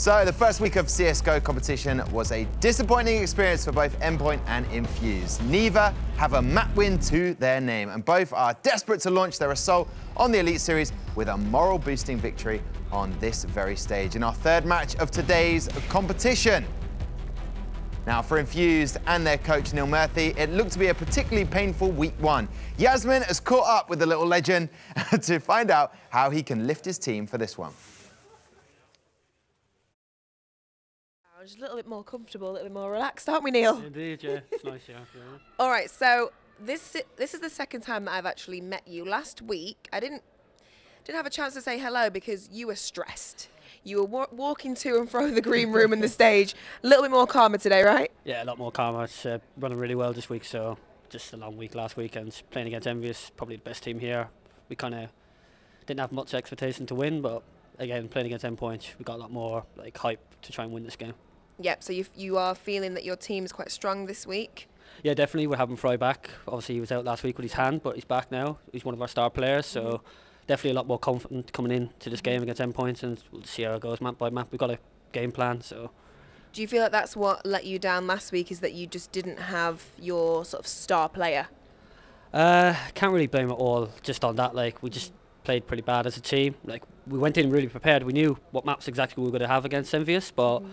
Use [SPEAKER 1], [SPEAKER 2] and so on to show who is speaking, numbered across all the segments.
[SPEAKER 1] So the first week of Csgo competition was a disappointing experience for both Endpoint and Infused. Neither have a map win to their name, and both are desperate to launch their assault on the Elite Series with a moral-boosting victory on this very stage in our third match of today's competition. Now, for Infused and their coach, Neil Murphy, it looked to be a particularly painful week one. Yasmin has caught up with the little legend to find out how he can lift his team for this one.
[SPEAKER 2] Just a little bit more comfortable, a little bit more relaxed, aren't we, Neil?
[SPEAKER 3] Indeed, yeah. It's nice, yeah.
[SPEAKER 2] All right, so this is the second time that I've actually met you. Last week, I didn't have a chance to say hello because you were stressed. You were walking to and fro the green room and the stage. A little bit more calmer today, right?
[SPEAKER 3] Yeah, a lot more calmer. It's running really well this week, so just a long week last week, and playing against Envious, probably the best team here. We kind of didn't have much expectation to win, but again, playing against Endpoint, we got a lot more like hype to try and win this game.
[SPEAKER 2] Yep, so you are feeling that your team is quite strong this week?
[SPEAKER 3] Yeah, definitely. We're having Fry back. Obviously, he was out last week with his hand, but he's back now. He's one of our star players, so definitely a lot more confident coming into this game against Endpoint, and we'll see how it goes map by map. We've got a game plan, so.
[SPEAKER 2] Do you feel like that's what let you down last week, is that you just didn't have your sort of star player?
[SPEAKER 3] Can't really blame it all just on that. Like, we just played pretty bad as a team. Like, we went in really prepared. We knew what maps exactly we were going to have against Envious, but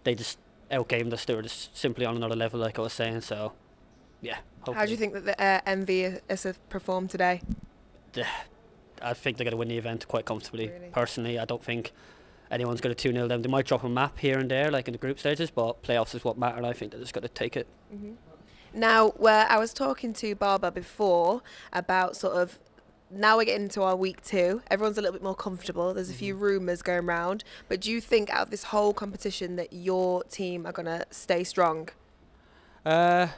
[SPEAKER 3] they just outgamed us. They were just simply on another level, like I was saying. So, yeah. Hopefully.
[SPEAKER 2] How do you think that the Envious have performed today?
[SPEAKER 3] I think they're going to win the event quite comfortably.
[SPEAKER 2] Really?
[SPEAKER 3] Personally, I don't think anyone's going to 2-0 them. They might drop a map here and there, like in the group stages, but playoffs is what matter. I think they're just going to take it.
[SPEAKER 2] Now, where I was talking to Barbara before about sort of, now we're getting into our week two. Everyone's a little bit more comfortable. There's a few rumours going around. But do you think out of this whole competition that your team are going to stay strong?
[SPEAKER 3] Yeah,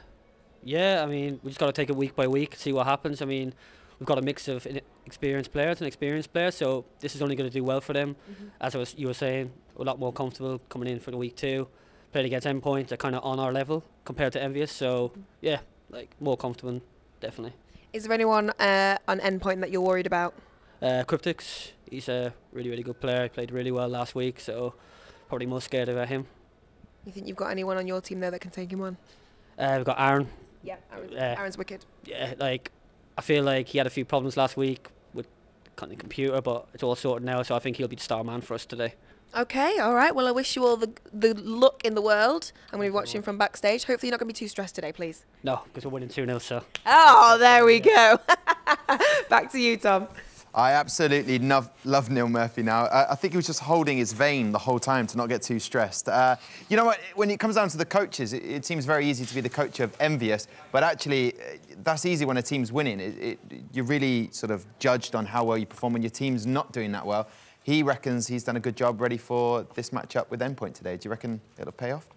[SPEAKER 3] I mean, we just got to take it week by week, see what happens. I mean, we've got a mix of experienced players and experienced players, so this is only going to do well for them. As you were saying, we're a lot more comfortable coming in for the week two. Played against Endpoint, they're kind of on our level compared to Envious, so yeah, like more comfortable, definitely.
[SPEAKER 2] Is there anyone on Endpoint that you're worried about?
[SPEAKER 3] Cryptix, he's a really, really good player. He played really well last week, so probably most scared about him.
[SPEAKER 2] You think you've got anyone on your team there that can take him on?
[SPEAKER 3] We've got Aaron.
[SPEAKER 2] Yeah, Aaron's wicked.
[SPEAKER 3] Yeah, like, I feel like he had a few problems last week with the computer, but it's all sorted now, so I think he'll be the star man for us today. Okay,
[SPEAKER 2] all right. Well, I wish you all the luck in the world. I'm going to be watching from backstage. Hopefully you're not going to be too stressed today, please.
[SPEAKER 3] No, because we're winning 2-0, so.
[SPEAKER 2] Oh, there we go. Back to you, Tom.
[SPEAKER 1] I absolutely love Neil Murphy now. I think he was just holding his vein the whole time to not get too stressed. You know what, when it comes down to the coaches, it seems very easy to be the coach of Envious, but actually that's easy when a team's winning. You're really sort of judged on how well you perform when your team's not doing that well. He reckons he's done a good job ready for this matchup with Endpoint today. Do you reckon it'll pay off?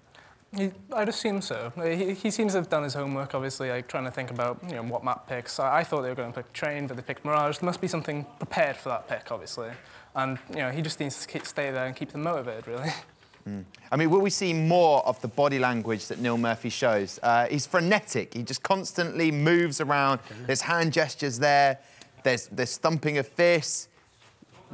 [SPEAKER 4] I'd assume so. He seems to have done his homework, obviously, like trying to think about what map picks. I thought they were going to pick Train, but they picked Mirage. There must be something prepared for that pick, obviously. And he just needs to stay there and keep them motivated, really.
[SPEAKER 1] I mean, will we see more of the body language that Neil Murphy shows? He's frenetic. He just constantly moves around. There's hand gestures there. There's thumping of fists.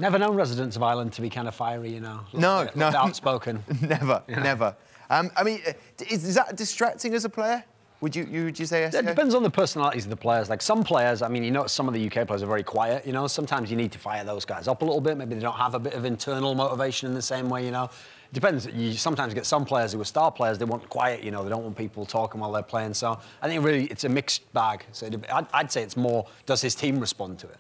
[SPEAKER 5] Never known residents of Ireland to be kind of fiery, you know.
[SPEAKER 1] No.
[SPEAKER 5] Outspoken.
[SPEAKER 1] Never. I mean, is that distracting as a player? Would you say yes?
[SPEAKER 5] It depends on the personalities of the players. Like some players, I mean, you know, some of the UK players are very quiet, you know. Sometimes you need to fire those guys up a little bit. Maybe they don't have a bit of internal motivation in the same way, you know. It depends. You sometimes get some players who are star players, they want quiet, you know, they don't want people talking while they're playing. So I think really it's a mixed bag. So I'd say it's more, does his team respond to it?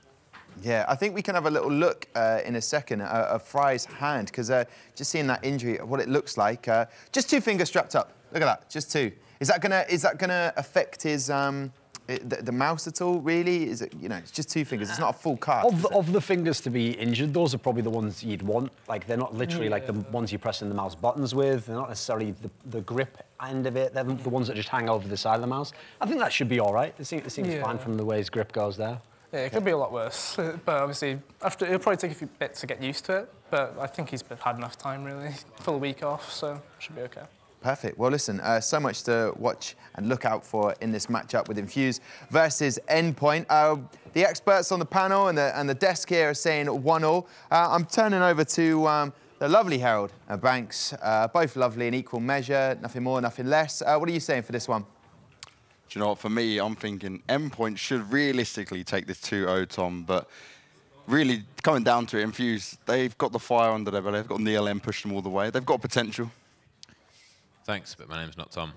[SPEAKER 1] Yeah, I think we can have a little look in a second at Fry's hand, because just seeing that injury, what it looks like, just 2 fingers strapped up. Look at that, just 2. Is that gonna affect his the mouse at all? Really? Is it, you know, it's just 2 fingers. It's not a full cast.
[SPEAKER 5] Of the fingers to be injured, those are probably the ones you'd want. Like they're not literally like the ones you're pressing the mouse buttons with. They're not necessarily the grip end of it. They're the ones that just hang over the side of the mouse. I think that should be all right. It seems fine from the way his grip goes there.
[SPEAKER 4] Yeah, it could be a lot worse, but obviously it'll probably take a few bits to get used to it, but I think he's had enough time, really. Full week off, so should be okay.
[SPEAKER 1] Perfect. Well, listen, so much to watch and look out for in this matchup with Infused versus Endpoint. The experts on the panel and the desk here are saying 1-1. I'm turning over to The lovely Herald and Banks, both lovely in equal measure, nothing more, nothing less. What are you saying for this one?
[SPEAKER 6] Do you know what, for me, I'm thinking Endpoint should realistically take this 2-0, Tom, but really coming down to it, Infused, they've got the fire under their belly, they've got Neil M pushing them all the way, they've got potential.
[SPEAKER 7] Thanks, but my name's not Tom.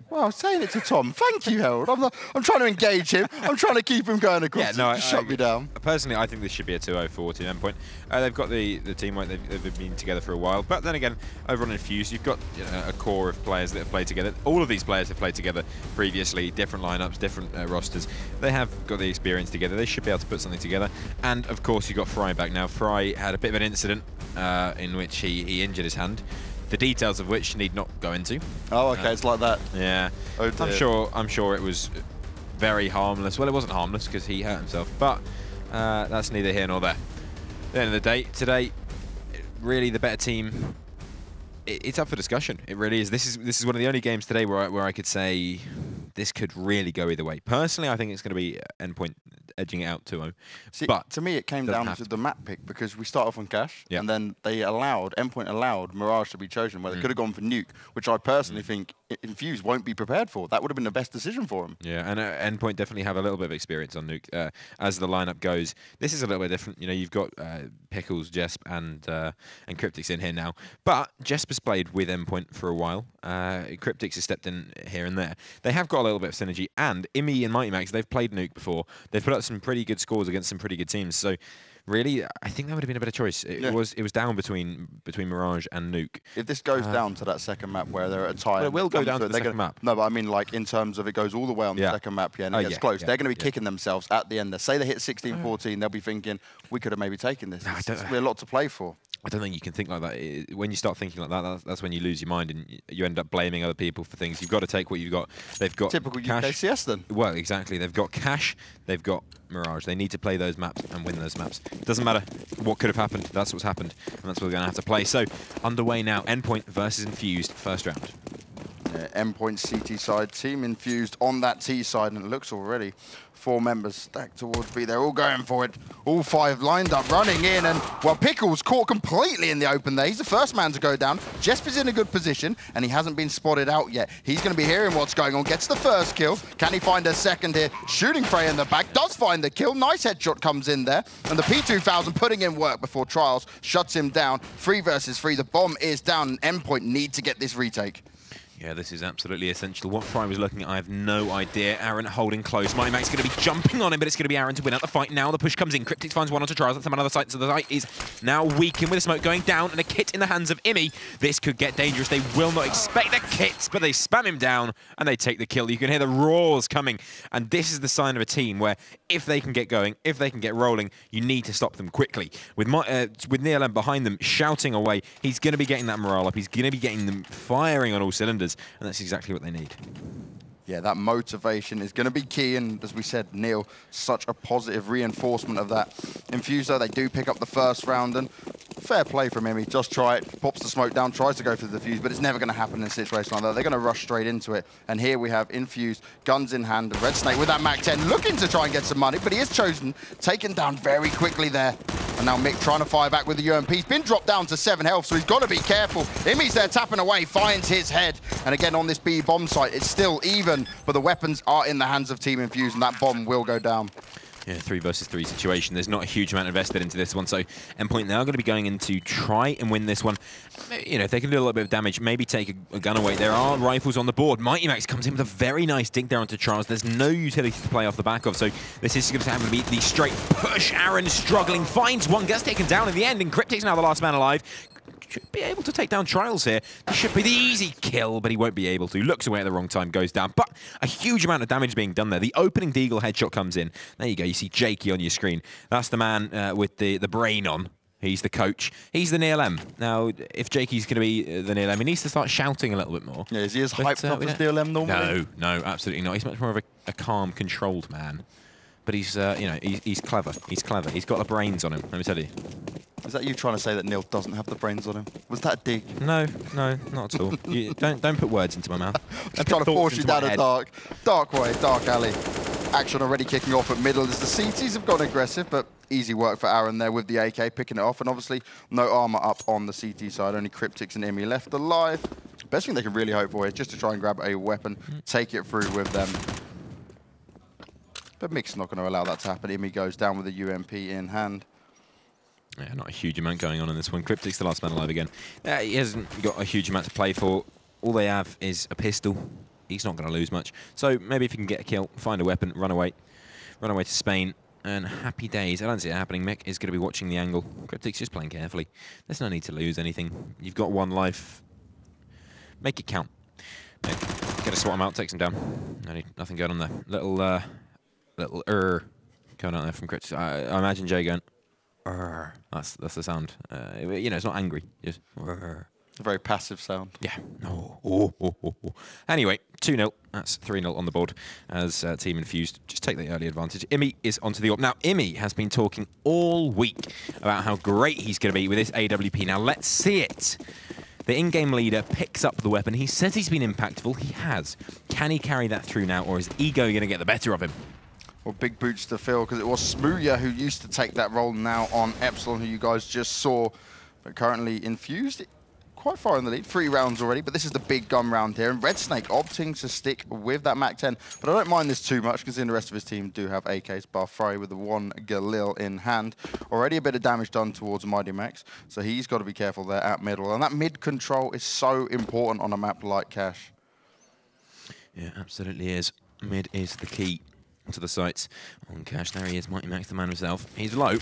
[SPEAKER 6] Well, I was saying it to Tom. Thank you, Harold. I'm trying to engage him. I'm trying to keep him going across.
[SPEAKER 7] Yeah, no,
[SPEAKER 6] shut me down.
[SPEAKER 7] Personally, I think this should be a 2-0 for Team Endpoint. They've got the teamwork. They've been together for a while. But then again, over on Infused, you've got a core of players that have played together. All of these players have played together previously, different lineups, different rosters. They have got the experience together. They should be able to put something together. And of course, you've got Fry back now. Fry had a bit of an incident in which he injured his hand. The details of which need not go into.
[SPEAKER 6] Oh, okay, it's like that.
[SPEAKER 7] Yeah,
[SPEAKER 6] oh,
[SPEAKER 7] I'm sure it was very harmless. Well, it wasn't harmless because he hurt himself, but that's neither here nor there. At the end of the day, today, really the better team. It's up for discussion. It really is. This is one of the only games today where I could say this could really go either way. Personally, I think it's going to be Endpoint edging it out 2-0.
[SPEAKER 6] But to me, it came down to the map pick because we start off on Cash, and then Endpoint allowed Mirage to be chosen, where they could have gone for Nuke, which I personally think Infused won't be prepared for. That would have been the best decision for him.
[SPEAKER 7] Yeah, and Endpoint definitely have a little bit of experience on Nuke. As the lineup goes, this is a little bit different. You know, you've got Pickles, Jesp, and Cryptix in here now, but Jesp has played with Endpoint for a while. Cryptix has stepped in here and there. They have got a little bit of synergy, and Imi and Mighty Max, they've played Nuke before. They've put up some pretty good scores against some pretty good teams. So really, I think that would have been a better choice. It was down between Mirage and Nuke.
[SPEAKER 6] If this goes down to that second map where they're at a tie,
[SPEAKER 7] well, it will go down to the second map.
[SPEAKER 6] No, but I mean, like in terms of it goes all the way on the second map, and it gets close. They're going to be kicking themselves at the end. They say they hit 16-14, they'll be thinking we could have maybe taken this. There's a lot to play for.
[SPEAKER 7] I don't think you can think like that. When you start thinking like that, that's when you lose your mind and you end up blaming other people for things. You've got to take what you've got. They've got
[SPEAKER 6] typical
[SPEAKER 7] Cash.
[SPEAKER 6] UKCS then.
[SPEAKER 7] Well, exactly. They've got Cash. They've got Mirage. They need to play those maps and win those maps. It doesn't matter what could have happened. That's what's happened, and that's what we're going to have to play. So, underway now. Endpoint versus Infused, first round.
[SPEAKER 6] Endpoint CT side, Team Infused on that T side, and it looks already 4 members stacked towards B. They're all going for it. All 5 lined up, running in, and well, Pickles caught completely in the open there. He's the first man to go down. Jesp is in a good position, and he hasn't been spotted out yet. He's going to be hearing what's going on. Gets the first kill. Can he find a second here? Shooting Frey in the back. Does find the kill. Nice headshot comes in there. And the P2000 putting in work before Trials shuts him down. 3 versus 3. The bomb is down, and Endpoint need to get this retake.
[SPEAKER 7] Yeah, this is absolutely essential. What Fry was looking at, I have no idea. Aaron holding close. Mighty Max going to be jumping on him, but it's going to be Aaron to win out the fight. Now the push comes in. Cryptix finds one onto Trials. That's another site. So the site is now weakened with the smoke going down and a kit in the hands of Imi. This could get dangerous. They will not expect the kits, but they spam him down and they take the kill. You can hear the roars coming. And this is the sign of a team where if they can get going, if they can get rolling, you need to stop them quickly. With Neil M behind them shouting away, he's going to be getting that morale up. He's going to be getting them firing on all cylinders. And that's exactly what they need.
[SPEAKER 6] Yeah, that motivation is going to be key, and as we said, Neil, such a positive reinforcement of that. Infused, though, they do pick up the first round, and fair play from him. He just try it, pops the smoke down, tries to go for the defuse, but it's never going to happen in a situation like that. They're going to rush straight into it, and here we have Infused, guns in hand, and Red Snake with that MAC-10, looking to try and get some money, but he is chosen, taken down very quickly there. And now Mick trying to fire back with the UMP. He's been dropped down to 7 health, so he's got to be careful. Imi's there tapping away, finds his head. And again, on this B bomb site, it's still even, but the weapons are in the hands of Team Infused, and that bomb will go down.
[SPEAKER 7] Yeah, 3 versus 3 situation. There's not a huge amount invested into this one, so Endpoint now going to be going in to try and win this one. You know, if they can do a little bit of damage, maybe take a gun away. There are rifles on the board. Mighty Max comes in with a very nice dig there onto Charles. There's no utility to play off the back of, so this is going to have to be the straight push. Aaron struggling, finds one, gets taken down in the end, and Cryptix now the last man alive. Should be able to take down Trials here. This should be the easy kill, but he won't be able to. Looks away at the wrong time, goes down. But a huge amount of damage being done there. The opening Deagle headshot comes in. There you go. You see Jakey on your screen. That's the man with the brain on. He's the coach. He's the Neil M. Now, if Jakey's going to be the Neil M, he needs to start shouting a little bit more.
[SPEAKER 6] Yeah, is he as hyped up as Neil M normally?
[SPEAKER 7] No, absolutely not. He's much more of a calm, controlled man. But he's, you know, he's clever. He's clever. He's got the brains on him, let me tell you.
[SPEAKER 6] Is that you trying to say that Neil doesn't have the brains on him? Was that a dig?
[SPEAKER 7] No, not at all. You, don't put words into my mouth.
[SPEAKER 6] I'm trying to force you down a dark way, dark alley. Action already kicking off at middle as the CTs have gone aggressive, but Easy work for Aaron there with the AK, picking it off, and obviously no armor up on the CT side, only Cryptics and Imi left alive. Best thing they can really hope for is just to try and grab a weapon, take it through with them. But Mick's not going to allow that to happen. Imi goes down with a UMP in hand.
[SPEAKER 7] Yeah, not a huge amount going on in this one. Cryptic's the last man alive again. He hasn't got a huge amount to play for. All they have is a pistol. He's not going to lose much. So maybe if he can get a kill, find a weapon, run away to Spain, and happy days. I don't see it happening. Mick is going to be watching the angle. Cryptic's just playing carefully. There's no need to lose anything. You've got one life. Make it count. Mick, get a swat him out, takes him down. Nothing going on there. Little going on there from Cryptic. I imagine Jay going, that's the sound. You know, it's not angry. Just
[SPEAKER 6] A very passive sound.
[SPEAKER 7] Yeah. Oh. Anyway, 2-0. That's 3-0 on the board as Team Infused just take the early advantage. Imi is onto the AWP. Now, Imi has been talking all week about how great he's going to be with this AWP. Now, let's see it. The in-game leader picks up the weapon. He says he's been impactful. He has. Can he carry that through now, or is ego going to get the better of him?
[SPEAKER 6] Well, big boots to fill, because it was Smooya who used to take that role now on Epsilon, who you guys just saw, but currently Infused. Quite far in the lead, 3 rounds already, but this is the big gun round here, and Red Snake opting to stick with that MAC-10, but I don't mind this too much, because the rest of his team do have AKs, bar Fry with the 1 Galil in hand. Already a bit of damage done towards Mighty Max, so he's got to be careful there at middle, and that mid control is so important on a map like Cash.
[SPEAKER 7] Yeah, absolutely is. Mid is the key to the sights on Cash. There he is, Mighty Max, the man himself. He's low,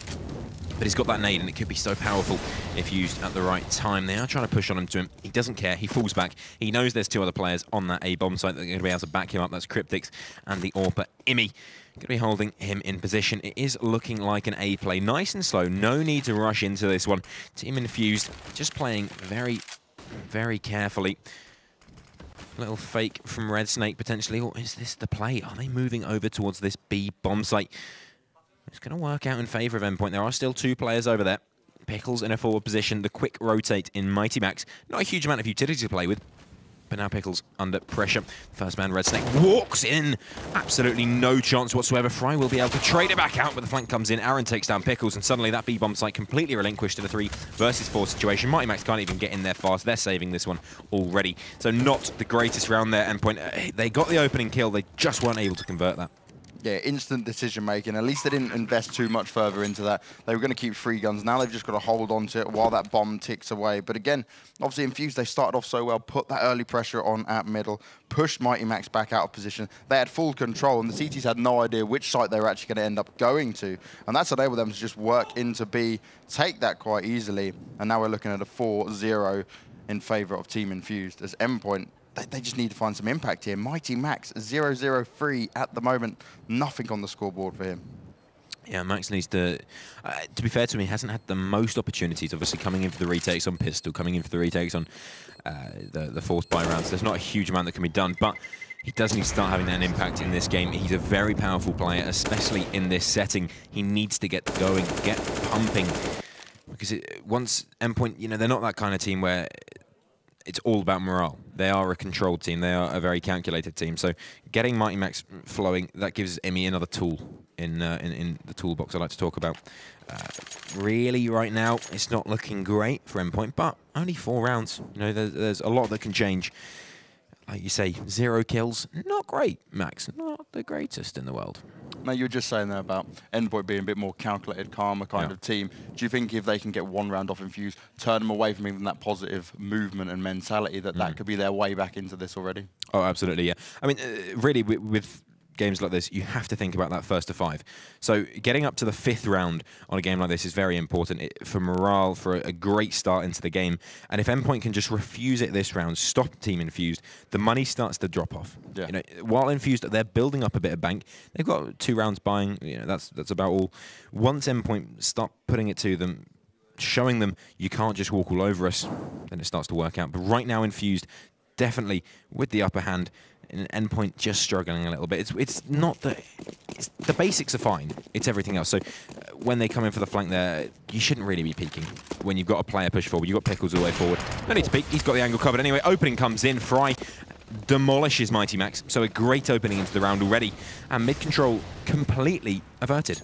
[SPEAKER 7] but he's got that nade, and it could be so powerful if used at the right time. They are trying to push on him to him. He doesn't care. He falls back. He knows there's 2 other players on that A-bomb site that are going to be able to back him up. That's Cryptics and the AWPer Imi. Going to be holding him in position. It is looking like an A play. Nice and slow. No need to rush into this one. Team Infused just playing very, very carefully. Little fake from Red Snake, potentially. Or is this the play? Are they moving over towards this B bomb site? It's going to work out in favour of Endpoint. There are still 2 players over there. Pickles in a forward position. The quick rotate in Mighty Max. Not a huge amount of utility to play with, but now Pickles under pressure. First man, Red Snake, walks in. Absolutely no chance whatsoever. Fry will be able to trade it back out, but the flank comes in. Aaron takes down Pickles, and suddenly that B-bomb site completely relinquished in a 3 versus 4 situation. Mighty Max can't even get in there fast. They're saving this one already. So not the greatest round there, Endpoint. They got the opening kill. They just weren't able to convert that.
[SPEAKER 6] Yeah, instant decision-making. At least they didn't invest too much further into that. They were going to keep 3 guns. Now they've just got to hold on to it while that bomb ticks away. But again, obviously Infused, they started off so well, put that early pressure on at middle, pushed Mighty Max back out of position. They had full control, and the CTs had no idea which site they were actually going to end up going to. And that's enabled them to just work into B, take that quite easily. And now we're looking at a 4-0 in favor of Team Infused as Endpoint. They just need to find some impact here. Mighty Max, 0-0-3 at the moment. Nothing on the scoreboard for him.
[SPEAKER 7] Yeah, Max needs to be fair to him, he hasn't had the most opportunities, obviously coming in for the retakes on pistol, coming in for the retakes on the forced buy rounds. There's not a huge amount that can be done, but he does need to start having that impact in this game. He's a very powerful player, especially in this setting. He needs to get going, get pumping, because once Endpoint, you know, they're not that kind of team where it's all about morale. They are a controlled team. They are a very calculated team. So getting Mighty Max flowing, that gives Emi another tool in the toolbox I like to talk about. Really, right now, it's not looking great for Endpoint, but only 4 rounds. You know, there's a lot that can change. Like you say, 0 kills, not great, Max. Not the greatest in the world.
[SPEAKER 6] Now, you were just saying there about Endpoint being a bit more calculated, calmer kind of team. Do you think if they can get 1 round off Infused, turn them away from even that positive movement and mentality, that could be their way back into this already? Oh,
[SPEAKER 7] absolutely, yeah. I mean, really, with games like this, you have to think about that first to 5. So getting up to the 5th round on a game like this is very important for morale, for a great start into the game. And if Endpoint can just refuse it this round, stop Team Infused, the money starts to drop off. Yeah. You know, while Infused, they're building up a bit of bank. They've got 2 rounds buying. You know, that's about all. Once Endpoint stop putting it to them, showing them you can't just walk all over us, then it starts to work out. But right now, Infused, definitely with the upper hand. And Endpoint just struggling a little bit. It's not the basics are fine. It's everything else. So when they come in for the flank there, you shouldn't really be peeking when you've got a player push forward. You've got Pickles all the way forward. No need to peek. He's got the angle covered anyway. Opening comes in. Fry demolishes Mighty Max. So a great opening into the round already, and mid control completely averted.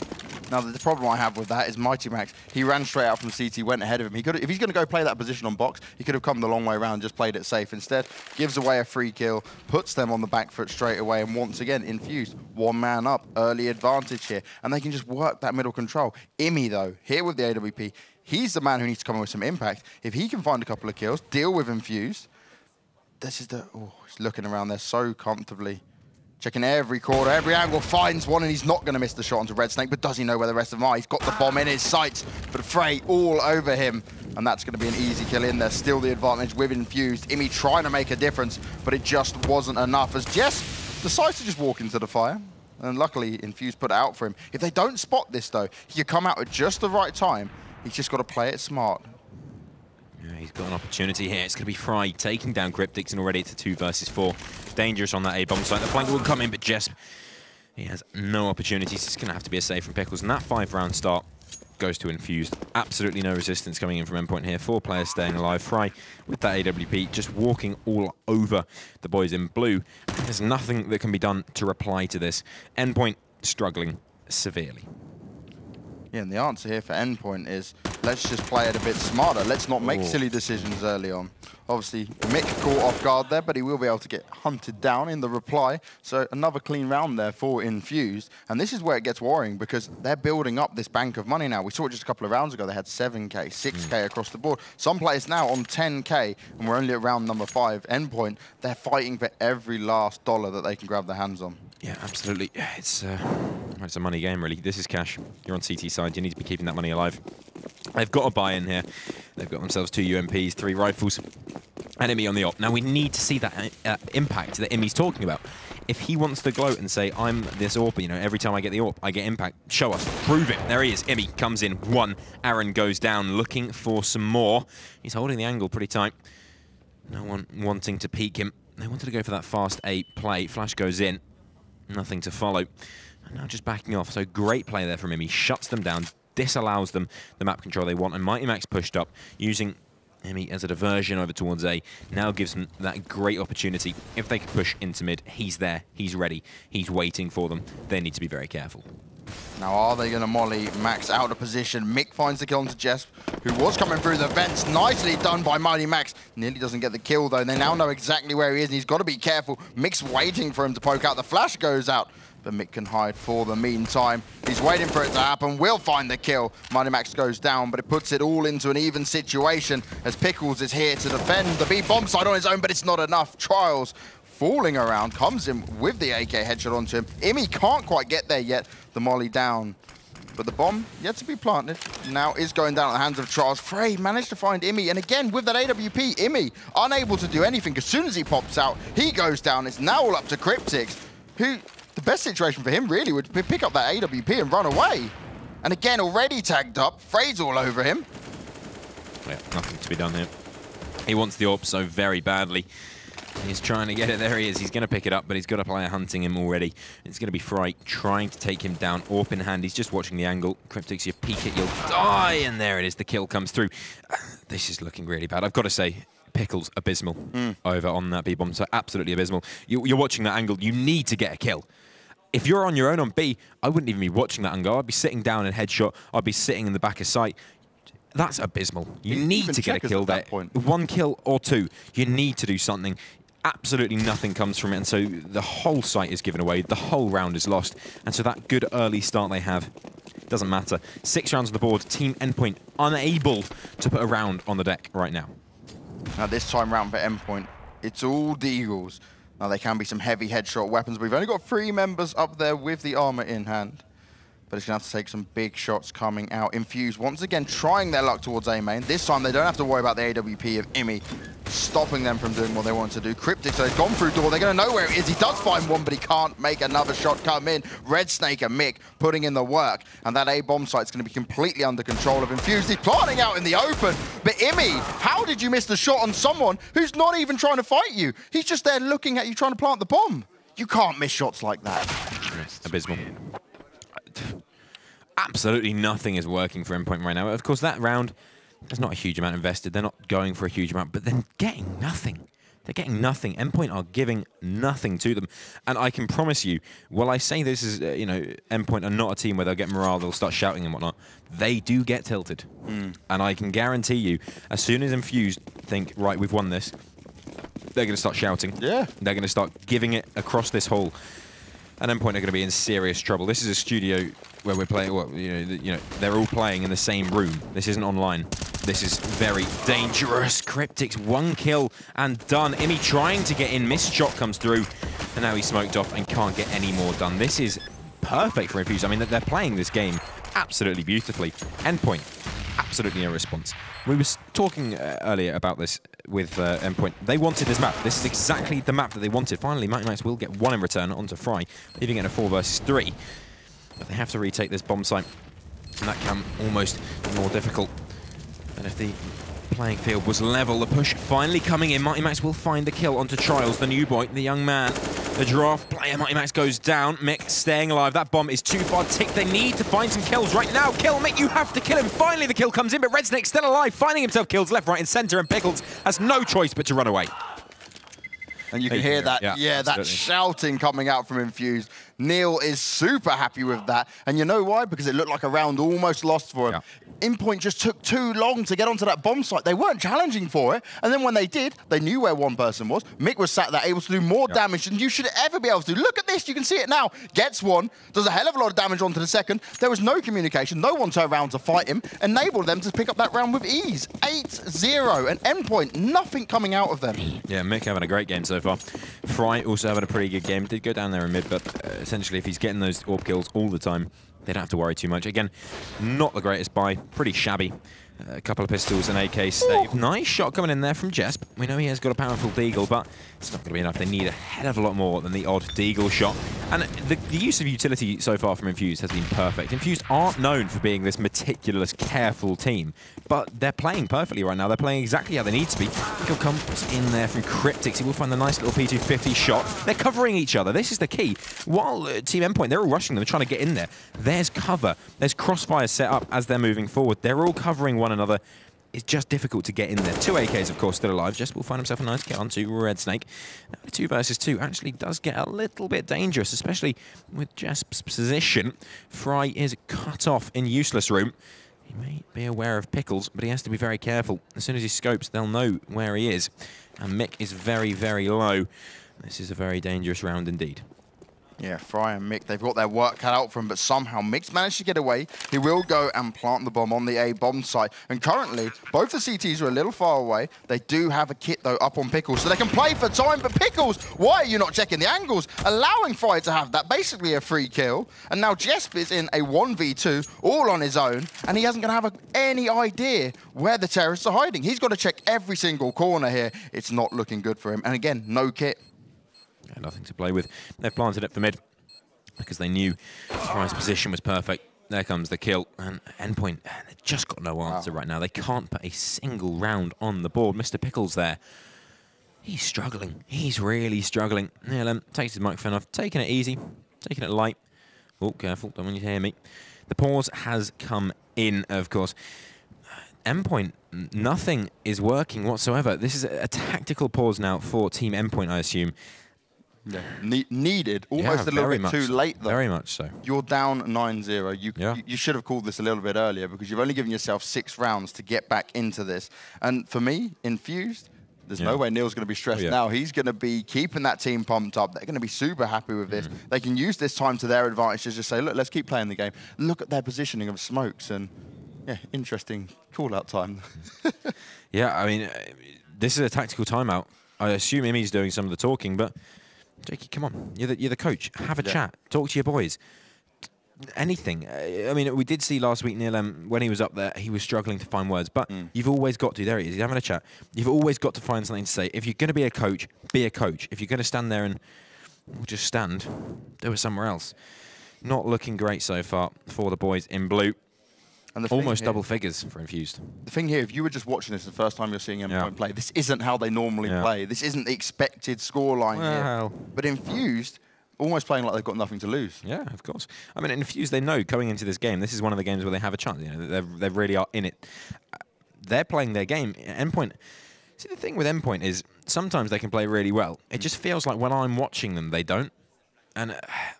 [SPEAKER 6] Now, the problem I have with that is Mighty Max, he ran straight out from CT, went ahead of him. He could, if he's going to go play that position on box, he could have come the long way around, just played it safe. Instead, gives away a free kill, puts them on the back foot straight away, and once again, Infused, one man up, early advantage here, and they can just work that middle control. Imi, though, here with the AWP, he's the man who needs to come in with some impact. If he can find a couple of kills, deal with Infused, this is the... Oh, he's looking around there so comfortably. Checking every corner, every angle, finds one, and he's not going to miss the shot onto Red Snake, but does he know where the rest of them are? He's got the bomb in his sights, but Frey all over him, and that's going to be an easy kill in there. Still the advantage with Infused. Imi trying to make a difference, but it just wasn't enough, as Jess decides to just walk into the fire, and luckily Infused put it out for him. If they don't spot this, though, he could come out at just the right time. He's just got to play it smart.
[SPEAKER 7] Yeah, he's got an opportunity here. It's going to be Fry taking down Cryptix, and already it's a 2 versus 4. Dangerous on that A-bomb site. The flank will come in, but Jesp, he has no opportunities. It's going to have to be a save from Pickles, and that 5-round start goes to Infused. Absolutely no resistance coming in from Endpoint here. 4 players staying alive. Fry with that AWP just walking all over the boys in blue. There's nothing that can be done to reply to this. Endpoint struggling severely.
[SPEAKER 6] Yeah, and the answer here for Endpoint is, let's just play it a bit smarter. Let's not make silly decisions early on. Obviously, Mick caught off guard there, but he will be able to get hunted down in the reply. So another clean round there for Infused. And this is where it gets worrying, because they're building up this bank of money now. We saw it just a couple of rounds ago. They had 7K, 6K across the board. Some players now on 10K, and we're only at round number 5. Endpoint, they're fighting for every last dollar that they can grab their hands on.
[SPEAKER 7] Yeah, absolutely. It's a money game, really. This is cash. You're on CT side. You need to be keeping that money alive. They've got a buy-in here. They've got themselves 2 UMPs, 3 rifles, and Imi on the op. Now, we need to see that impact that Imi's talking about. If he wants to gloat and say, I'm this AWP, you know, every time I get the AWP, I get impact, show us, prove it. There he is. Imi comes in, 1. Aaron goes down, looking for some more. He's holding the angle pretty tight. No one wanting to peek him. They wanted to go for that fast 8 play. Flash goes in. Nothing to follow. And now just backing off. So great play there from him. He shuts them down, disallows them the map control they want. And Mighty Max pushed up, using Imi as a diversion over towards A. Now gives them that great opportunity. If they can push into mid, he's there. He's ready. He's waiting for them. They need to be very careful.
[SPEAKER 6] Now, are they going to molly Max out of position? Mick finds the kill onto Jess, who was coming through the vents. Nicely done by Mighty Max. Nearly doesn't get the kill, though. They now know exactly where he is, and he's got to be careful. Mick's waiting for him to poke out. The flash goes out, but Mick can hide for the meantime. He's waiting for it to happen. Will find the kill. Mighty Max goes down, but it puts it all into an even situation, as Pickles is here to defend the B bomb side on his own, but it's not enough. Trials falling around, comes in with the AK headshot onto him. Imi can't quite get there yet. The molly down, but the bomb yet to be planted. Now is going down at the hands of Trials. Frey managed to find Imi, and again with that AWP, Imi unable to do anything. As soon as he pops out, he goes down. It's now all up to Cryptix, who, the best situation for him really would be pick up that AWP and run away. And again, already tagged up. Frey's all over him.
[SPEAKER 7] Yeah, nothing to be done here. He wants the AWP so very badly. He's trying to get it. There he is. He's going to pick it up, but he's got a player hunting him already. It's going to be Fry trying to take him down. AWP in hand. He's just watching the angle. Cryptix, you peek it, you'll die. And there it is. The kill comes through. This is looking really bad. I've got to say, Pickles, abysmal over on that B-bomb. So absolutely abysmal. You're watching that angle. You need to get a kill. If you're on your own on B, I wouldn't even be watching that angle. I'd be sitting down in headshot. I'd be sitting in the back of sight. That's abysmal. You need to get a kill there. 1 kill or 2. You need to do something. Absolutely nothing comes from it, and so the whole site is given away. The whole round is lost, and so that good early start they have doesn't matter. 6 rounds on the board. Team Endpoint unable to put a round on the deck right now.
[SPEAKER 6] Now this time round for Endpoint, it's all Deagles. Now there can be some heavy headshot weapons. We've only got 3 members up there with the armor in hand, but it's going to have to take some big shots coming out. Infused once again trying their luck towards A main. This time they don't have to worry about the AWP of Imi stopping them from doing what they want to do. Cryptix, so they've gone through door. They're going to know where it is. He does find one, but he can't make another shot come in. Red Snake and Mick putting in the work, and that A bomb site's going to be completely under control of Infused. He's planting out in the open, but Imi, how did you miss the shot on someone who's not even trying to fight you? He's just there looking at you trying to plant the bomb. You can't miss shots like that.
[SPEAKER 7] Abysmal. Absolutely nothing is working for Endpoint right now. Of course, that round, there's not a huge amount invested. They're not going for a huge amount, but then getting nothing. They're getting nothing. Endpoint are giving nothing to them. And I can promise you, while I say this is, you know, Endpoint are not a team where they'll get morale, they'll start shouting and whatnot, they do get tilted. And I can guarantee you, as soon as Infused think, right, we've won this, they're going to start shouting. Yeah. They're going to start giving it across this hall. And Endpoint are going to be in serious trouble. This is a studio where we're playing, well, you know, they're all playing in the same room. This isn't online. This is very dangerous. Cryptic's 1 kill and done. Imi trying to get in. Missed shot comes through. And now he's smoked off and can't get any more done. This is perfect for Infused. I mean, they're playing this game absolutely beautifully. Endpoint, absolutely no response. We were talking earlier about this with Endpoint. They wanted this map. This is exactly the map that they wanted. Finally, Mighty Max will get 1 in return onto Fry, leaving it a 4 versus 3. But they have to retake this bomb site, and that can almost be more difficult than if the playing field was level. The push finally coming in. Mighty Max will find the kill onto Trials, the new boy, the young man. The draft player, Mighty Max goes down. Mick staying alive. That bomb is too far ticked. They need to find some kills right now. Kill Mick, you have to kill him. Finally the kill comes in, but Red Snake still alive, finding himself kills left, right, and center, and Pickles has no choice but to run away.
[SPEAKER 6] And you can hear that, that shouting coming out from Infused. Neil is super happy with that. And you know why? Because it looked like a round almost lost for him. Endpoint just took too long to get onto that bomb site. They weren't challenging for it. And then when they did, they knew where one person was. Mick was sat there able to do more damage than you should ever be able to do. Look at this. You can see it now. Gets one, does a hell of a lot of damage onto the second. There was no communication. No one turned around to fight him. Enabled them to pick up that round with ease. 8-0. And Endpoint, nothing coming out of them.
[SPEAKER 7] Yeah, Mick having a great game so far. Fry also having a pretty good game. Did go down there in mid, but essentially if he's getting those orb kills all the time, they don't have to worry too much. Again, not the greatest buy, pretty shabby. A couple of pistols and AK save. Nice shot coming in there from Jesp. We know he has got a powerful deagle, but it's not going to be enough. They need a hell of a lot more than the odd deagle shot. And the use of utility so far from Infused has been perfect. Infused aren't known for being this meticulous, careful team, but they're playing perfectly right now. They're playing exactly how they need to be. Kill comes in there from Cryptics. He will find the nice little P250 shot. They're covering each other. This is the key. While Team Endpoint, they're all rushing them, trying to get in there. There's cover. There's crossfire set up as they're moving forward. They're all covering one another. It's just difficult to get in there. 2 AKs, of course, still alive. Jesp will find himself a nice kill onto Red Snake. Now, the 2 versus 2 actually does get a little bit dangerous, especially with Jesp's position. Fry is cut off in useless room. He may be aware of Pickles, but he has to be very careful. As soon as he scopes, they'll know where he is. And Mick is very, very low. This is a very dangerous round indeed.
[SPEAKER 6] Yeah, Fry and Mick, they've got their work cut out for him, but somehow Mick's managed to get away. He will go and plant the bomb on the A bomb site. And currently, both the CTs are a little far away. They do have a kit, though, up on Pickles, so they can play for time. But Pickles, why are you not checking the angles? Allowing Fry to have that, basically a free kill. And now Jesp is in a 1v2, all on his own, and he isn't going to have any idea where the terrorists are hiding. He's got to check every single corner here. It's not looking good for him. And again, no kit.
[SPEAKER 7] Yeah, nothing to play with. They've planted it for mid because they knew Fry's position was perfect. There comes the kill, and Endpoint, they've just got no answer right now. They can't put a single round on the board. Mr. Pickles there, he's struggling. He's really struggling. Neil takes his microphone off, taking it easy, taking it light. Oh, careful, don't want you to hear me. The pause has come in, of course. Endpoint, nothing is working whatsoever. This is a tactical pause now for Team Endpoint, I assume.
[SPEAKER 6] Yeah. Needed, almost a little bit too late though.
[SPEAKER 7] Very much so.
[SPEAKER 6] You're down 9-0. You should have called this a little bit earlier because you've only given yourself 6 rounds to get back into this. And for me, Infused, there's no way Neil's going to be stressed now. He's going to be keeping that team pumped up. They're going to be super happy with this. They can use this time to their advantage to just say, look, let's keep playing the game. Look at their positioning of smokes and, yeah, interesting call-out time.
[SPEAKER 7] Yeah, I mean, this is a tactical timeout. I assume Imi's doing some of the talking, but Jakey, come on. You're the coach. Have a chat. Talk to your boys. Anything. I mean, we did see last week, Neil, when he was up there, he was struggling to find words. But you've always got to. There he is. He's having a chat. You've always got to find something to say. If you're going to be a coach, be a coach. If you're going to stand there and just stand, do it somewhere else. Not looking great so far for the boys in blue. And almost double figures for Infused.
[SPEAKER 6] The thing here, if you were just watching this the first time you're seeing Endpoint play, this isn't how they normally play. This isn't the expected scoreline here. But Infused, almost playing like they've got nothing to lose.
[SPEAKER 7] Yeah, of course. I mean, Infused, they know coming into this game, this is one of the games where they have a chance. You know, they really are in it. They're playing their game. Endpoint See, the thing with Endpoint is sometimes they can play really well. It just feels like when I'm watching them, they don't. And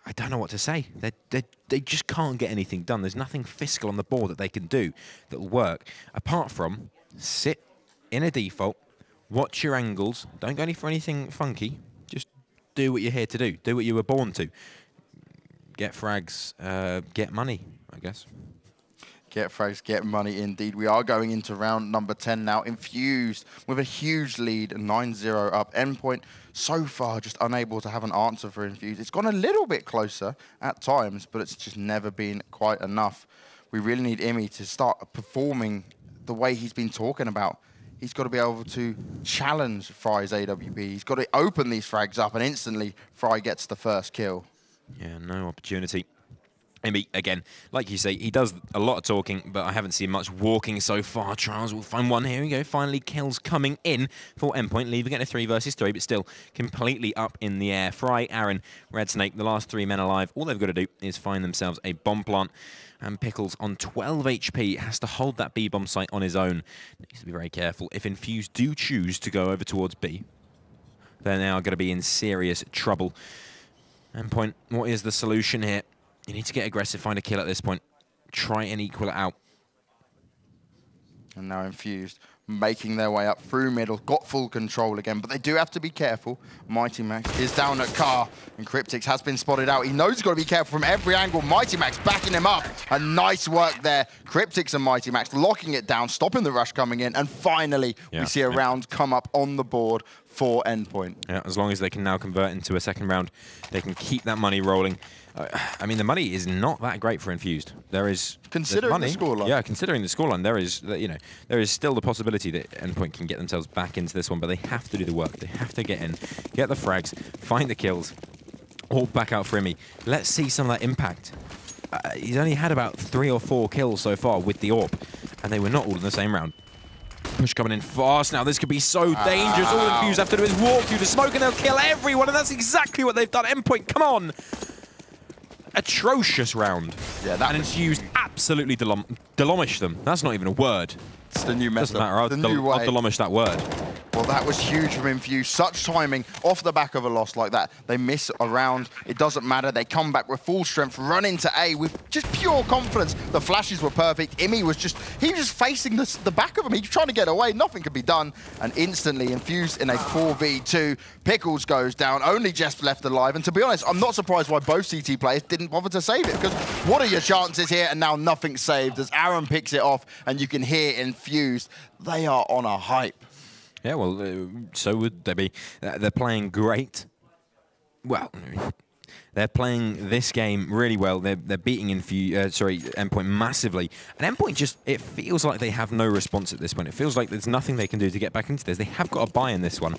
[SPEAKER 7] I don't know what to say. They just can't get anything done. There's nothing fiscal on the board that they can do that will work, apart from sit in a default, watch your angles, don't go for anything funky, just do what you're here to do. Do what you were born to. Get frags, get money, I guess.
[SPEAKER 6] Get frags, get money indeed. We are going into round number 10 now. Infused with a huge lead, 9-0 up. Endpoint so far just unable to have an answer for Infused. It's gone a little bit closer at times, but it's just never been quite enough. We really need Imi to start performing the way he's been talking about. He's got to be able to challenge Fry's AWP. He's got to open these frags up, and instantly Fry gets the first kill.
[SPEAKER 7] Yeah, no opportunity. Imi, again, like you say, he does a lot of talking, but I haven't seen much walking so far. Trials will find one. Here we go. Finally, kills coming in for Endpoint, leaving it a 3 versus 3, but still completely up in the air. Fry, Aaron, Red Snake, the last 3 men alive. All they've got to do is find themselves a bomb plant. And Pickles on 12 HP has to hold that B bomb site on his own. Needs to be very careful. If Infused do choose to go over towards B, they're now going to be in serious trouble. Endpoint, what is the solution here? You need to get aggressive, find a kill at this point. Try and equal it out.
[SPEAKER 6] And now Infused, making their way up through middle, got full control again, but they do have to be careful. Mighty Max is down at Car, and Cryptix has been spotted out. He knows he's got to be careful from every angle. Mighty Max backing him up. A nice work there. Cryptix and Mighty Max locking it down, stopping the rush coming in, and finally we see a round come up on the board for Endpoint.
[SPEAKER 7] Yeah, as long as they can now convert into a second round, they can keep that money rolling. I mean, the money is not that great for Infused. There is
[SPEAKER 6] considering the scoreline.
[SPEAKER 7] Yeah, considering the scoreline, there is there is still the possibility that Endpoint can get themselves back into this one, but they have to do the work. They have to get in, get the frags, find the kills, all back out for Imi. Let's see some of that impact. He's only had about 3 or 4 kills so far with the AWP, and they were not all in the same round. Push coming in fast now. This could be so dangerous. All Infused have to do is walk through the smoke and they'll kill everyone, and that's exactly what they've done. Endpoint, come on! Atrocious round. Yeah, that and Infused absolutely delomished them. That's not even a word.
[SPEAKER 6] It's the new method.
[SPEAKER 7] Doesn't matter. I'll delamish that word.
[SPEAKER 6] Well, that was huge from Infused. Such timing off the back of a loss like that. They miss a round. It doesn't matter. They come back with full strength, run into A with just pure confidence. The flashes were perfect. Imi was just facing the back of him. He was trying to get away. Nothing could be done. And instantly Infused in a 4v2. Pickles goes down. Only Jess left alive. And to be honest, I'm not surprised why both CT players didn't bother to save it, because what are your chances here? And now nothing's saved as Aaron picks it off, and you can hear Infused. They are on a hype.
[SPEAKER 7] Yeah, well, so would they be. They're playing great. Well, they're playing this game really well. They're beating Endpoint massively. And Endpoint just, it feels like they have no response at this point. It feels like there's nothing they can do to get back into this. They have got a buy in this one.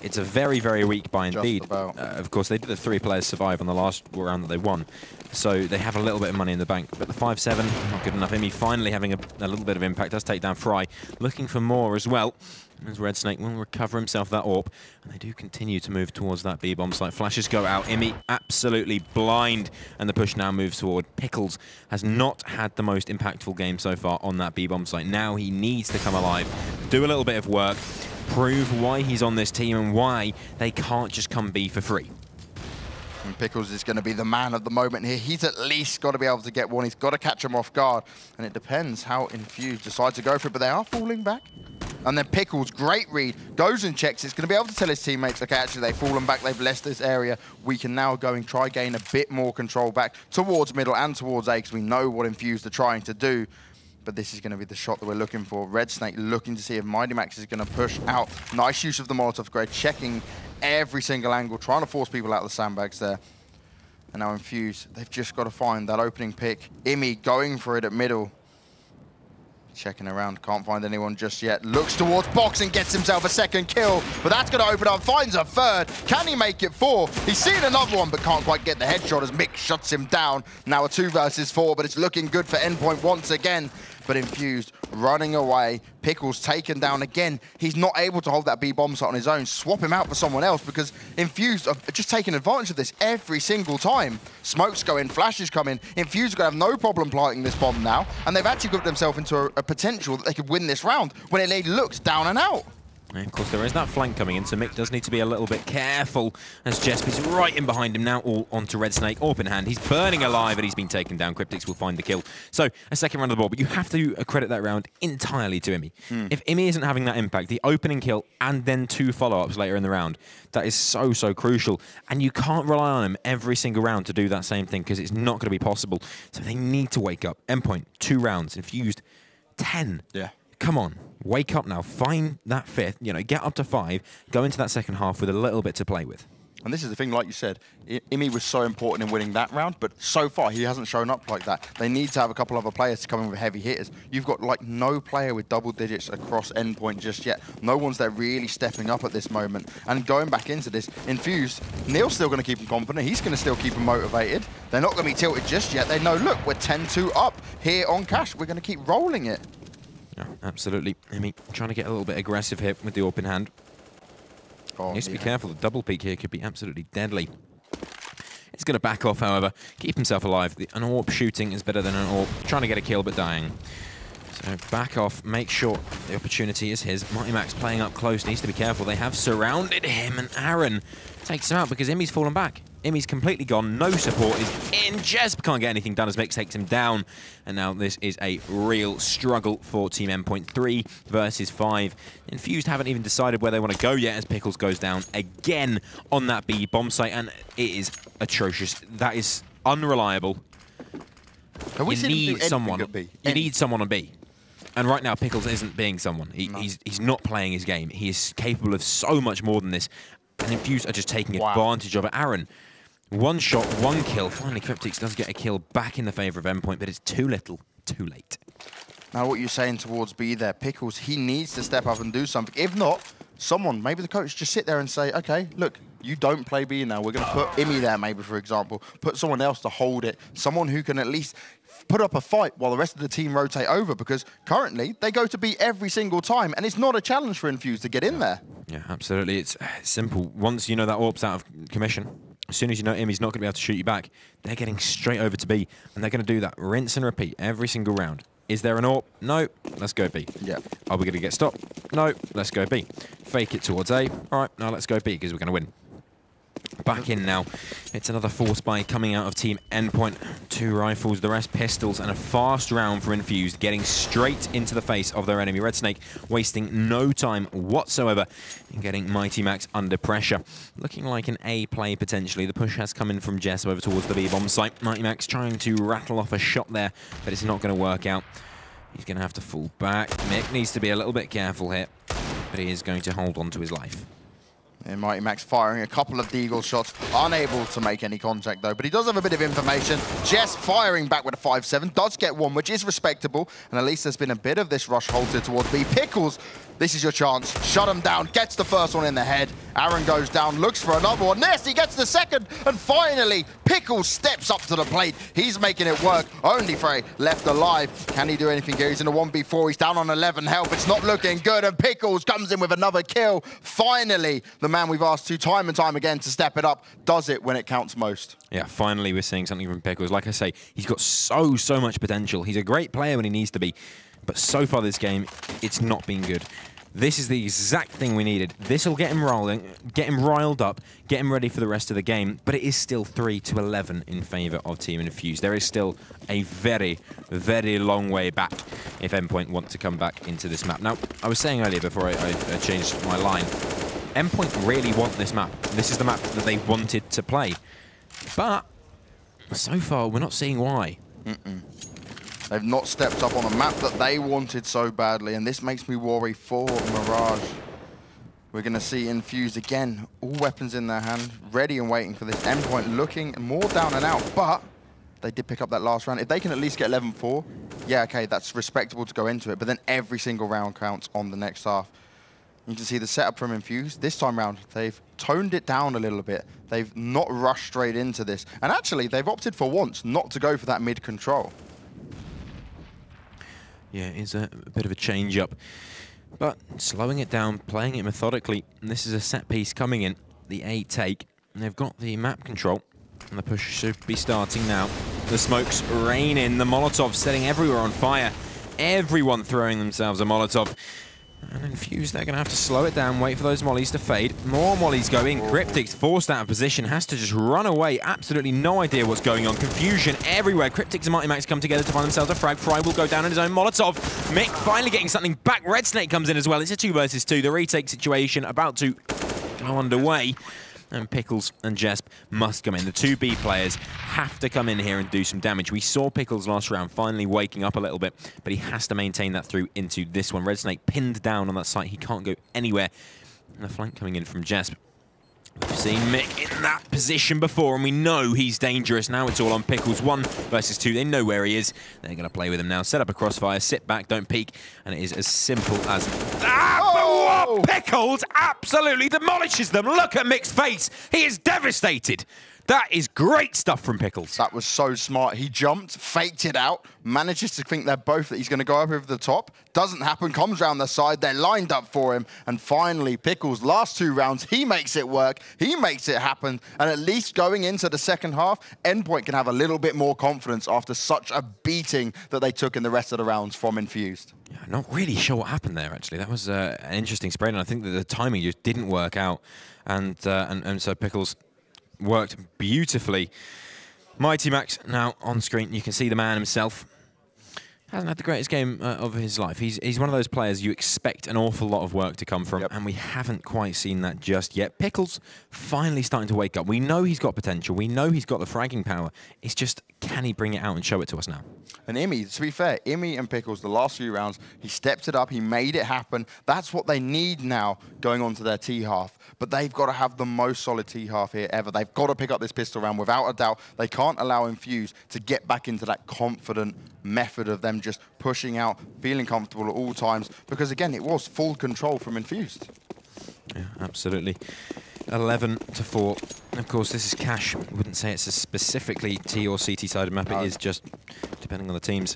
[SPEAKER 7] It's a very, very weak buy indeed. Of course, they did the 3 players survive on the last round that they won. So they have a little bit of money in the bank. But the 5-7, not good enough. Imi finally having a little bit of impact. Does take down Fry. Looking for more as well. As Red Snake will recover himself that AWP. And they do continue to move towards that B-bomb site. Flashes go out. Imi absolutely blind. And the push now moves forward. Pickles has not had the most impactful game so far on that B-bomb site. Now he needs to come alive, do a little bit of work, prove why he's on this team and why they can't just come B for free.
[SPEAKER 6] And Pickles is going to be the man of the moment here. He's at least got to be able to get one. He's got to catch him off guard. And it depends how Infused decide to go for it, but they are falling back. And then Pickles, great read, goes and checks. It's going to be able to tell his teammates, okay, actually they've fallen back, they've left this area. We can now go and try gain a bit more control back towards middle and towards A, because we know what Infused are trying to do. But this is going to be the shot that we're looking for. Red Snake looking to see if Mighty Max is going to push out. Nice use of the Molotov grenade, checking every single angle, trying to force people out of the sandbags there. And now Infused, they've just got to find that opening pick. Imi going for it at middle. Checking around, can't find anyone just yet. Looks towards box and gets himself a second kill, but that's going to open up, finds a third. Can he make it 4? He's seen another one, but can't quite get the headshot as Mick shuts him down. Now a 2 versus 4, but it's looking good for Endpoint once again. but Infused running away. Pickles taken down again. He's not able to hold that B bomb site on his own. Swap him out for someone else because Infused are just taking advantage of this every single time. Smokes go in, flashes come in. Infused are going to have no problem planting this bomb now, and they've actually got themselves into a potential that they could win this round when it looks down and out.
[SPEAKER 7] And of course, there is that flank coming in, so Mick does need to be a little bit careful as Jesper's right in behind him now, all onto Red Snake, AWP in hand. He's burning alive, and he's been taken down. Cryptics will find the kill. So, a second round of the ball, but you have to credit that round entirely to Imi. If Imi isn't having that impact, the opening kill and then 2 follow-ups later in the round, that is so, so crucial. And you can't rely on him every single round to do that same thing, because it's not going to be possible. So they need to wake up. Endpoint, 2 rounds. Infused, 10.
[SPEAKER 6] Yeah.
[SPEAKER 7] Come on, wake up now, find that 5th, you know, get up to 5, go into that second half with a little bit to play with.
[SPEAKER 6] And this is the thing, like you said, Imi was so important in winning that round, but so far he hasn't shown up like that. They need to have a couple other players to come in with heavy hitters. You've got like no player with double digits across Endpoint just yet. No one's there really stepping up at this moment. And going back into this, Infused, Neil's still going to keep him confident. He's going to still keep him motivated. They're not going to be tilted just yet. They know, look, we're 10-2 up here on Cash. We're going to keep rolling it.
[SPEAKER 7] Yeah, absolutely. Imi trying to get a little bit aggressive here with the AWP in hand. Needs to be careful. The double peek here could be absolutely deadly. He's going to back off, however. Keep himself alive. An AWP shooting is better than an AWP trying to get a kill but dying. So back off. Make sure the opportunity is his. Mighty Max playing up close. Needs to be careful. They have surrounded him, and Aaron takes him out because Imi's fallen back. Imi's completely gone. No support is in. Jesp can't get anything done as Mick takes him down. And now this is a real struggle for Team Endpoint. 3 versus 5. Infused haven't even decided where they want to go yet as Pickles goes down again on that B bomb site. And it is atrocious. That is unreliable. You need someone. You need someone on B. And right now, Pickles isn't being someone. He's not playing his game. He is capable of so much more than this. And Infused are just taking advantage of it. Aaron, 1 shot, 1 kill. Finally, Cryptics does get a kill back in the favour of Endpoint, but it's too little, too late.
[SPEAKER 6] Now, what you're saying towards B there, Pickles, he needs to step up and do something. If not, someone, maybe the coach, just sit there and say, okay, look, you don't play B now. We're going to put Imi there, maybe, for example. Put someone else to hold it. Someone who can at least put up a fight while the rest of the team rotate over, because currently they go to B every single time, and it's not a challenge for Infused to get in there.
[SPEAKER 7] Yeah, absolutely. It's simple. Once you know that AWP's out of commission, as soon as you know Imi's not going to be able to shoot you back, they're getting straight over to B, and they're going to do that. Rinse and repeat every single round. Is there an AWP? No. Let's go B.
[SPEAKER 6] Yeah.
[SPEAKER 7] Are we going to get stopped? No. Let's go B. Fake it towards A. All right, now let's go B because we're going to win. Back in now. It's another force buy coming out of Team Endpoint. 2 rifles, the rest pistols, and a fast round for Infused, getting straight into the face of their enemy. Red Snake wasting no time whatsoever in getting Mighty Max under pressure. Looking like an A play potentially. The push has come in from Jess over towards the B bomb site. Mighty Max trying to rattle off a shot there, but it's not going to work out. He's going to have to fall back. Mick needs to be a little bit careful here, but he is going to hold on to his life.
[SPEAKER 6] And Mighty Max firing a couple of deagle shots, unable to make any contact though, but he does have a bit of information. Jess firing back with a 5-7, does get 1, which is respectable, and at least there's been a bit of this rush halted towards B. Pickles, this is your chance. Shut him down, gets the first one in the head. Aaron goes down, looks for another one. Nasty gets the second, and finally, Pickles steps up to the plate. He's making it work, only Frey left alive. Can he do anything here? He's in a 1v4, he's down on 11 health. It's not looking good, and Pickles comes in with another kill. Finally, the man we've asked to time and time again to step it up does it when it counts most.
[SPEAKER 7] Yeah, finally we're seeing something from Pickles. Like I say, he's got so much potential. He's a great player when he needs to be, but so far this game, it's not been good. This is the exact thing we needed. This will get him rolling, get him riled up, get him ready for the rest of the game, but it is still 3-11 in favour of Team Infused. There is still a very, very long way back if Endpoint want to come back into this map. Now, I was saying earlier before I changed my line, Endpoint really want this map. This is the map that they wanted to play. But so far, we're not seeing why.
[SPEAKER 6] They've not stepped up on a map that they wanted so badly, and this makes me worry for Mirage. We're going to see Infused again, all weapons in their hand, ready and waiting for this. Endpoint looking more down and out, but they did pick up that last round. If they can at least get 11-4, yeah, okay, that's respectable to go into it, but then every single round counts on the next half. You can see the setup from Infused. This time round, they've toned it down a little bit. They've not rushed straight into this. And actually, they've opted for once not to go for that mid-control.
[SPEAKER 7] Yeah, it's a bit of a change-up. But slowing it down, playing it methodically, and this is a set piece coming in, the A take, and they've got the map control, and the push should be starting now. The smokes rain in, the Molotov setting everywhere on fire, everyone throwing themselves a Molotov. And Infused, they're going to have to slow it down, wait for those mollies to fade. More mollies go in. Cryptic's forced out of position, has to just run away. Absolutely no idea what's going on. Confusion everywhere. Cryptic's and Mighty Max come together to find themselves a frag. Fry will go down on his own Molotov. Mick finally getting something back. Red Snake comes in as well. It's a 2 versus 2. The retake situation about to go underway. And Pickles and Jesp must come in. The 2B players have to come in here and do some damage. We saw Pickles last round finally waking up a little bit, but he has to maintain that through into this one. Red Snake pinned down on that site. He can't go anywhere. And the flank coming in from Jesp. We've seen Mick in that position before, and we know he's dangerous. Now it's all on Pickles. 1 versus 2. They know where he is. They're going to play with him now. Set up a crossfire, sit back, don't peek, and it is as simple as... Pickles absolutely demolishes them. Look at Mick's face. He is devastated. That is great stuff from Pickles.
[SPEAKER 6] That was so smart. He jumped, faked it out, manages to think they're both that he's going to go up over the top. Doesn't happen, comes around the side. They're lined up for him. And finally, Pickles, last 2 rounds, he makes it work. He makes it happen. And at least going into the second half, Endpoint can have a little bit more confidence after such a beating that they took in the rest of the rounds from Infused.
[SPEAKER 7] Yeah, not really sure what happened there, actually. That was an interesting spread, and I think that the timing just didn't work out. And so Pickles worked beautifully. Mighty Max now on screen. You can see the man himself. Hasn't had the greatest game of his life. He's one of those players you expect an awful lot of work to come from, and we haven't quite seen that just yet. Pickles finally starting to wake up. We know he's got potential. We know he's got the fragging power. It's just, can he bring it out and show it to us now?
[SPEAKER 6] And Imi, to be fair, Imi and Pickles, the last few rounds, he stepped it up, he made it happen. That's what they need now going on to their T-half. But they've got to have the most solid T-half here ever. They've got to pick up this pistol round without a doubt. They can't allow Infused to get back into that confident method of them just pushing out, feeling comfortable at all times. Because, again, it was full control from Infused.
[SPEAKER 7] Yeah, absolutely. 11-4. Of course, this is cash. I wouldn't say it's a specifically T or CT-sided map. No. It is just depending on the teams.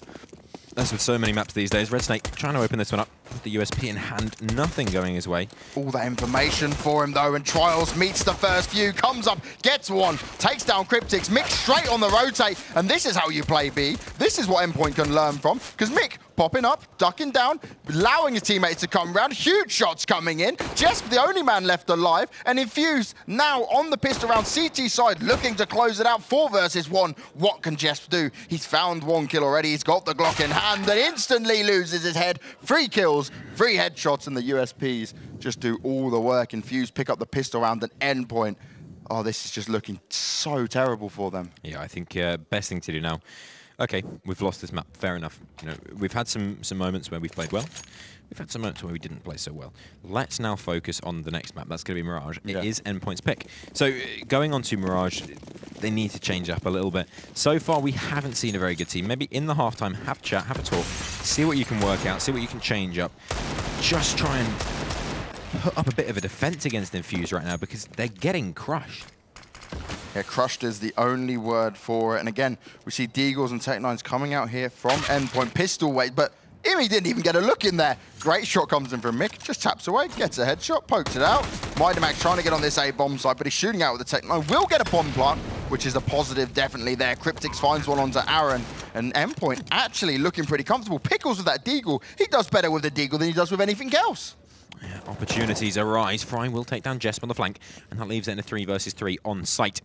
[SPEAKER 7] As with so many maps these days, Red Snake trying to open this one up with the USP in hand. Nothing going his way.
[SPEAKER 6] All that information for him, though, and Trials meets the first few, comes up, gets one, takes down Cryptics. Mick straight on the rotate, and this is how you play B. This is what Endpoint can learn from, because Mick popping up, ducking down, allowing his teammates to come round. Huge shots coming in. Jesp, the only man left alive, and Infused now on the pistol round CT side, looking to close it out. 4 versus 1. What can Jesp do? He's found 1 kill already. He's got the Glock in hand and instantly loses his head. 3 kills, 3 headshots, and the USPs just do all the work. Infused pick up the pistol round and Endpoint. Oh, this is just looking so terrible for them.
[SPEAKER 7] Yeah, I think best thing to do now. Okay, we've lost this map. Fair enough. You know, we've had some moments where we've played well. We've had some moments where we didn't play so well. Let's now focus on the next map. That's going to be Mirage. Yeah. It is Endpoint's pick. So going on to Mirage, they need to change up a little bit. So far, we haven't seen a very good team. Maybe in the halftime, have a chat, have a talk, see what you can work out, see what you can change up. Just try and put up a bit of a defense against Infused right now because they're getting crushed.
[SPEAKER 6] Yeah, crushed is the only word for it. And again, we see Deagles and Tech9s coming out here from Endpoint. Pistol weight, but Imi didn't even get a look in there. Great shot comes in from Mick, just taps away, gets a headshot, pokes it out. Mighty Max trying to get on this A-bomb side, but he's shooting out with the Tech9. Will get a bomb plant, which is a positive definitely there. Cryptics finds one onto Aaron, and Endpoint actually looking pretty comfortable. Pickles with that Deagle. He does better with the Deagle than he does with anything else.
[SPEAKER 7] Yeah, opportunities arise. Fry will take down Jesp on the flank, and that leaves it in a 3 versus 3 on site.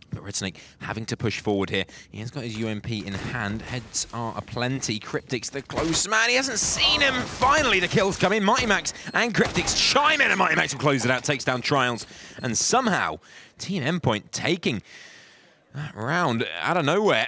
[SPEAKER 7] But Red Snake having to push forward here. He has got his UMP in hand. Heads are aplenty. Cryptics, the close man. He hasn't seen him. Finally, the kills come in. Mighty Max and Cryptics chime in, and Mighty Max will close it out, takes down Trials. And somehow, Team Endpoint taking that round out of nowhere.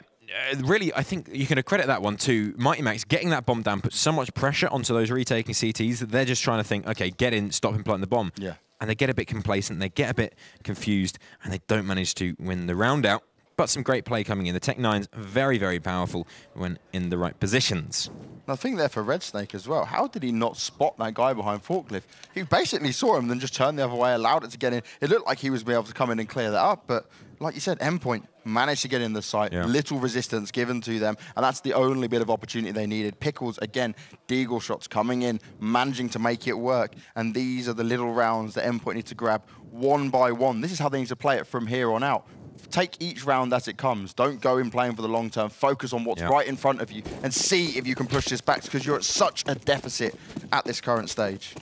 [SPEAKER 7] Really, I think you can accredit that one to Mighty Max getting that bomb down, put so much pressure onto those retaking CTs that they're just trying to think, okay, get in, stop him planting the bomb.
[SPEAKER 6] Yeah.
[SPEAKER 7] And they get a bit complacent, they get a bit confused, and they don't manage to win the round out. but some great play coming in. The Tech-9's very, very powerful when in the right positions.
[SPEAKER 6] I think there for Red Snake as well. How did he not spot that guy behind Forklift? He basically saw him, then just turned the other way, allowed it to get in. It looked like he was able to come in and clear that up, but like you said, Endpoint managed to get in the site.
[SPEAKER 7] Yeah.
[SPEAKER 6] Little resistance given to them, and that's the only bit of opportunity they needed. Pickles, again, deagle shots coming in, managing to make it work, and these are the little rounds that Endpoint need to grab one by one. This is how they need to play it from here on out. Take each round as it comes. Don't go in playing for the long term. Focus on what's right in front of you and see if you can push this back, because you're at such a deficit at this current stage.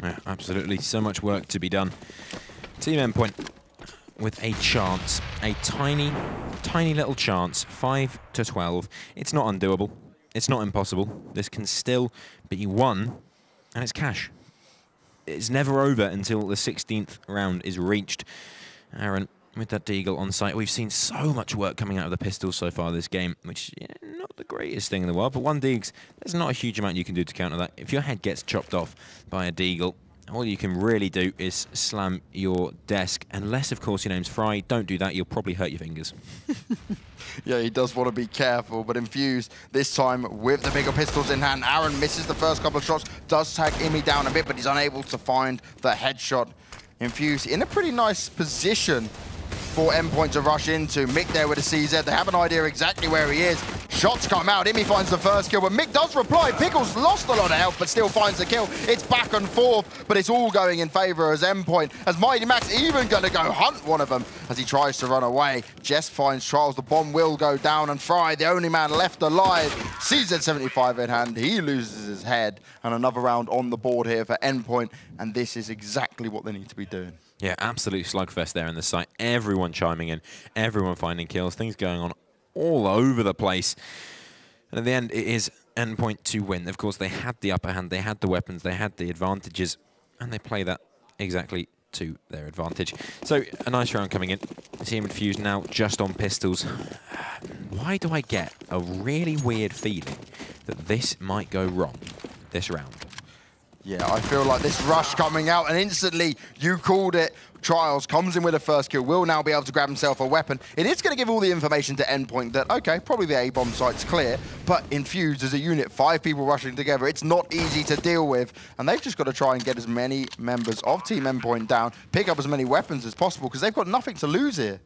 [SPEAKER 7] Yeah, absolutely. So much work to be done. Team Endpoint with a chance, a tiny, tiny little chance, 5 to 12. It's not undoable. It's not impossible. This can still be won, and it's cash. It's never over until the 16th round is reached. Aaron, with that deagle on site, we've seen so much work coming out of the pistols so far this game, which not the greatest thing in the world, but one deags, there's not a huge amount you can do to counter that. If your head gets chopped off by a deagle, all you can really do is slam your desk, unless, of course, your name's Fry. Don't do that. You'll probably hurt your fingers.
[SPEAKER 6] Yeah, he does want to be careful, but Infused this time with the bigger pistols in hand. Aaron misses the first couple of shots, does tag Imi down a bit, but he's unable to find the headshot. Infused in a pretty nice position for Endpoint to rush into. Mick there with a CZ. They have an idea exactly where he is. Shots come out. Imi finds the first kill, but Mick does reply. Pickles lost a lot of health, but still finds the kill. It's back and forth, but it's all going in favor as Endpoint. As Mighty Max even going to go hunt one of them as he tries to run away. Jess finds Trials. The bomb will go down, and Fry, the only man left alive, CZ75 in hand. He loses his head, and another round on the board here for Endpoint, and this is exactly what they need to be doing.
[SPEAKER 7] Yeah, absolute slugfest there in the site. Everyone chiming in, everyone finding kills, things going on all over the place. And at the end, it is Endpoint to win. Of course, they had the upper hand, they had the weapons, they had the advantages, and they play that exactly to their advantage. So, a nice round coming in. Team Infused now just on pistols. Why do I get a really weird feeling that this might go wrong this round?
[SPEAKER 6] Yeah, I feel like this rush coming out, and instantly, you called it. Trials comes in with a first kill, will now be able to grab himself a weapon. It is going to give all the information to Endpoint that, okay, probably the A-bomb site's clear, but Infused as a unit, 5 people rushing together, it's not easy to deal with, and they've just got to try and get as many members of Team Endpoint down, pick up as many weapons as possible, because they've got nothing to lose here.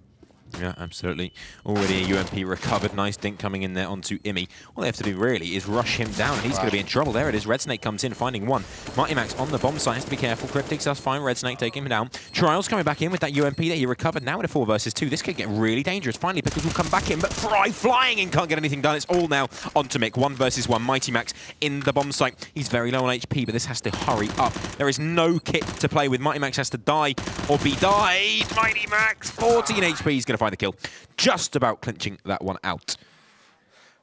[SPEAKER 7] Yeah, absolutely. Already a UMP recovered. Nice dink coming in there onto Imi. All they have to do really is rush him down, and he's going to be in trouble. There it is. Red Snake comes in, finding one. Mighty Max on the bomb site. Has to be careful. Cryptics does find Red Snake, taking him down. Trials coming back in with that UMP that he recovered. Now in a 4 versus 2. This could get really dangerous. Finally, Pickles will come back in, but Fry flying in, can't get anything done. It's all now onto Mick. 1 versus 1. Mighty Max in the bomb site. He's very low on HP, but this has to hurry up. There is no kit to play with. Mighty Max has to die or be died. Mighty Max, 14 HP. He's going to find the kill. Just about clinching that one out.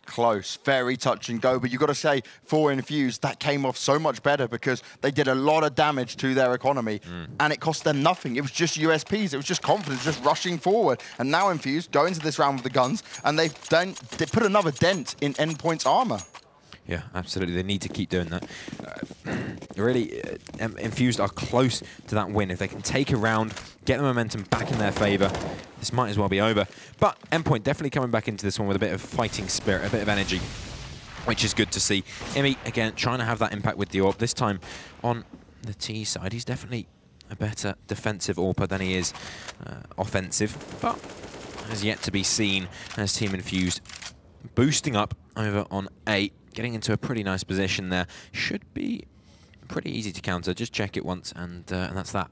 [SPEAKER 6] Close, very touch and go, but you've got to say, for Infused, that came off so much better because they did a lot of damage to their economy, and it cost them nothing. It was just USPs, it was just confidence, just rushing forward. And now Infused go into this round with the guns, and they put another dent in Endpoint's armor.
[SPEAKER 7] Yeah, absolutely. They need to keep doing that. Really, Infused are close to that win. If they can take a round, get the momentum back in their favor, this might as well be over. But Endpoint definitely coming back into this one with a bit of fighting spirit, a bit of energy, which is good to see. Imi, again, trying to have that impact with the AWP. This time on the T side, he's definitely a better defensive AWPer than he is offensive, but has yet to be seen as Team Infused boosting up over on A. Getting into a pretty nice position there. Should be pretty easy to counter. Just check it once, and that's that.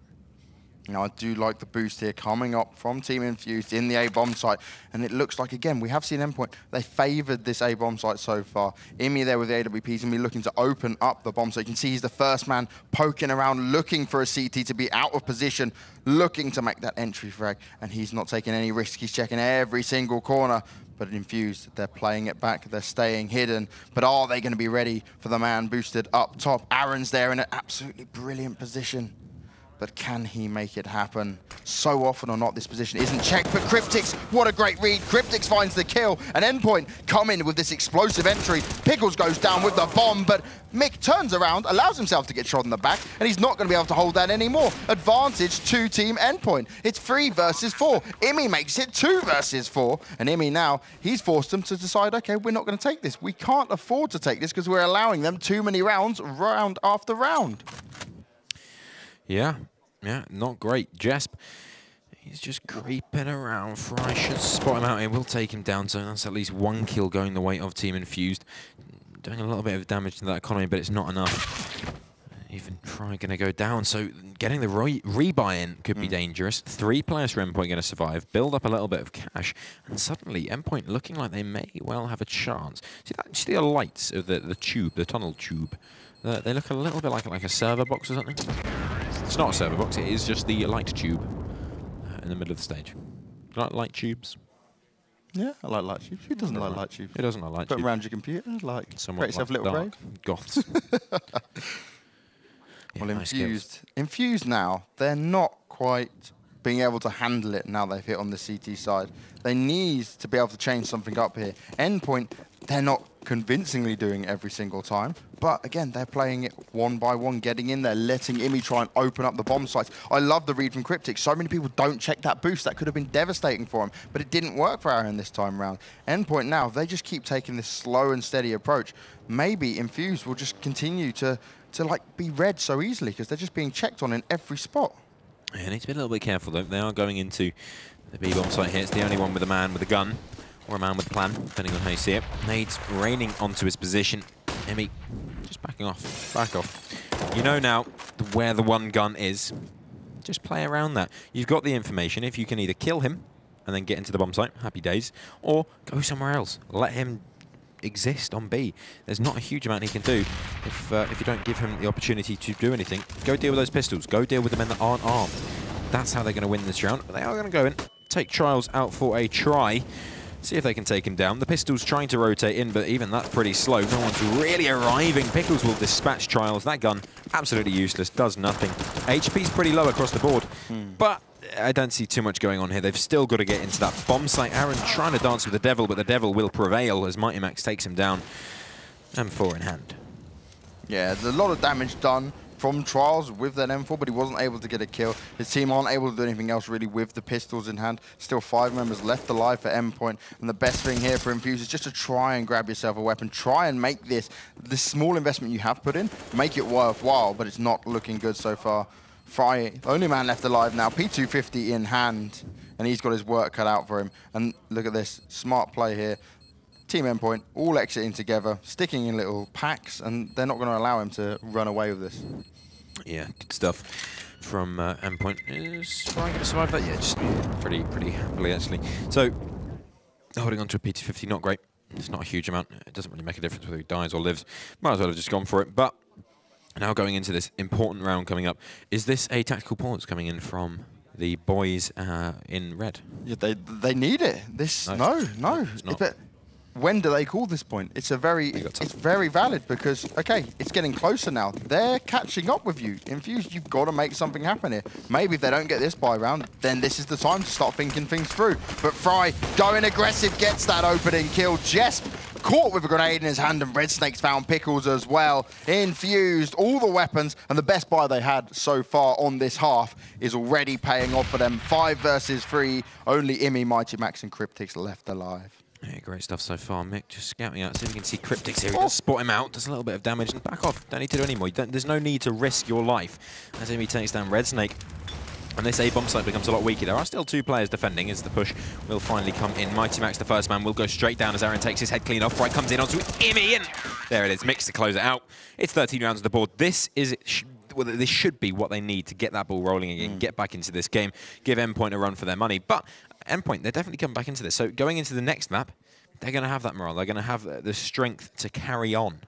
[SPEAKER 6] Now, I do like the boost here coming up from Team Infused in the A-bomb site. And it looks like, again, we have seen Endpoint. They favoured this A-bomb site so far. Imi there with the AWPs and be looking to open up the bomb. So you can see he's the first man poking around, looking for a CT to be out of position, looking to make that entry frag. And he's not taking any risks. He's checking every single corner. But Infused, they're playing it back, they're staying hidden. But are they going to be ready for the man boosted up top? Aaron's there in an absolutely brilliant position. but can he make it happen? So often or not, this position isn't checked, but Cryptix, what a great read. Cryptix finds the kill, and Endpoint come in with this explosive entry. Pickles goes down with the bomb, but Mick turns around, allows himself to get shot in the back, and he's not going to be able to hold that anymore. Advantage to Team Endpoint. It's 3 versus 4. Imi makes it 2 versus 4, and Imi now, he's forced them to decide, okay, we're not going to take this. We can't afford to take this because we're allowing them too many rounds, round after round.
[SPEAKER 7] Yeah, not great. Jesp, he's just creeping around. Fry should spot him out here. We'll take him down, so that's at least 1 kill going the way of Team Infused. Doing a little bit of damage to that economy, but it's not enough. Even Fry going to go down, so getting the rebuy in could be dangerous. 3 players for Endpoint going to survive, build up a little bit of cash, and suddenly Endpoint looking like they may well have a chance. See the lights of the tube, the tunnel tube? They look a little bit like a server box or something. It's not a server box, it is just the light tube in the middle of the stage. Do you like light tubes?
[SPEAKER 6] Yeah, I like light tubes. Who doesn't like light tubes?
[SPEAKER 7] Who doesn't like light tubes?
[SPEAKER 6] Put them around your computer, like,
[SPEAKER 7] Somewhat
[SPEAKER 6] create yourself a
[SPEAKER 7] like
[SPEAKER 6] little
[SPEAKER 7] dark
[SPEAKER 6] rave.
[SPEAKER 7] goths. Yeah,
[SPEAKER 6] Well,
[SPEAKER 7] nice
[SPEAKER 6] Infused now, they're not quite being able to handle it now they've hit on the CT side. They need to be able to change something up here. Endpoint, they're not convincingly doing it every single time, but again, they're playing it one by one, getting in there, letting Imi try and open up the bomb sites. I love the read from Cryptix. So many people don't check that boost. That could have been devastating for him, but it didn't work for Aaron this time around. Endpoint now, they just keep taking this slow and steady approach. Maybe Infused will just continue to like be read so easily because they're just being checked on in every spot.
[SPEAKER 7] Yeah, need to be a little bit careful though. They are going into the B-bomb site here. It's the only one with a man with a gun, or a man with a plan, depending on how you see it. Nades raining onto his position. Emi just backing off. Back off. You know now where the one gun is. Just play around that. You've got the information. If you can either kill him and then get into the bomb site, happy days, or go somewhere else. Let him exist on B. There's not a huge amount he can do if you don't give him the opportunity to do anything. Go deal with those pistols. Go deal with the men that aren't armed. That's how they're going to win this round. But they are going to go in, take Trials out for a try, see if they can take him down. The Pistol's trying to rotate in, but even that's pretty slow. No one's really arriving. Pickles will dispatch Trials. That gun, absolutely useless, does nothing. HP's pretty low across the board, but I don't see too much going on here. They've still got to get into that bomb site. Aaron trying to dance with the devil, but the devil will prevail as Mighty Max takes him down. M4 in hand.
[SPEAKER 6] Yeah, there's a lot of damage done from Trials with that M4, but he wasn't able to get a kill. His team aren't able to do anything else really with the pistols in hand. Still 5 members left alive for Endpoint, and the best thing here for Infused is just to try and grab yourself a weapon. Try and make this small investment you have put in, make it worthwhile, but it's not looking good so far. Fry, the only man left alive now, P250 in hand, and he's got his work cut out for him. And look at this, smart play here. Team Endpoint all exiting together, sticking in little packs, and they're not going to allow him to run away with this.
[SPEAKER 7] Yeah, good stuff from Endpoint. Is Fry going to survive that? Yeah, just pretty happily actually. So, holding on to a P250, not great. It's not a huge amount. It doesn't really make a difference whether he dies or lives. Might as well have just gone for it. But now going into this important round coming up, is this a tactical pause coming in from the boys in red?
[SPEAKER 6] Yeah, they need it. This no.
[SPEAKER 7] It's not.
[SPEAKER 6] But when do they call this point? It's very valid because okay, it's getting closer now. They're catching up with you. Infused, you've got to make something happen here. Maybe if they don't get this buy round, then this is the time to start thinking things through. But Fry going aggressive, gets that opening kill. Jesp caught with a grenade in his hand, and Red Snake's found Pickles as well. Infused, all the weapons, and the best buy they had so far on this half is already paying off for them. 5 versus 3, only Imi, Mighty Max, and Cryptix left alive.
[SPEAKER 7] Yeah, great stuff so far. Mick just scouting out, see if we can see Cryptix here. He does spot him out, does a little bit of damage, and back off. Don't need to do any more. There's no need to risk your life as Imi takes down Red Snake. And this A-bomb site becomes a lot weaker. There are still 2 players defending as the push will finally come in. Mighty Max, the first man, will go straight down as Aaron takes his head clean off. Right comes in onto Imi, and there it is. Mix to close it out. It's 13 rounds on the board. This should be what they need to get that ball rolling again, get back into this game, give Endpoint a run for their money. But Endpoint, they're definitely coming back into this. So going into the next map, they're going to have that morale. They're going to have the strength to carry on.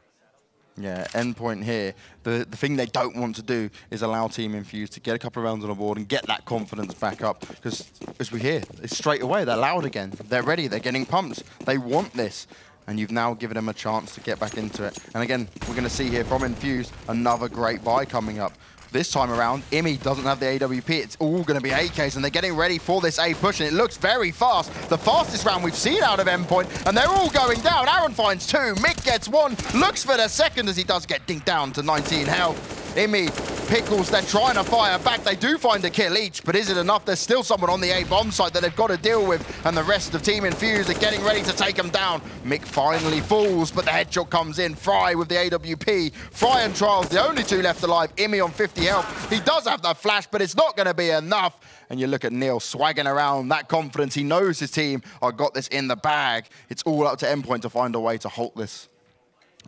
[SPEAKER 6] Yeah, Endpoint here. The thing they don't want to do is allow Team Infused to get a couple of rounds on the board and get that confidence back up. Because as we hear, it's straight away, they're loud again. They're ready, they're getting pumped. They want this. And you've now given them a chance to get back into it. And again, we're going to see here from Infused, another great buy coming up. This time around, Imi doesn't have the AWP. It's all going to be AKs, and they're getting ready for this A push, and it looks very fast. The fastest round we've seen out of Endpoint, and they're all going down. Aaron finds 2, Mick gets 1, looks for the second as he does get dinked down to 19 health. Imi, Pickles, they're trying to fire back. They do find a kill each, but is it enough? There's still someone on the A bomb site that they've got to deal with, and the rest of Team Infused are getting ready to take them down. Mick finally falls, but the headshot comes in. Fry with the AWP. Fry and Trials, the only 2 left alive. Imi on 50 health. He does have the flash, but it's not going to be enough. And you look at Neil swagging around, that confidence. He knows his team are got this in the bag. It's all up to Endpoint to find a way to halt this.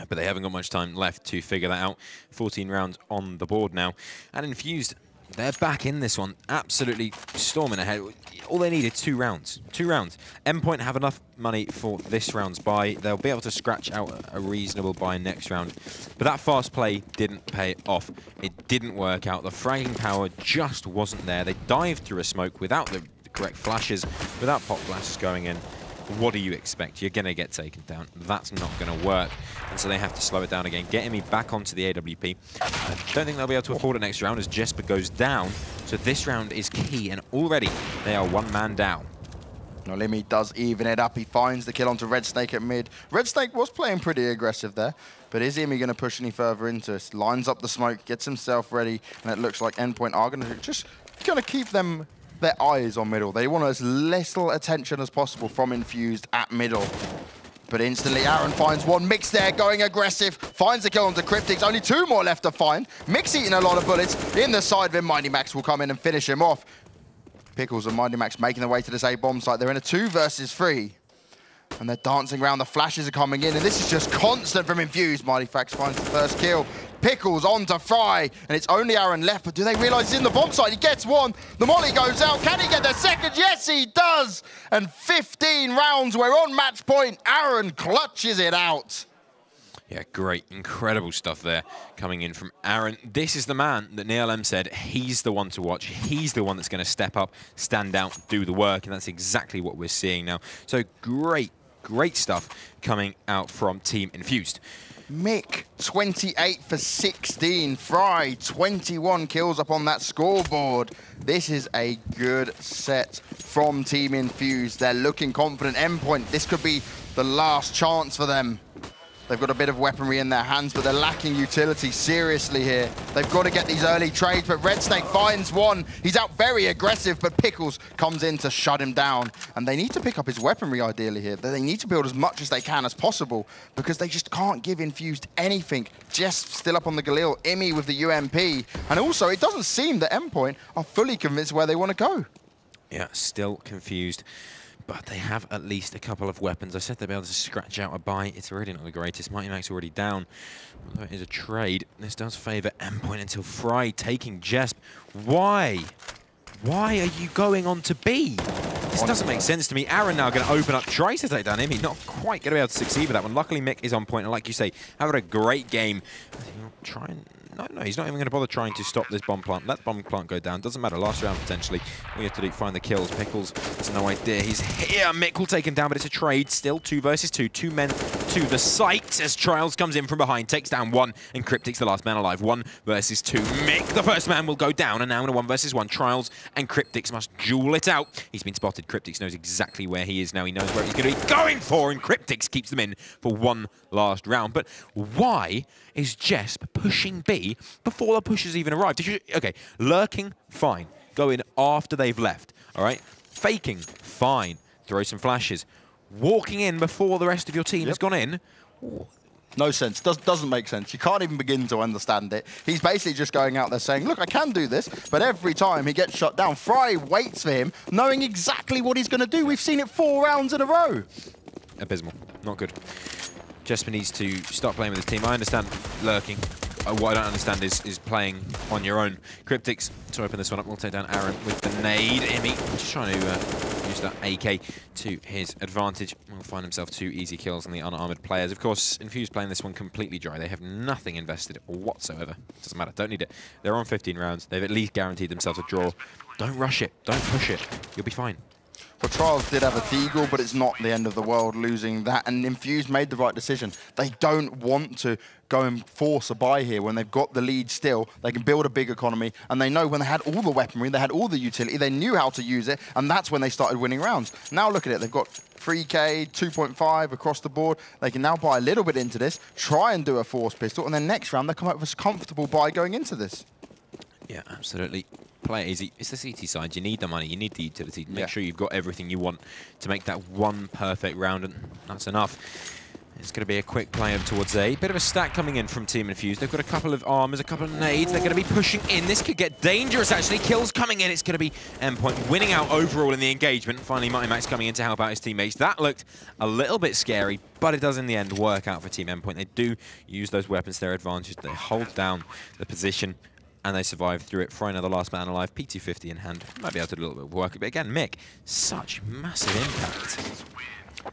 [SPEAKER 7] But they haven't got much time left to figure that out. 14 rounds on the board now. And Infused, they're back in this one. Absolutely storming ahead. All they need is 2 rounds. 2 rounds. Endpoint have enough money for this round's buy. They'll be able to scratch out a reasonable buy next round. But that fast play didn't pay off. It didn't work out. The fragging power just wasn't there. They dived through a smoke without the correct flashes, without pop flashes going in. What do you expect? You're going to get taken down. That's not going to work. And so they have to slow it down again. Get Imi back onto the AWP. I don't think they'll be able to afford it next round as Jesper goes down. So this round is key, and already they are 1 man down.
[SPEAKER 6] Well, Imi does even it up. He finds the kill onto Red Snake at mid. Red Snake was playing pretty aggressive there, but is Imi going to push any further into it? Lines up the smoke, gets himself ready, and it looks like Endpoint are going to just keep them their eyes on middle. They want as little attention as possible from Infused at middle. But instantly Aaron finds 1. Mick's there going aggressive. Finds the kill onto Cryptix. Only 2 more left to find. Mick's eating a lot of bullets. In the side of him, Mighty Max will come in and finish him off. Pickles and Mighty Max making their way to this A bomb site. They're in a 2 versus 3. And they're dancing around. The flashes are coming in. And this is just constant from Infused. Mighty Max finds the first kill. Pickles onto Fry, and it's only Aaron left, but do they realize he's in the bomb site? He gets 1, the molly goes out, can he get the second? Yes, he does! And 15 rounds, we're on match point. Aaron clutches it out.
[SPEAKER 7] Yeah, great, incredible stuff there coming in from Aaron. This is the man that Neil M said he's the one to watch. He's the one that's going to step up, stand out, do the work, and that's exactly what we're seeing now. So great stuff coming out from Team Infused.
[SPEAKER 6] Mick, 28 for 16. Fry, 21 kills up on that scoreboard. This is a good set from Team Infused. They're looking confident. Endpoint, this could be the last chance for them. They've got a bit of weaponry in their hands, but they're lacking utility seriously here. They've got to get these early trades, but Red Snake finds 1. He's out very aggressive, but Pickles comes in to shut him down. And they need to pick up his weaponry ideally here. They need to build as much as they can as possible because they just can't give Infused anything. Just still up on the Galil, Imi with the UMP. And also, it doesn't seem that Endpoint are fully convinced where they want to go.
[SPEAKER 7] Yeah, still confused. But they have at least a couple of weapons. I said they'd be able to scratch out a buy. It's already not the greatest. Mighty Max already down. Although it is a trade, this does favour Endpoint until Fry taking Jesp. Why? Why are you going on to B? This doesn't make sense to me. Aaron now going to open up, tries to take down Imi. Not quite going to be able to succeed with that one. Luckily, Mick is on point. And like you say, having a great game. No, he's not even going to bother trying to stop this bomb plant. Let the bomb plant go down. Doesn't matter. Last round, potentially. All you have to do, find the kills. Pickles has no idea. He's here. Mick will take him down, but it's a trade. Still 2 versus 2. 2 men to the site as Trials comes in from behind. Takes down 1, and Cryptix the last man alive. 1 versus 2. Mick, the first man, will go down, and now in a 1 versus 1. Trials and Cryptix must duel it out. He's been spotted. Cryptix knows exactly where he is now. He knows where he's going to be going for, and Cryptix keeps them in for 1 last round. But why is Jesp pushing B before the push has even arrived? Okay, lurking, fine. Go in after they've left, all right? Faking, fine. Throw some flashes. Walking in before the rest of your team has gone in.
[SPEAKER 6] No sense. Doesn't make sense. You can't even begin to understand it. He's basically just going out there saying, look, I can do this, but every time he gets shot down, Fry waits for him, knowing exactly what he's going to do. We've seen it 4 rounds in a row.
[SPEAKER 7] Abysmal. Not good. Jesper needs to start playing with his team. I understand lurking. What I don't understand is playing on your own. Cryptix to open this one up. We'll take down Aaron with the nade. Imi just trying to use that AK to his advantage. Will find himself 2 easy kills on the unarmored players. Of course, Infused playing this one completely dry. They have nothing invested whatsoever. Doesn't matter. Don't need it. They're on 15 rounds. They've at least guaranteed themselves a draw. Don't rush it. Don't push it. You'll be fine.
[SPEAKER 6] But Trials did have a Deagle, but it's not the end of the world losing that. And Infused made the right decision. They don't want to go and force a buy here when they've got the lead still. They can build a big economy, and they know when they had all the weaponry, they had all the utility, they knew how to use it, and that's when they started winning rounds. Now look at it, they've got 3K, 2.5 across the board. They can now buy a little bit into this, try and do a force pistol, and then next round they come up with a comfortable buy going into this.
[SPEAKER 7] Yeah, absolutely. Play it easy. It's the CT side. You need the money. You need the utility. Make sure you've got everything you want to make that one perfect round, and that's enough. It's going to be a quick play over towards A. Bit of a stack coming in from Team Infused. They've got a couple of armors, a couple of nades. They're going to be pushing in. This could get dangerous, actually. Kills coming in. It's going to be Endpoint winning out overall in the engagement. Finally, Mighty Max coming in to help out his teammates. That looked a little bit scary, but it does in the end work out for Team Endpoint. They do use those weapons to their advantage. They hold down the position, and they survive through it. Fry another last man alive, P250 in hand. Might be able to do a little bit of work. But again, Mick, such massive impact.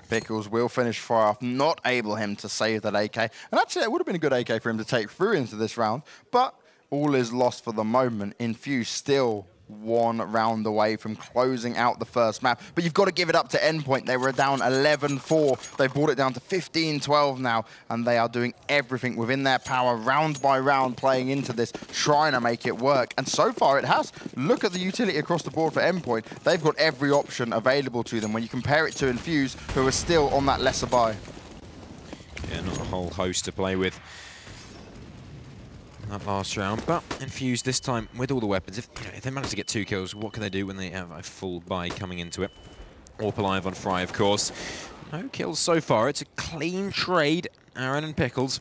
[SPEAKER 6] Pickles will finish Fry off, not able him to save that AK. And actually, it would have been a good AK for him to take through into this round, but all is lost for the moment. Infused still one round away from closing out the first map. But you've got to give it up to Endpoint. They were down 11-4. They brought it down to 15-12 now, and they are doing everything within their power, round by round, playing into this, trying to make it work. And so far it has. Look at the utility across the board for Endpoint. They've got every option available to them when you compare it to Infused, who are still on that lesser buy.
[SPEAKER 7] Yeah, not a whole host to play with that last round, but Infused this time with all the weapons. If they manage to get 2 kills, what can they do when they have a full buy coming into it? Orp alive on Fry, of course. No kills so far. It's a clean trade. Aaron and Pickles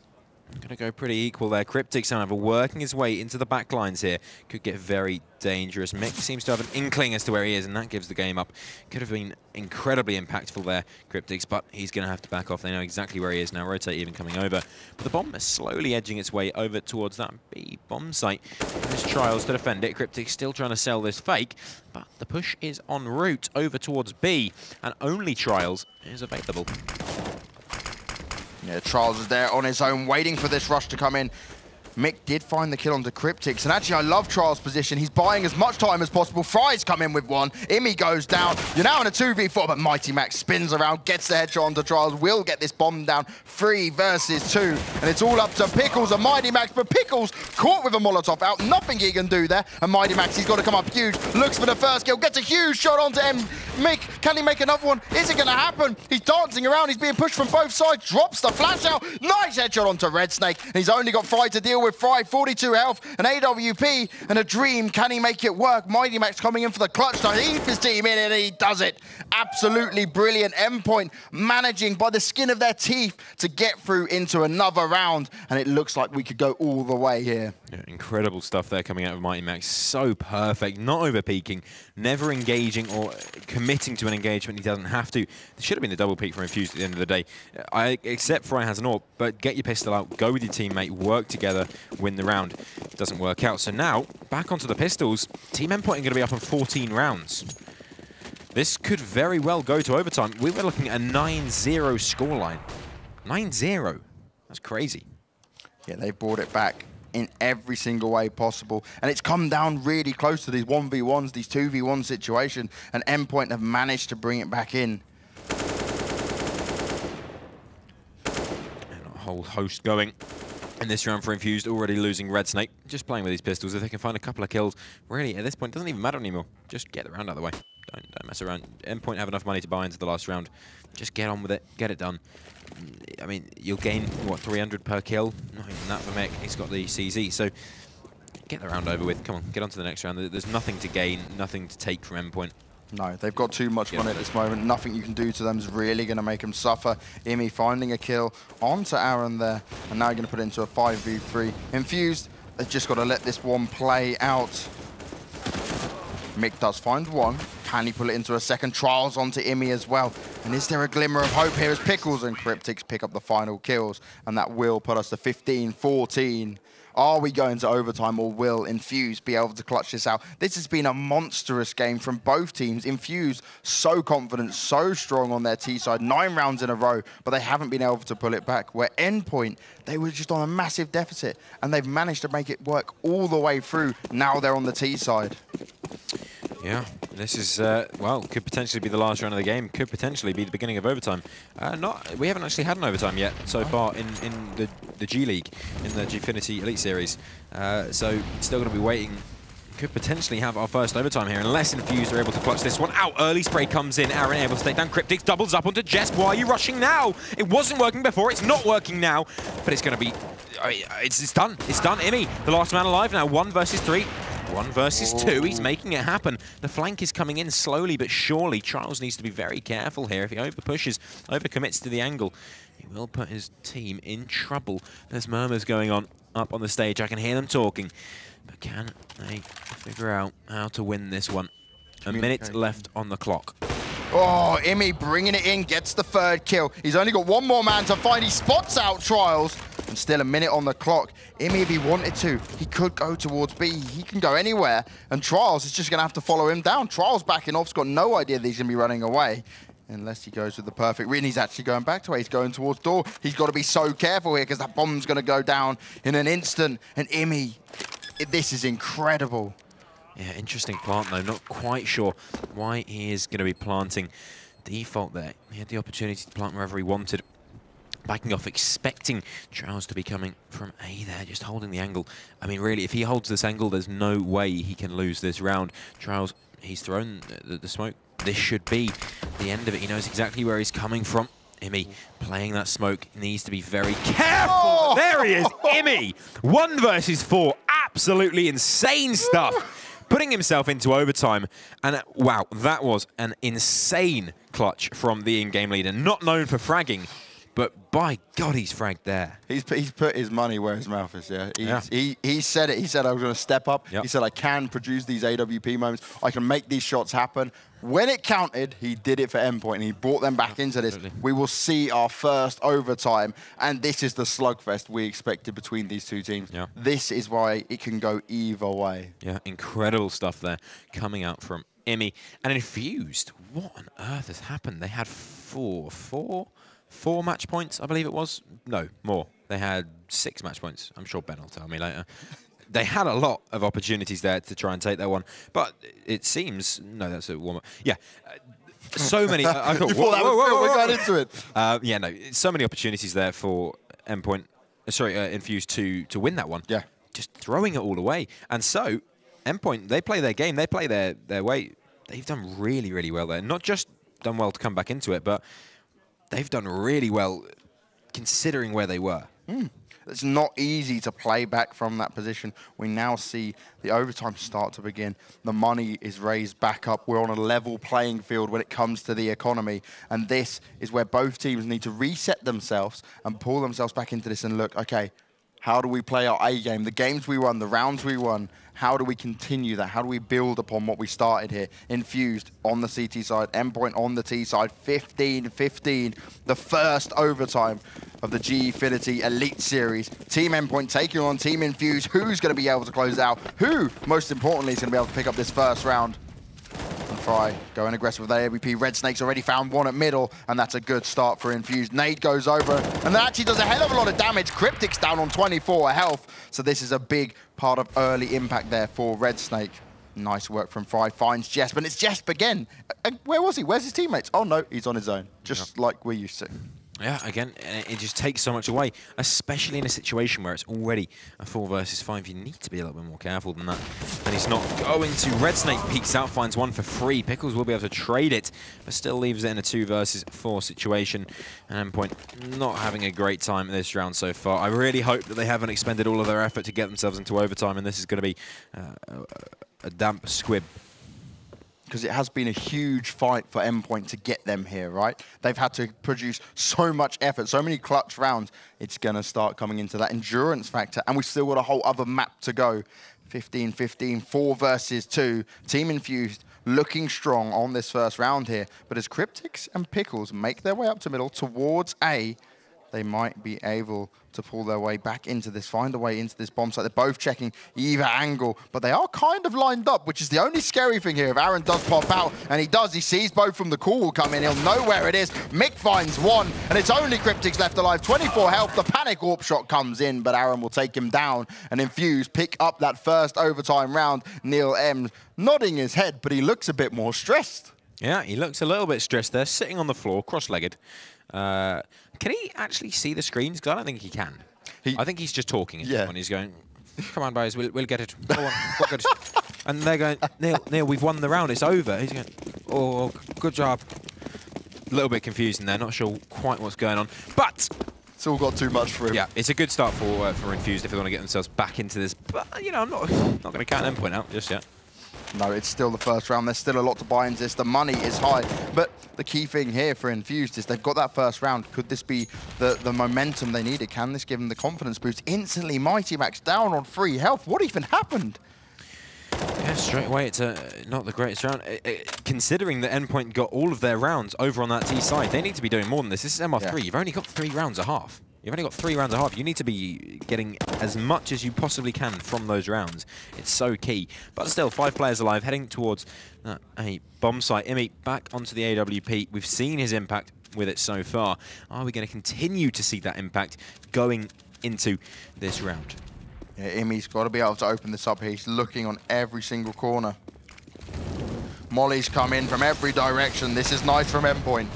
[SPEAKER 7] going to go pretty equal there. Cryptic's, however, working his way into the back lines here. Could get very dangerous. Mick seems to have an inkling as to where he is, and that gives the game up. Could have been incredibly impactful there, Cryptic's, but he's going to have to back off. They know exactly where he is now. Rotate even coming over. But the bomb is slowly edging its way over towards that B bomb site. There's Trials to defend it. Cryptic's still trying to sell this fake, but the push is en route over towards B, and only Trials is available.
[SPEAKER 6] Yeah, Trials is there on his own, waiting for this rush to come in. Mick did find the kill onto Cryptic's, and actually I love Trials' position. He's buying as much time as possible. Fry's come in with one. Immy goes down. You're now in a 2v4, but Mighty Max spins around, gets the headshot onto Trials, will get this bomb down. 3 versus 2, and it's all up to Pickles and Mighty Max, but Pickles caught with a Molotov out. Nothing he can do there, and Mighty Max, he's got to come up huge. Looks for the first kill, gets a huge shot onto Mick. Can he make another one? Is it going to happen? He's dancing around. He's being pushed from both sides. Drops the flash out. Nice headshot onto Red Snake, and he's only got Fry to deal with. Fry, 42 health, an AWP, and a dream. Can he make it work? Mighty Max coming in for the clutch to heave his team in, and he does it. Absolutely brilliant. Endpoint managing by the skin of their teeth to get through into another round, and it looks like we could go all the way here.
[SPEAKER 7] Yeah, incredible stuff there coming out of Mighty Max. So perfect, not over-peaking, never engaging or committing to an engagement he doesn't have to. There should have been the double peak for Infused at the end of the day. I accept Fry has an AWP, but get your pistol out, go with your teammate, work together, win the round. It doesn't work out. So now, back onto the pistols. Team Endpoint are going to be up on 14 rounds. This could very well go to overtime. We were looking at a 9-0 scoreline. 9-0. That's crazy.
[SPEAKER 6] Yeah, they brought it back in every single way possible. And it's come down really close to these 1v1s, these 2v1 situations, and Endpoint have managed to bring it back in.
[SPEAKER 7] And a whole host going in this round for Infused, already losing Red Snake. Just playing with these pistols. If they can find a couple of kills, really, at this point, it doesn't even matter anymore. Just get the round out of the way. Don't mess around. Endpoint have enough money to buy into the last round. Just get on with it. Get it done. I mean, you'll gain, what, 300 per kill? Not even that for Mick. He's got the CZ. So get the round over with. Come on, get on to the next round. There's nothing to gain, nothing to take from Endpoint.
[SPEAKER 6] No, they've got too much money at this moment. Nothing you can do to them is really going to make them suffer. Immy finding a kill onto Aaron there, and now you're going to put it into a 5v3. Infused, they've just got to let this one play out. Mick does find one. Can he pull it into a second? Trials onto Immy as well. And is there a glimmer of hope here as Pickles and Cryptic's pick up the final kills? And that will put us to 15-14. Are we going to overtime, or will Infused be able to clutch this out? This has been a monstrous game from both teams. Infused, so confident, so strong on their T side. 9 rounds in a row, but they haven't been able to pull it back. Where Endpoint, they were just on a massive deficit, and they've managed to make it work all the way through. Now they're on the T side.
[SPEAKER 7] Yeah, This is, well, could potentially be the last round of the game, could potentially be the beginning of overtime. We haven't actually had an overtime yet so far in the G League, in the Gfinity Elite Series. So still going to be waiting. Could potentially have our first overtime here, unless Infused are able to clutch this one out. Early spray comes in, Aaron able to take down Cryptix, doubles up onto Jess. Why are you rushing now? It wasn't working before, it's not working now, but it's going to be, it's done, it's done. Imi, the last man alive now, 1 versus 3. 1 versus 2, he's making it happen. The flank is coming in slowly but surely. Trials needs to be very careful here. If he over-pushes, over-commits to the angle, he will put his team in trouble. There's murmurs going on up on the stage. I can hear them talking. But can they figure out how to win this one? A minute left on the clock.
[SPEAKER 6] Oh, Imi bringing it in, gets the 3rd kill. He's only got 1 more man to find. He spots out Trials, and still a minute on the clock. Imi, if he wanted to, he could go towards B. He can go anywhere, and Trials is just going to have to follow him down. Trials backing off. He's got no idea that he's going to be running away. Unless he goes with the perfect read. He's actually going back to where he's going towards door. He's got to be so careful here, because that bomb's going to go down in an instant. And Imi, this is incredible.
[SPEAKER 7] Yeah, interesting plant though. Not quite sure why he is going to be planting default there. He had the opportunity to plant wherever he wanted. Backing off, expecting Trials to be coming from A there, just holding the angle. I mean, really, if he holds this angle, there's no way he can lose this round. Trials, he's thrown the smoke. This should be the end of it. He knows exactly where he's coming from. Imi playing that smoke, needs to be very careful. Oh! There he is, Imi. 1 versus 4, absolutely insane stuff. Putting himself into overtime, and wow, that was an insane clutch from the in-game leader. Not known for fragging, but by God, he's fragged there.
[SPEAKER 6] He's put his money where his mouth is, yeah. He said it. He said, I was going to step up. Yep. He said, I can produce these AWP moments. I can make these shots happen. When it counted, he did it for Endpoint, and he brought them back into this. We will see our first overtime, and this is the slugfest we expected between these two teams. Yeah. This is why it can go either way.
[SPEAKER 7] Yeah, incredible stuff there coming out from Imi. And Infused, what on earth has happened? They had four match points, I believe it was. No, more. They had 6 match points. I'm sure Ben will tell me later. They had a lot of opportunities there to try and take that one, but it seems... No, that's a warm-up. Yeah, so many... I thought,
[SPEAKER 6] we got into it.
[SPEAKER 7] Yeah, no, so many opportunities there for Endpoint... Infused to win that one.
[SPEAKER 6] Yeah.
[SPEAKER 7] Just throwing it all away. And so, Endpoint, they play their game, they play their way. They've done really, really well there. Not just done well to come back into it, but they've done really well considering where they were.
[SPEAKER 6] It's not easy to play back from that position. We now see the overtime start to begin. The money is raised back up. We're on a level playing field when it comes to the economy. And this is where both teams need to reset themselves and pull themselves back into this and look, okay, how do we play our A game? The games we won, the rounds we won, how do we continue that? How do we build upon what we started here? Infused on the CT side, Endpoint on the T side, 15-15, the first overtime of the Gfinity Elite Series. Team Endpoint taking on Team Infused. Who's going to be able to close out? Who, most importantly, is going to be able to pick up this first round? And Fry going aggressive with AWP. Red Snake's already found one at middle, and that's a good start for Infused. Nade goes over, and that actually does a hell of a lot of damage. Cryptix down on 24 health, so this is a big part of early impact there for Red Snake. Nice work from Fry. Finds Jesp, and it's Jesp again. Where was he? Where's his teammates? Oh no, he's on his own, just like we're used to.
[SPEAKER 7] Yeah, again, it just takes so much away, especially in a situation where it's already a 4 versus 5. You need to be a little bit more careful than that. And he's not going to. Red Snake peeks out, finds one for free. Pickles will be able to trade it, but still leaves it in a 2 versus 4 situation. And Endpoint not having a great time this round so far. I really hope that they haven't expended all of their effort to get themselves into overtime, and this is going to be a damp squib.
[SPEAKER 6] Because it has been a huge fight for Endpoint to get them here, right? They've had to produce so much effort, so many clutch rounds. It's going to start coming into that endurance factor, and we've still got a whole other map to go. 15-15, 4 versus 2. Team Infused looking strong on this first round here. But as Cryptix and Pickles make their way up to middle towards A, they might be able to pull their way back into this, find a way into this bomb site. They're both checking either angle, but they are kind of lined up, which is the only scary thing here. If Aaron does pop out, and he does, he sees both from the call will come in. He'll know where it is. Mick finds one, and it's only Cryptic's left alive. 24 health. The panic AWP shot comes in, but Aaron will take him down, and Infused pick up that first overtime round. Neil M nodding his head, but he looks a bit more stressed.
[SPEAKER 7] Yeah, he looks a little bit stressed there, sitting on the floor, cross-legged. Can he actually see the screens? Because I don't think he can. I think he's just talking.
[SPEAKER 6] Yeah.
[SPEAKER 7] When he's going, come on, boys, we'll get it. Go on, we're good. And they're going, Neil, we've won the round. It's over. He's going, oh, good job. A little bit confused in there. Not sure quite what's going on. But
[SPEAKER 6] it's all got too much for him.
[SPEAKER 7] Yeah, it's a good start for Infused if they want to get themselves back into this. But, you know, I'm not going to count Endpoint out just yet.
[SPEAKER 6] No, it's still the first round. There's still a lot to buy into this. The money is high. But the key thing here for Infused is they've got that first round. Could this be the momentum they needed? Can this give them the confidence boost? Instantly, Mighty Max down on 3 health. What even happened?
[SPEAKER 7] Yeah, straight away, it's not the greatest round. Considering that Endpoint got all of their rounds over on that T side, they need to be doing more than this. This is MR3. Yeah. You've only got 3 rounds a half. You've only got 3 rounds and a half. You need to be getting as much as you possibly can from those rounds. It's so key. But still, 5 players alive, heading towards a bomb site. Imi back onto the AWP. We've seen his impact with it so far. Are we going to continue to see that impact going into this round?
[SPEAKER 6] Yeah, Imi's got to be able to open this up here. He's looking on every single corner. Molly's come in from every direction. This is nice from Endpoint.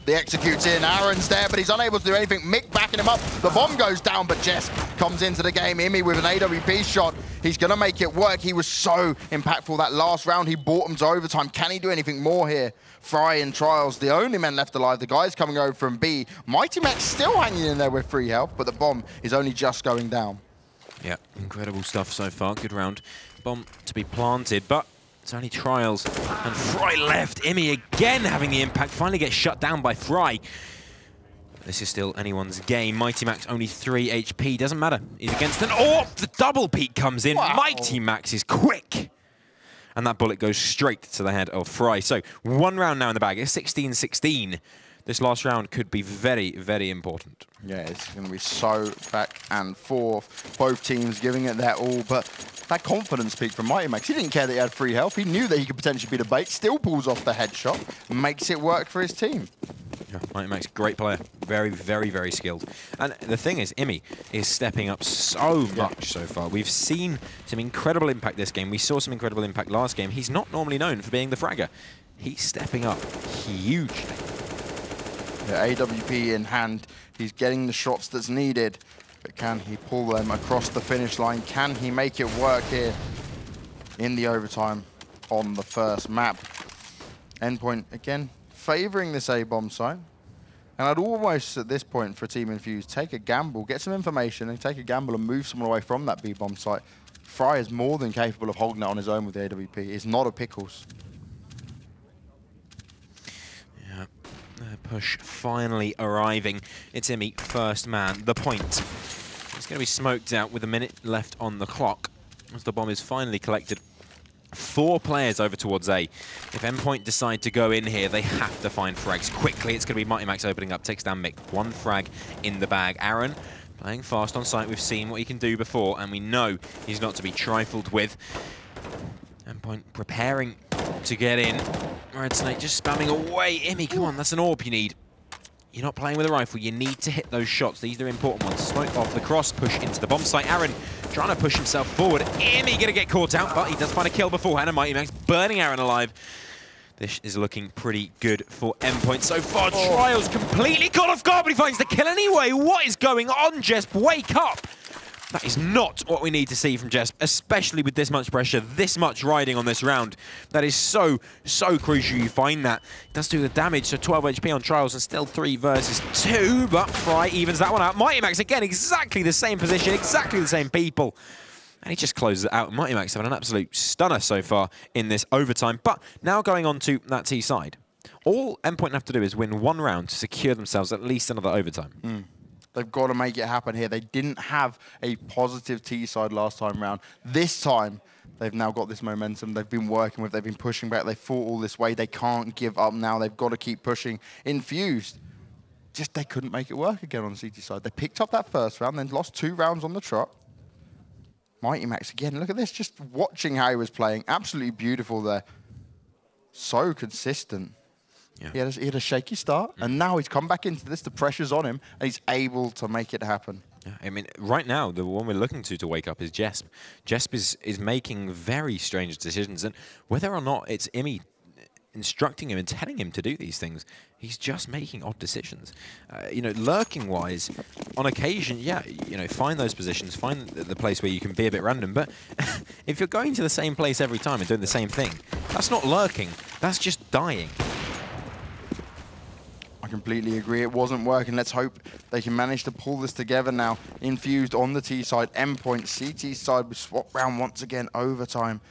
[SPEAKER 6] The execute's in, Aaron's there, but he's unable to do anything. Mick backing him up. The bomb goes down, but Jess comes into the game. Imi with an AWP shot. He's going to make it work. He was so impactful that last round. He brought him to overtime. Can he do anything more here? Fry and Trials, the only men left alive. The guys coming over from B. Mighty Max still hanging in there with 3 health, but the bomb is only just going down.
[SPEAKER 7] Yeah, incredible stuff so far. Good round. Bomb to be planted, but it's only Trials. And Fry left. Imi again having the impact. Finally gets shut down by Fry. This is still anyone's game. Mighty Max only 3 HP. Doesn't matter. He's against an AWP. The double peek comes in. Wow. Mighty Max is quick. And that bullet goes straight to the head of Fry. So 1 round now in the bag. It's 16-16. This last round could be very, very important.
[SPEAKER 6] Yeah, it's going to be so back and forth. Both teams giving it their all, but that confidence peak from Mighty Max. He didn't care that he had 3 health. He knew that he could potentially be the bait. Still pulls off the headshot, makes it work for his team.
[SPEAKER 7] Yeah, Mighty Max, great player. Very, very, very skilled. And the thing is, Imi is stepping up so much so far. We've seen some incredible impact this game. We saw some incredible impact last game. He's not normally known for being the fragger. He's stepping up hugely.
[SPEAKER 6] The AWP in hand, he's getting the shots that's needed, but can he pull them across the finish line? Can he make it work here in the overtime on the first map? Endpoint, again, favouring this A-bomb site. And I'd almost, at this point, for Team Infused, take a gamble, get some information, and take a gamble and move someone away from that B-bomb site. Fry is more than capable of holding it on his own with the AWP. It's not a Pickles.
[SPEAKER 7] Push finally arriving. It's Imi, first man. The point. It's going to be smoked out with a minute left on the clock as the bomb is finally collected. 4 players over towards A. If Endpoint decide to go in here, they have to find frags quickly. It's going to be Mighty Max opening up, takes down Mick. 1 frag in the bag. Aaron playing fast on site. We've seen what he can do before, and we know he's not to be trifled with. Endpoint preparing to get in. Red Snake just spamming away. Imi, come on, that's an AWP you need. You're not playing with a rifle. You need to hit those shots. These are important ones. Smoke off the cross, push into the bomb site. Aaron trying to push himself forward. Imi going to get caught out, but he does find a kill beforehand. And Mighty Max burning Aaron alive. This is looking pretty good for Endpoint so far. Trials completely caught off guard, but he finds the kill anyway. What is going on, Jesp? Wake up! That is not what we need to see from Jesp, especially with this much pressure, this much riding on this round. That is so, so crucial you find that. It does do the damage, so 12 HP on Trials and still 3 versus 2, but Fry evens that one out. Mighty Max, again, exactly the same position, exactly the same people. And he just closes it out. Mighty Max having an absolute stunner so far in this overtime. But now going on to that T side. All Endpoint have to do is win 1 round to secure themselves at least another overtime.
[SPEAKER 6] They've got to make it happen here. They didn't have a positive T side last time round. This time, they've now got this momentum. They've been working with, they've been pushing back. They fought all this way. They can't give up now. They've got to keep pushing. Infused, just they couldn't make it work again on the CT side. They picked up that first round, then lost 2 rounds on the trot. Mighty Max again, look at this, just watching how he was playing. Absolutely beautiful there. So consistent. Yeah. He had a shaky start, and now he's come back into this, the pressure's on him, and he's able to make it happen.
[SPEAKER 7] Yeah, I mean, right now, the one we're looking to wake up is Jesp. Jesp is making very strange decisions, and whether or not it's Imi instructing him and telling him to do these things, he's just making odd decisions. You know, lurking-wise, on occasion, yeah, you know, find those positions, find the place where you can be a bit random, but if you're going to the same place every time and doing the same thing, that's not lurking, that's just dying.
[SPEAKER 6] I completely agree, it wasn't working. Let's hope they can manage to pull this together now. Infused on the T side, Endpoint, CT side, we swap round once again, overtime.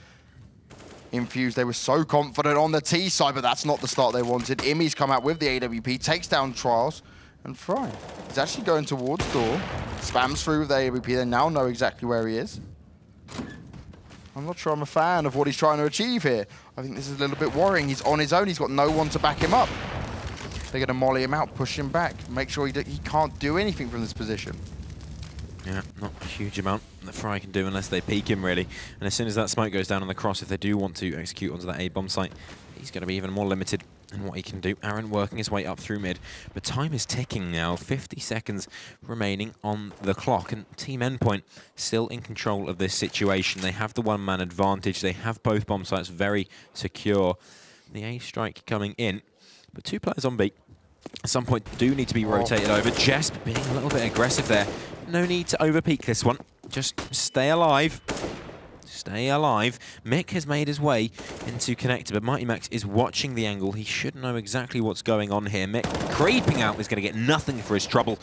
[SPEAKER 6] Infused, they were so confident on the T side, but that's not the start they wanted. Imi's come out with the AWP, takes down Trials, and Fry is actually going towards door. Spams through with the AWP, they now know exactly where he is. I'm not sure I'm a fan of what he's trying to achieve here. I think this is a little bit worrying. He's on his own, he's got no one to back him up. They're going to molly him out, push him back, make sure he can't do anything from this position.
[SPEAKER 7] Yeah, not a huge amount that Fry can do unless they peek him, really. And as soon as that smoke goes down on the cross, if they do want to execute onto that A-bomb site, he's going to be even more limited in what he can do. Aaron working his way up through mid. But time is ticking now. 50 seconds remaining on the clock. And Team Endpoint still in control of this situation. They have the one-man advantage. They have both bomb sites very secure. The A strike coming in. But 2 players on B. At some point do need to be rotated over. Jesp being a little bit aggressive there. No need to overpeak this one. Just stay alive. Stay alive. Mick has made his way into connector, but Mighty Max is watching the angle. He should know exactly what's going on here. Mick creeping out is going to get nothing for his trouble.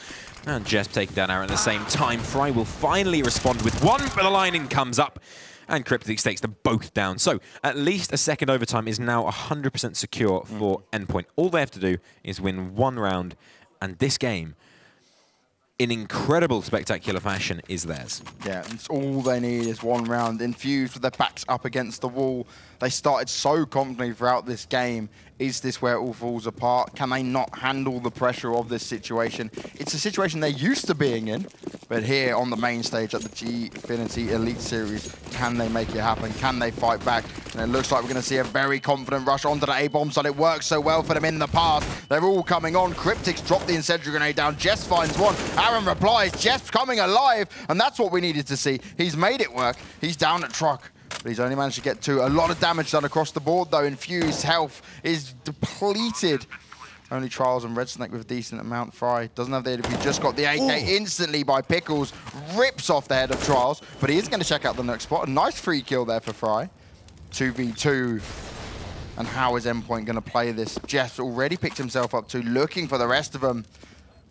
[SPEAKER 7] And Jesp taking down Aaron at the same time. Fry will finally respond with one, but the lining comes up. And Cryptic takes them both down. So at least a second overtime is now 100% secure for Endpoint. All they have to do is win 1 round, and this game, in incredible spectacular fashion, is theirs.
[SPEAKER 6] Yeah, it's all they need is 1 round. Infused with their backs up against the wall. They started so confidently throughout this game. Is this where it all falls apart? Can they not handle the pressure of this situation? It's a situation they're used to being in, but here on the main stage at the Gfinity Elite Series, can they make it happen? Can they fight back? And it looks like we're going to see a very confident rush onto the A-bomb side. It worked so well for them in the past. They're all coming on. Cryptic's dropped the incendiary grenade down. Jess finds one. Aaron replies. Jess coming alive, and that's what we needed to see. He's made it work. He's down at truck. But he's only managed to get 2. A lot of damage done across the board, though. Infused health is depleted. Only Trials and Red Snake with a decent amount. Fry doesn't have the AWP, just got the AK instantly by Pickles. Rips off the head of Trials, but he is going to check out the next spot. A nice free kill there for Fry. 2v2. And how is Endpoint going to play this? Jeff's already picked himself up too, looking for the rest of them.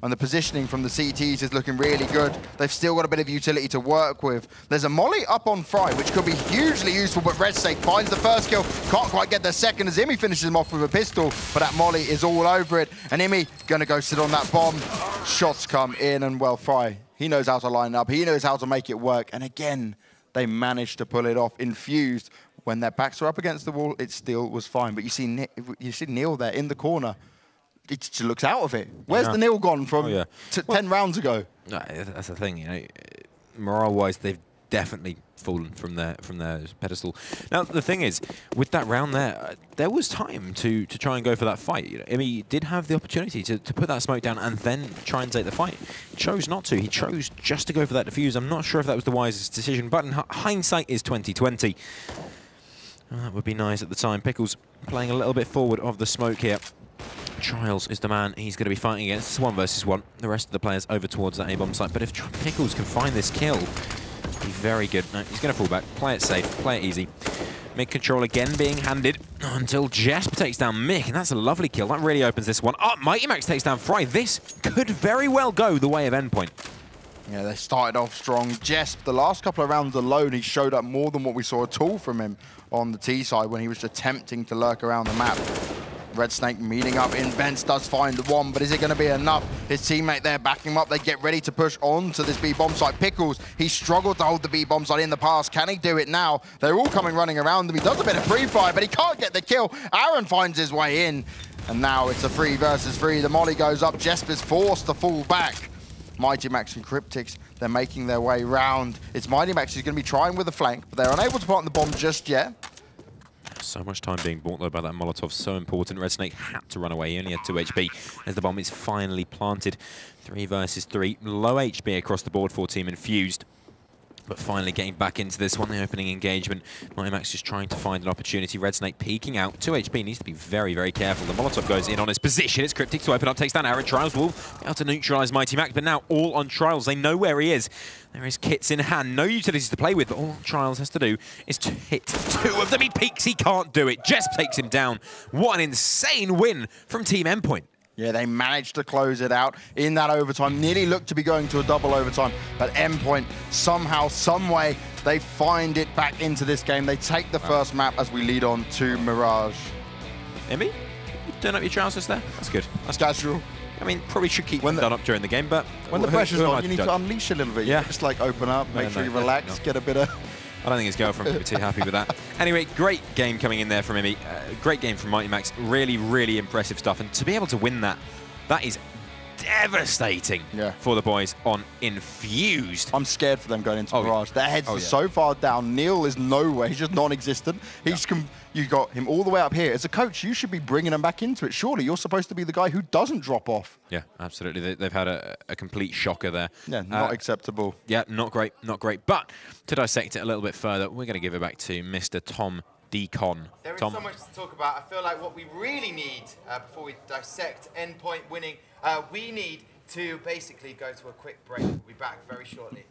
[SPEAKER 6] And the positioning from the CTs is looking really good. They've still got a bit of utility to work with. There's a molly up on Fry, which could be hugely useful, but Red Snake finds the first kill. Can't quite get the second as Imi finishes him off with a pistol, but that molly is all over it. And Imi gonna go sit on that bomb. Shots come in, and well, Fry, he knows how to line up. He knows how to make it work. And again, they managed to pull it off. Infused, when their backs were up against the wall, it still was fine. But you see Neil there in the corner. It just looks out of it. Where's the Neil gone from 10 rounds ago?
[SPEAKER 7] No, that's the thing, you know. Morale-wise, they've definitely fallen from their pedestal. Now, the thing is, with that round there, there was time to try and go for that fight. You know, I mean, he did have the opportunity to put that smoke down and then try and take the fight. He chose not to. He chose just to go for that defuse. I'm not sure if that was the wisest decision, but in hindsight is 2020. That would be nice at the time. Pickles playing a little bit forward of the smoke here. Trials is the man he's going to be fighting against. It's 1 versus 1. The rest of the players over towards that A-bomb site. But if Pickles can find this kill, he's very good. No, he's going to fall back. Play it safe. Play it easy. Mid-control again being handed until Jesp takes down Mick. And that's a lovely kill. That really opens this one. Oh, Mighty Max takes down Fry. This could very well go the way of Endpoint.
[SPEAKER 6] Yeah, they started off strong. Jesp, the last couple of rounds alone, he showed up more than what we saw at all from him on the T side when he was attempting to lurk around the map. Red Snake meeting up in Bence, does find the one, but is it going to be enough? His teammate there backing him up. They get ready to push on to this B-bomb site. Pickles, he struggled to hold the B-bomb site in the past. Can he do it now? They're all coming running around him. He does a bit of pre-fire, but he can't get the kill. Aaron finds his way in. And now it's a 3 versus 3. The molly goes up. Jesper's forced to fall back. Mighty Max and Cryptics, they're making their way round. It's Mighty Max who's going to be trying with the flank, but they're unable to plant the bomb just yet.
[SPEAKER 7] So much time being bought, though, by that Molotov. So important. Red Snake had to run away. He only had 2 HP as the bomb is finally planted. 3 versus 3. Low HP across the board for Team Infused. But finally getting back into this one, the opening engagement. Mighty Max just trying to find an opportunity. Red Snake peeking out. 2 HP, needs to be very, very careful. The Molotov goes in on his position. It's Cryptic to open up, takes down Aaron. Trials will be able to neutralise Mighty Max, but now all on Trials. They know where he is. There is kits in hand. No utilities to play with, but all Trials has to do is to hit 2 of them. He peeks, he can't do it. Jess takes him down. What an insane win from Team Endpoint.
[SPEAKER 6] Yeah, they managed to close it out in that overtime. Nearly looked to be going to a double overtime, but Endpoint, somehow, some way, they find it back into this game. They take the first map as we lead on to Mirage.
[SPEAKER 7] Emmy, turn up your trousers there. That's good.
[SPEAKER 6] That's casual.
[SPEAKER 7] I mean, probably should keep them done up during the game, but...
[SPEAKER 6] When the pressure's on, you need to unleash a little bit.
[SPEAKER 7] Yeah.
[SPEAKER 6] You just like open up, make sure you relax, get a bit of...
[SPEAKER 7] I don't think his girlfriend would be too happy with that. Anyway, great game coming in there from Emmy. Great game from Mighty Max. Really, really impressive stuff. And to be able to win that, that is devastating for the boys on Infused.
[SPEAKER 6] I'm scared for them going into Mirage. Their heads are so far down. Neil is nowhere. He's just non-existent. You got him all the way up here. As a coach, you should be bringing him back into it. Surely you're supposed to be the guy who doesn't drop off.
[SPEAKER 7] Yeah, absolutely. They've had a complete shocker there.
[SPEAKER 6] Yeah, not acceptable.
[SPEAKER 7] Yeah, not great, not great. But to dissect it a little bit further, we're going to give it back to Mr. Tom Decon.
[SPEAKER 1] There is so much to talk about. I feel like what we really need before we dissect Endpoint winning, we need to basically go to a quick break. We'll be back very shortly.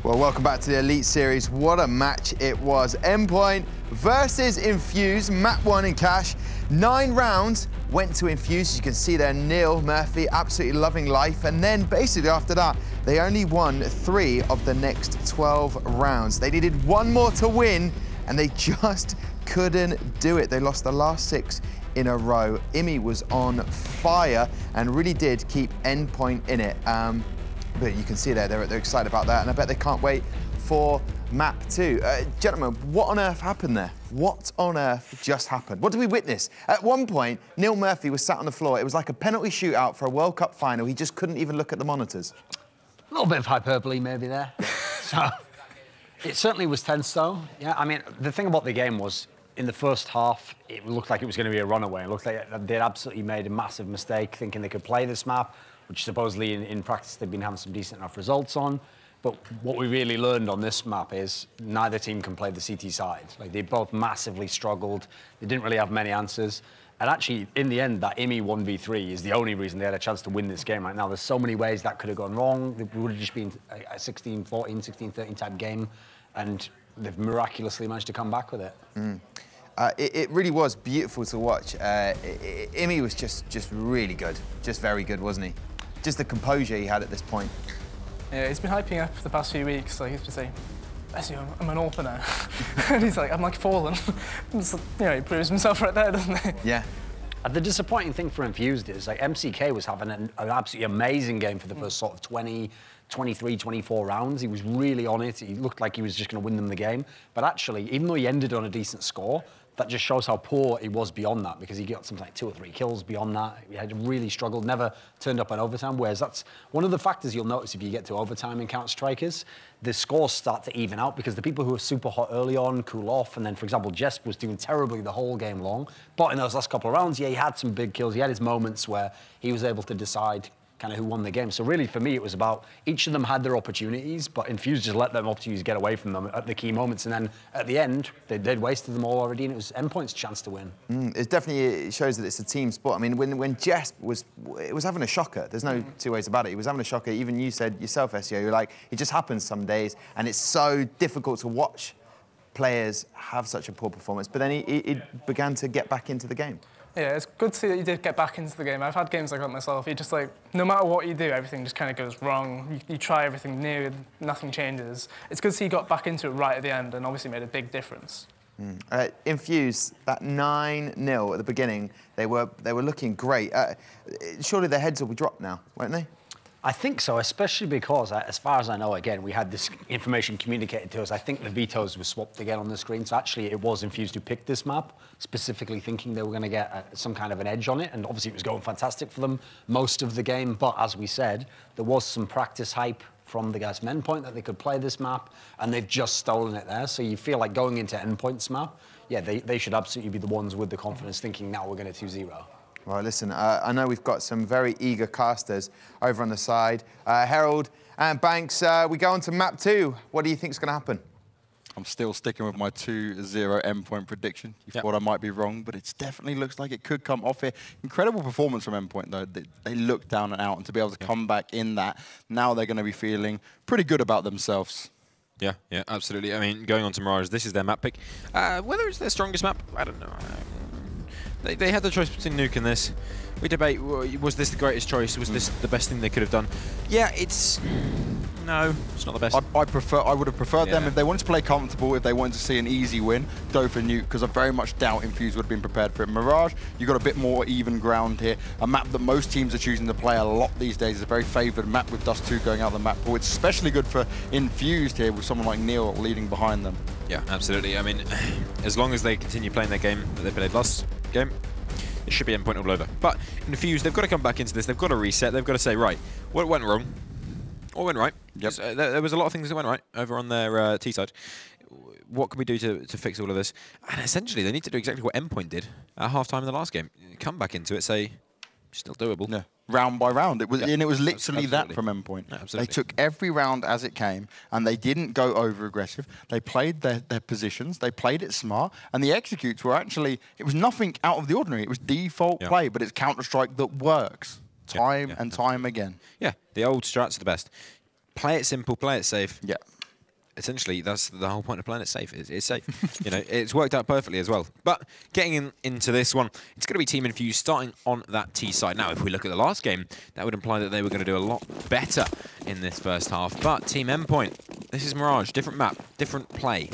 [SPEAKER 1] Well, welcome back to the Elite Series. What a match it was. Endpoint versus Infused, map 1 in cash. 9 rounds went to Infused. As you can see there, Neil Murphy absolutely loving life. And then basically after that, they only won 3 of the next 12 rounds. They needed 1 more to win, and they just couldn't do it. They lost the last 6 in a row. Imi was on fire and really did keep Endpoint in it. But you can see there, they're excited about that, and I bet they can't wait for map 2. Gentlemen, what on earth happened there? What on earth just happened? What did we witness? At one point, Neil Murphy was sat on the floor. It was like a penalty shootout for a World Cup final. He just couldn't even look at the monitors.
[SPEAKER 5] A little bit of hyperbole maybe there. So, it certainly was tense though. Yeah, I mean, the thing about the game was, in the first half, it looked like it was going to be a runaway. It looked like they'd absolutely made a massive mistake thinking they could play this map, which supposedly in practice they've been having some decent enough results on. But what we really learned on this map is neither team can play the CT side. Like, they both massively struggled. They didn't really have many answers. And actually, in the end, that Imi 1v3 is the only reason they had a chance to win this game right now. There's so many ways that could have gone wrong. It would have just been a 16-14, 16-13 type game. And they've miraculously managed to come back with it.
[SPEAKER 1] It really was beautiful to watch. Imi was just really good. Just very good, wasn't he? Just the composure he had at this point.
[SPEAKER 4] Yeah, he's been hyping up the past few weeks. Like, he's been saying, I'm an AWP now. And he's like, I'm like fallen. Just, you know, he proves himself right there, doesn't he?
[SPEAKER 1] Yeah.
[SPEAKER 5] The disappointing thing for Infused is, like, MCK was having an absolutely amazing game for the first sort of 20, 23, 24 rounds. He was really on it. He looked like he was just going to win them the game. But actually, even though he ended on a decent score, that just shows how poor he was beyond that, because he got something like 2 or 3 kills beyond that. He had really struggled, never turned up in overtime, whereas that's one of the factors you'll notice if you get to overtime in Counter-Strikers. The scores start to even out because the people who are super hot early on cool off, and then, for example, Jesp was doing terribly the whole game long. But in those last couple of rounds, yeah, he had some big kills. He had his moments where he was able to decide kind of who won the game. So really, for me, it was about each of them had their opportunities, but Infused just let them opportunities get away from them at the key moments. And then at the end, they'd wasted them all already, and it was Endpoint's chance to win.
[SPEAKER 1] It definitely shows that it's a team sport. I mean, when Jesp was having a shocker. There's no 2 ways about it. He was having a shocker. Even you said yourself, Csgo, you're like, it just happens some days, and it's so difficult to watch players have such a poor performance. But then he began to get back into the game.
[SPEAKER 4] Yeah, it's good to see that you did get back into the game. I've had games like that myself. You just, like, no matter what you do, everything just kind of goes wrong. You try everything new, nothing changes. It's good to see you got back into it right at the end and obviously made a big difference.
[SPEAKER 1] Infused, that 9-0 at the beginning, they were looking great. Surely their heads will be dropped now, won't they?
[SPEAKER 5] I think so, especially because, as far as I know, again, we had this information communicated to us. I think the vetoes were swapped again on the screen. So actually, it was Infused who picked this map, specifically thinking they were going to get some kind of an edge on it. And obviously, it was going fantastic for them most of the game. But as we said, there was some practice hype from the guys from Endpoint that they could play this map, and they've just stolen it there. So you feel like going into Endpoint's map, yeah, they should absolutely be the ones with the confidence thinking, now we're going to 2-0.
[SPEAKER 1] Well, listen, I know we've got some very eager casters over on the side. Herald and Banks, we go on to map 2. What do you think is going to happen?
[SPEAKER 6] I'm still sticking with my 2-0 Endpoint prediction. You thought I might be wrong, but it definitely looks like it could come off here. Incredible performance from Endpoint, though. They looked down and out, and to be able to come back in that, now they're going to be feeling pretty good about themselves.
[SPEAKER 7] Yeah, absolutely. I mean, going on to Mirage, this is their map pick. Whether it's their strongest map, I don't know. They had the choice between Nuke and this. We debate, was this the greatest choice? Was this the best thing they could have done? Yeah, no, it's not the best.
[SPEAKER 6] I would have preferred them if they wanted to play comfortable, if they wanted to see an easy win, go for Nuke, because I very much doubt Infused would have been prepared for it. Mirage, you got a bit more even ground here. A map that most teams are choosing to play a lot these days is a very favoured map with Dust 2 going out the map pool. It's especially good for Infused here with someone like Neil leading behind them.
[SPEAKER 7] Yeah, absolutely. I mean, as long as they continue playing their game that they played last game, it should be Endpoint all over. But Infused, they've got to come back into this. They've got to reset. They've got to say, right, what went wrong? What went right?
[SPEAKER 6] Yep.
[SPEAKER 7] There was a lot of things that went right over on their T side. What can we do to fix all of this? And essentially, they need to do exactly what Endpoint did at half-time in the last game. Come back into it, say, still doable.
[SPEAKER 6] Yeah. Round by round. It was, and it was literally that from Endpoint.
[SPEAKER 7] Yeah,
[SPEAKER 6] they took every round as it came, and they didn't go over-aggressive. They played their positions. They played it smart, and the executes were actually, it was nothing out of the ordinary. It was default play, but it's Counter-Strike that works time and time again.
[SPEAKER 7] Yeah, the old strats are the best. Play it simple, play it safe.
[SPEAKER 6] Yeah.
[SPEAKER 7] essentially, that's the whole point of playing it safe. It's safe. You know, it's worked out perfectly as well. But getting into this one, it's going to be Team Infused starting on that T side. Now, if we look at the last game, that would imply that they were going to do a lot better in this first half. But Team Endpoint, this is Mirage, different map, different play.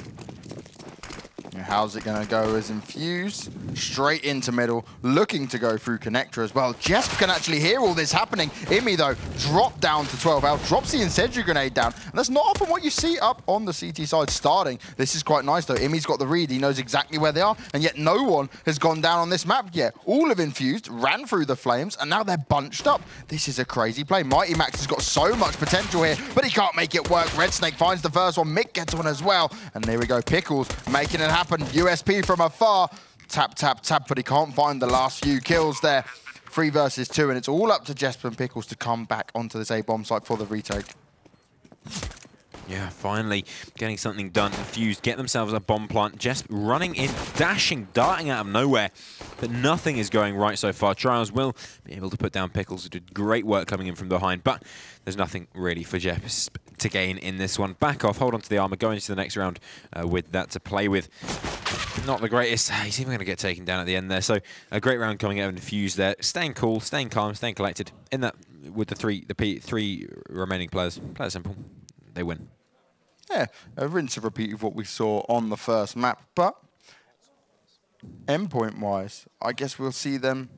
[SPEAKER 6] How's it going to go as Infused? Straight into middle, looking to go through connector as well. Jesp can actually hear all this happening. Imi, though, dropped down to 12 health, drops the incendiary grenade down. And that's not often what you see up on the CT side starting. This is quite nice, though. Imi's got the read. He knows exactly where they are, and yet no one has gone down on this map yet. All of Infused ran through the flames, and now they're bunched up. This is a crazy play. Mighty Max has got so much potential here, but he can't make it work. Red Snake finds the first one. Mick gets one as well. And there we go. Pickles making it happen. USP from afar. Tap, tap, tap, but he can't find the last few kills there. 3 versus 2, and it's all up to Jesper and Pickles to come back onto this A-bomb site for the retake.
[SPEAKER 7] Yeah, finally getting something done. Infused get themselves a bomb plant. Jesp running in, dashing, darting out of nowhere. But nothing is going right so far. Trials will be able to put down Pickles, who did great work coming in from behind. But there's nothing really for Jesp to gain in this one. Back off, hold on to the armor, go into the next round with that to play with. Not the greatest. He's even going to get taken down at the end there. So a great round coming out of Infused there. Staying cool, staying calm, staying collected. In that, with the three remaining players. Play it simple. They win.
[SPEAKER 6] Yeah, a rinse and repeat of what we saw on the first map, but endpoint-wise, I guess we'll see them.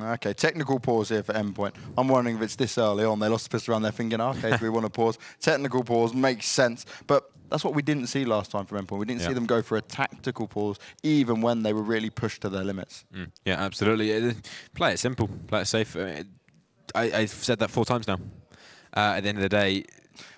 [SPEAKER 6] Okay, technical pause here for Endpoint. I'm wondering if it's this early on. They lost the pistol around there thinking, okay, do we want to pause? Technical pause makes sense, but that's what we didn't see last time from Endpoint. We didn't see them go for a tactical pause, even when they were really pushed to their limits.
[SPEAKER 7] Yeah, absolutely. Play it simple, play it safe. I've said that 4 times now. At the end of the day,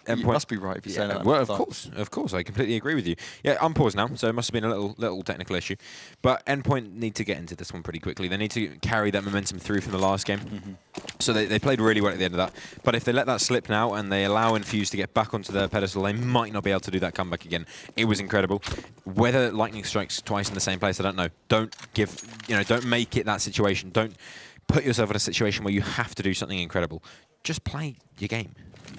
[SPEAKER 6] Endpoint, you must be right if you say that.
[SPEAKER 7] Well, of course, I completely agree with you. Yeah, I'm paused now, so it must have been a little technical issue. But Endpoint need to get into this one pretty quickly. They need to carry that momentum through from the last game. So they played really well at the end of that. But if they let that slip now and they allow Infused to get back onto their pedestal, they might not be able to do that comeback again. It was incredible. Whether lightning strikes twice in the same place, I don't know. Don't make it that situation. Don't put yourself in a situation where you have to do something incredible. Just play your game.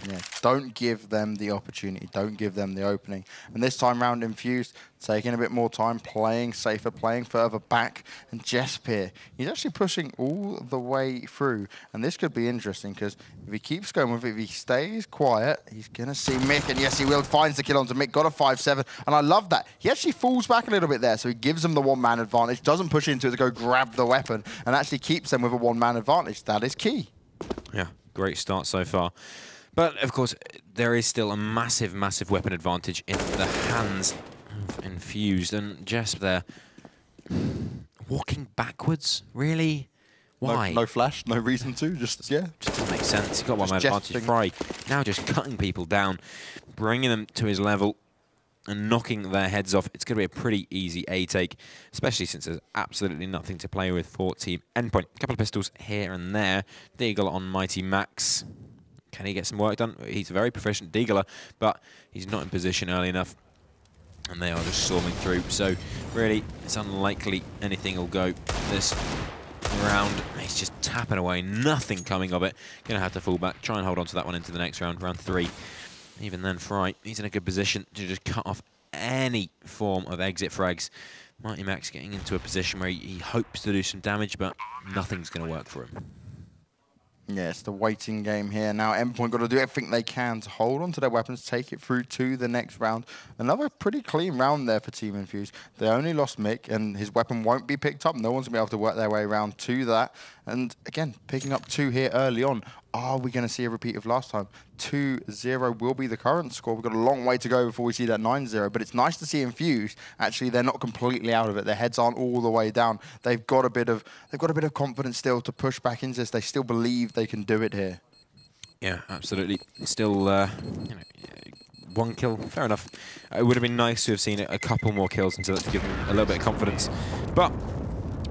[SPEAKER 6] Yeah, don't give them the opportunity. Don't give them the opening. And this time round, Infused, taking a bit more time, playing safer, playing further back. And Jesp here, he's actually pushing all the way through. And this could be interesting, because if he keeps going with it, if he stays quiet, he's going to see Mick. And yes, he will. Finds the kill onto Mick. Got a 5-7. And I love that. He actually falls back a little bit there. So he gives them the one-man advantage. Doesn't push into it to go grab the weapon. And actually keeps them with a one-man advantage. That is key.
[SPEAKER 7] Yeah, great start so far. But, of course, there is still a massive, massive weapon advantage in the hands of Infused. And Jesp there, walking backwards? Really? Why?
[SPEAKER 6] No flash, no reason to, just, yeah.
[SPEAKER 7] Just doesn't make sense. He's got one advantage. Fry now just cutting people down, bringing them to his level and knocking their heads off. It's going to be a pretty easy A-take, especially since there's absolutely nothing to play with for Team Endpoint. A couple of pistols here and there. Deagle on Mighty Max. Can he get some work done? He's a very proficient Deagler, but he's not in position early enough. And they are just storming through. So, really, it's unlikely anything will go this round. He's just tapping away. Nothing coming of it. Going to have to fall back. Try and hold on to that one into the next round, round 3. Even then, Fry, he's in a good position to just cut off any form of exit frags. Mighty Max getting into a position where he hopes to do some damage, but nothing's going to work for him.
[SPEAKER 6] Yeah, it's the waiting game here. Now, Endpoint got to do everything they can to hold on to their weapons, take it through to the next round. Another pretty clean round there for Team Infused. They only lost Mick, and his weapon won't be picked up. No one's going to be able to work their way around to that. And again, picking up 2 here early on. Are we going to see a repeat of last time? 2-0 will be the current score. We've got a long way to go before we see that 9-0, but it's nice to see Infused. Actually, they're not completely out of it. Their heads aren't all the way down. They've got a bit of confidence still to push back into this. They still believe they can do it here.
[SPEAKER 7] Yeah, absolutely. Still, you know, 1 kill, fair enough. It would have been nice to have seen a couple more kills until to give them a little bit of confidence, but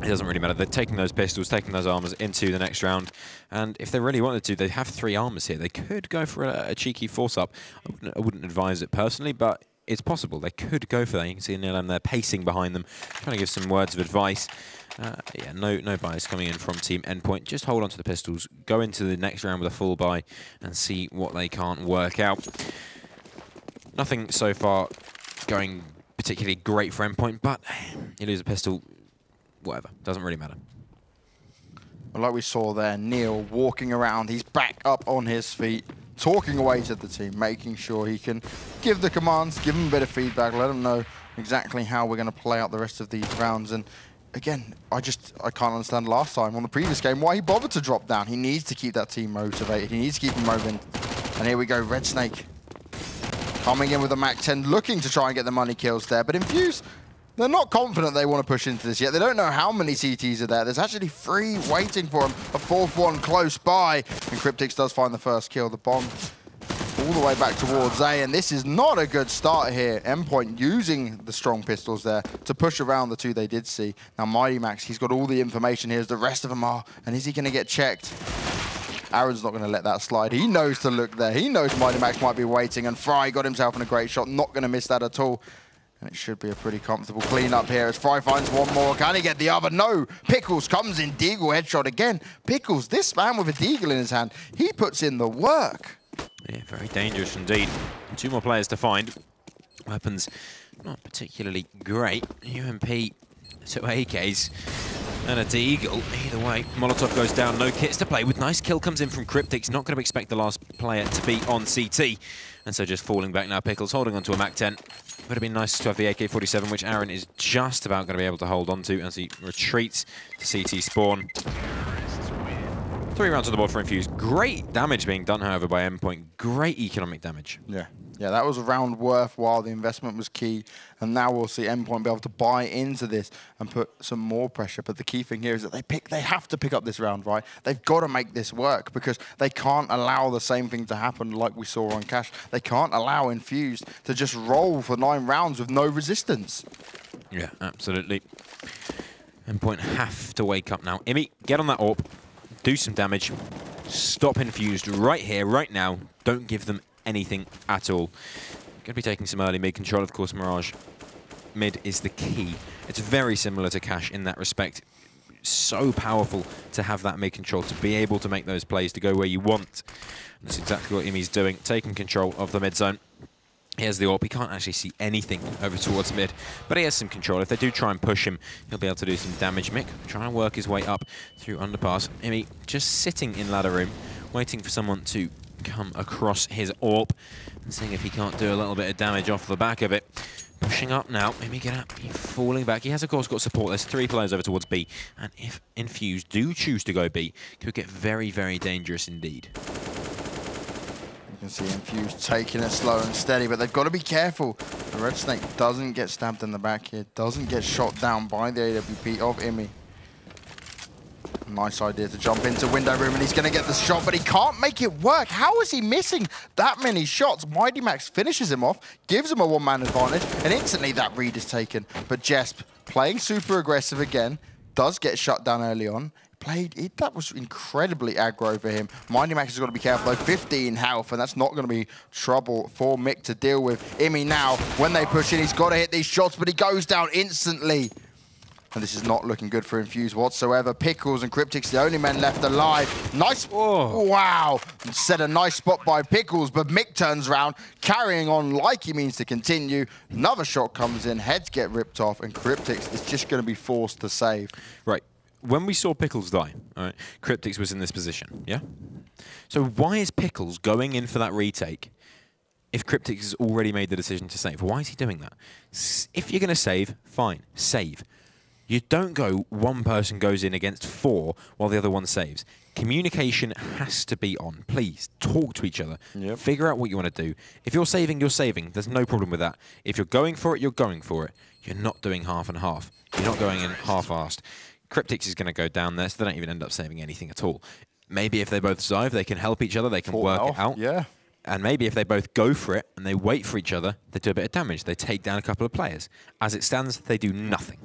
[SPEAKER 7] it doesn't really matter. They're taking those pistols, taking those armors into the next round. And if they really wanted to, they have 3 armors here. They could go for a cheeky force-up. I wouldn't advise it personally, but it's possible. They could go for that. You can see Neil M there pacing behind them, trying to give some words of advice. Yeah, no bias coming in from Team Endpoint. Just hold on to the pistols, go into the next round with a full buy, and see what they can't work out. Nothing so far going particularly great for Endpoint, but you lose a pistol, whatever, doesn't really matter.
[SPEAKER 6] Well, like we saw there, Neil walking around, he's back up on his feet, talking away to the team, making sure he can give the commands, give them a bit of feedback, let them know exactly how we're going to play out the rest of these rounds. And again, I can't understand last time on the previous game why he bothered to drop down. He needs to keep that team motivated. He needs to keep them moving. And here we go, Red Snake coming in with a MAC-10, looking to try and get the money kills there. But Infused, they're not confident they want to push into this yet. They don't know how many CTs are there. There's actually 3 waiting for him. A 4th one close by. And Cryptix does find the first kill. The bomb all the way back towards A. And this is not a good start here. Endpoint using the strong pistols there to push around the 2 they did see. Now Mighty Max, he's got all the information here as the rest of them are. And is he going to get checked? Aaron's not going to let that slide. He knows to look there. He knows Mighty Max might be waiting. And Fry got himself in a great shot. Not going to miss that at all. And it should be a pretty comfortable clean-up here as Fry finds one more. Can he get the other? No. Pickles comes in. Deagle headshot again. Pickles, this man with a Deagle in his hand, he puts in the work.
[SPEAKER 7] Yeah, very dangerous indeed. 2 more players to find. Weapons not particularly great. UMP to AKs and a Deagle. Either way, Molotov goes down. No kits to play with. Nice kill comes in from Cryptix. Not going to expect the last player to be on CT. And so just falling back now. Pickles holding onto a MAC-10. Would have been nice to have the AK-47, which Aaron is just about going to be able to hold on to as he retreats to CT spawn. 3 rounds on the board for Infused. Great damage being done, however, by Endpoint. Great economic damage.
[SPEAKER 6] Yeah, that was a round worthwhile. The investment was key. And now we'll see Endpoint be able to buy into this and put some more pressure. But the key thing here is that they have to pick up this round, right? They've got to make this work because they can't allow the same thing to happen like we saw on Cash. They can't allow Infused to just roll for 9 rounds with no resistance.
[SPEAKER 7] Yeah, absolutely. Endpoint have to wake up now. Immy, get on that AWP. Do some damage. Stop Infused right here, right now. Don't give them anything at all. Going to be taking some early mid control, of course. Mirage mid is the key. It's very similar to Cash in that respect. So powerful to have that mid control, to be able to make those plays, to go where you want. And that's exactly what Imi's doing, taking control of the mid zone. Here's the AWP. He can't actually see anything over towards mid, but he has some control. If they do try and push him, he'll be able to do some damage. Mick trying to work his way up through underpass. Imi just sitting in ladder room, waiting for someone to come across his AWP and seeing if he can't do a little bit of damage off the back of it. Pushing up now. Imi get up, falling back. He has, of course, got support. There's 3 players over towards B, and if Infused do choose to go B, it could get very, very dangerous indeed.
[SPEAKER 6] You can see Infused taking it slow and steady, but they've got to be careful. The Red Snake doesn't get stabbed in the back here, doesn't get shot down by the AWP of Imi. Nice idea to jump into window room, and he's going to get the shot, but he can't make it work. How is he missing that many shots? Mighty Max finishes him off, gives him a 1-man advantage, and instantly that read is taken. But Jesp, playing super aggressive again, does get shut down early on. That was incredibly aggro for him. Mighty Max has got to be careful though, 15 health, and that's not going to be trouble for Mick to deal with. Imi now, when they push in, he's got to hit these shots, but he goes down instantly. And this is not looking good for Infused whatsoever. Pickles and Cryptix, the only men left alive. Nice, wow. Set a nice spot by Pickles, but Mick turns around, carrying on like he means to continue. Another shot comes in, heads get ripped off, and Cryptix is just going to be forced to save.
[SPEAKER 7] Right. When we saw Pickles die, all right, Cryptix was in this position, yeah? So why is Pickles going in for that retake if Cryptix has already made the decision to save? Why is he doing that? If you're going to save, fine, save. You don't go, one person goes in against 4 while the other one saves. Communication has to be on. Please, talk to each other. Yep. Figure out what you want to do. If you're saving, you're saving. There's no problem with that. If you're going for it, you're going for it. You're not doing half and half. You're not going in half-assed. Cryptix is going to go down there, so they don't even end up saving anything at all. Maybe if they both survive, they can help each other, they can work it out.
[SPEAKER 6] Yeah.
[SPEAKER 7] And maybe if they both go for it and they wait for each other, they do a bit of damage. They take down a couple of players. As it stands, they do nothing.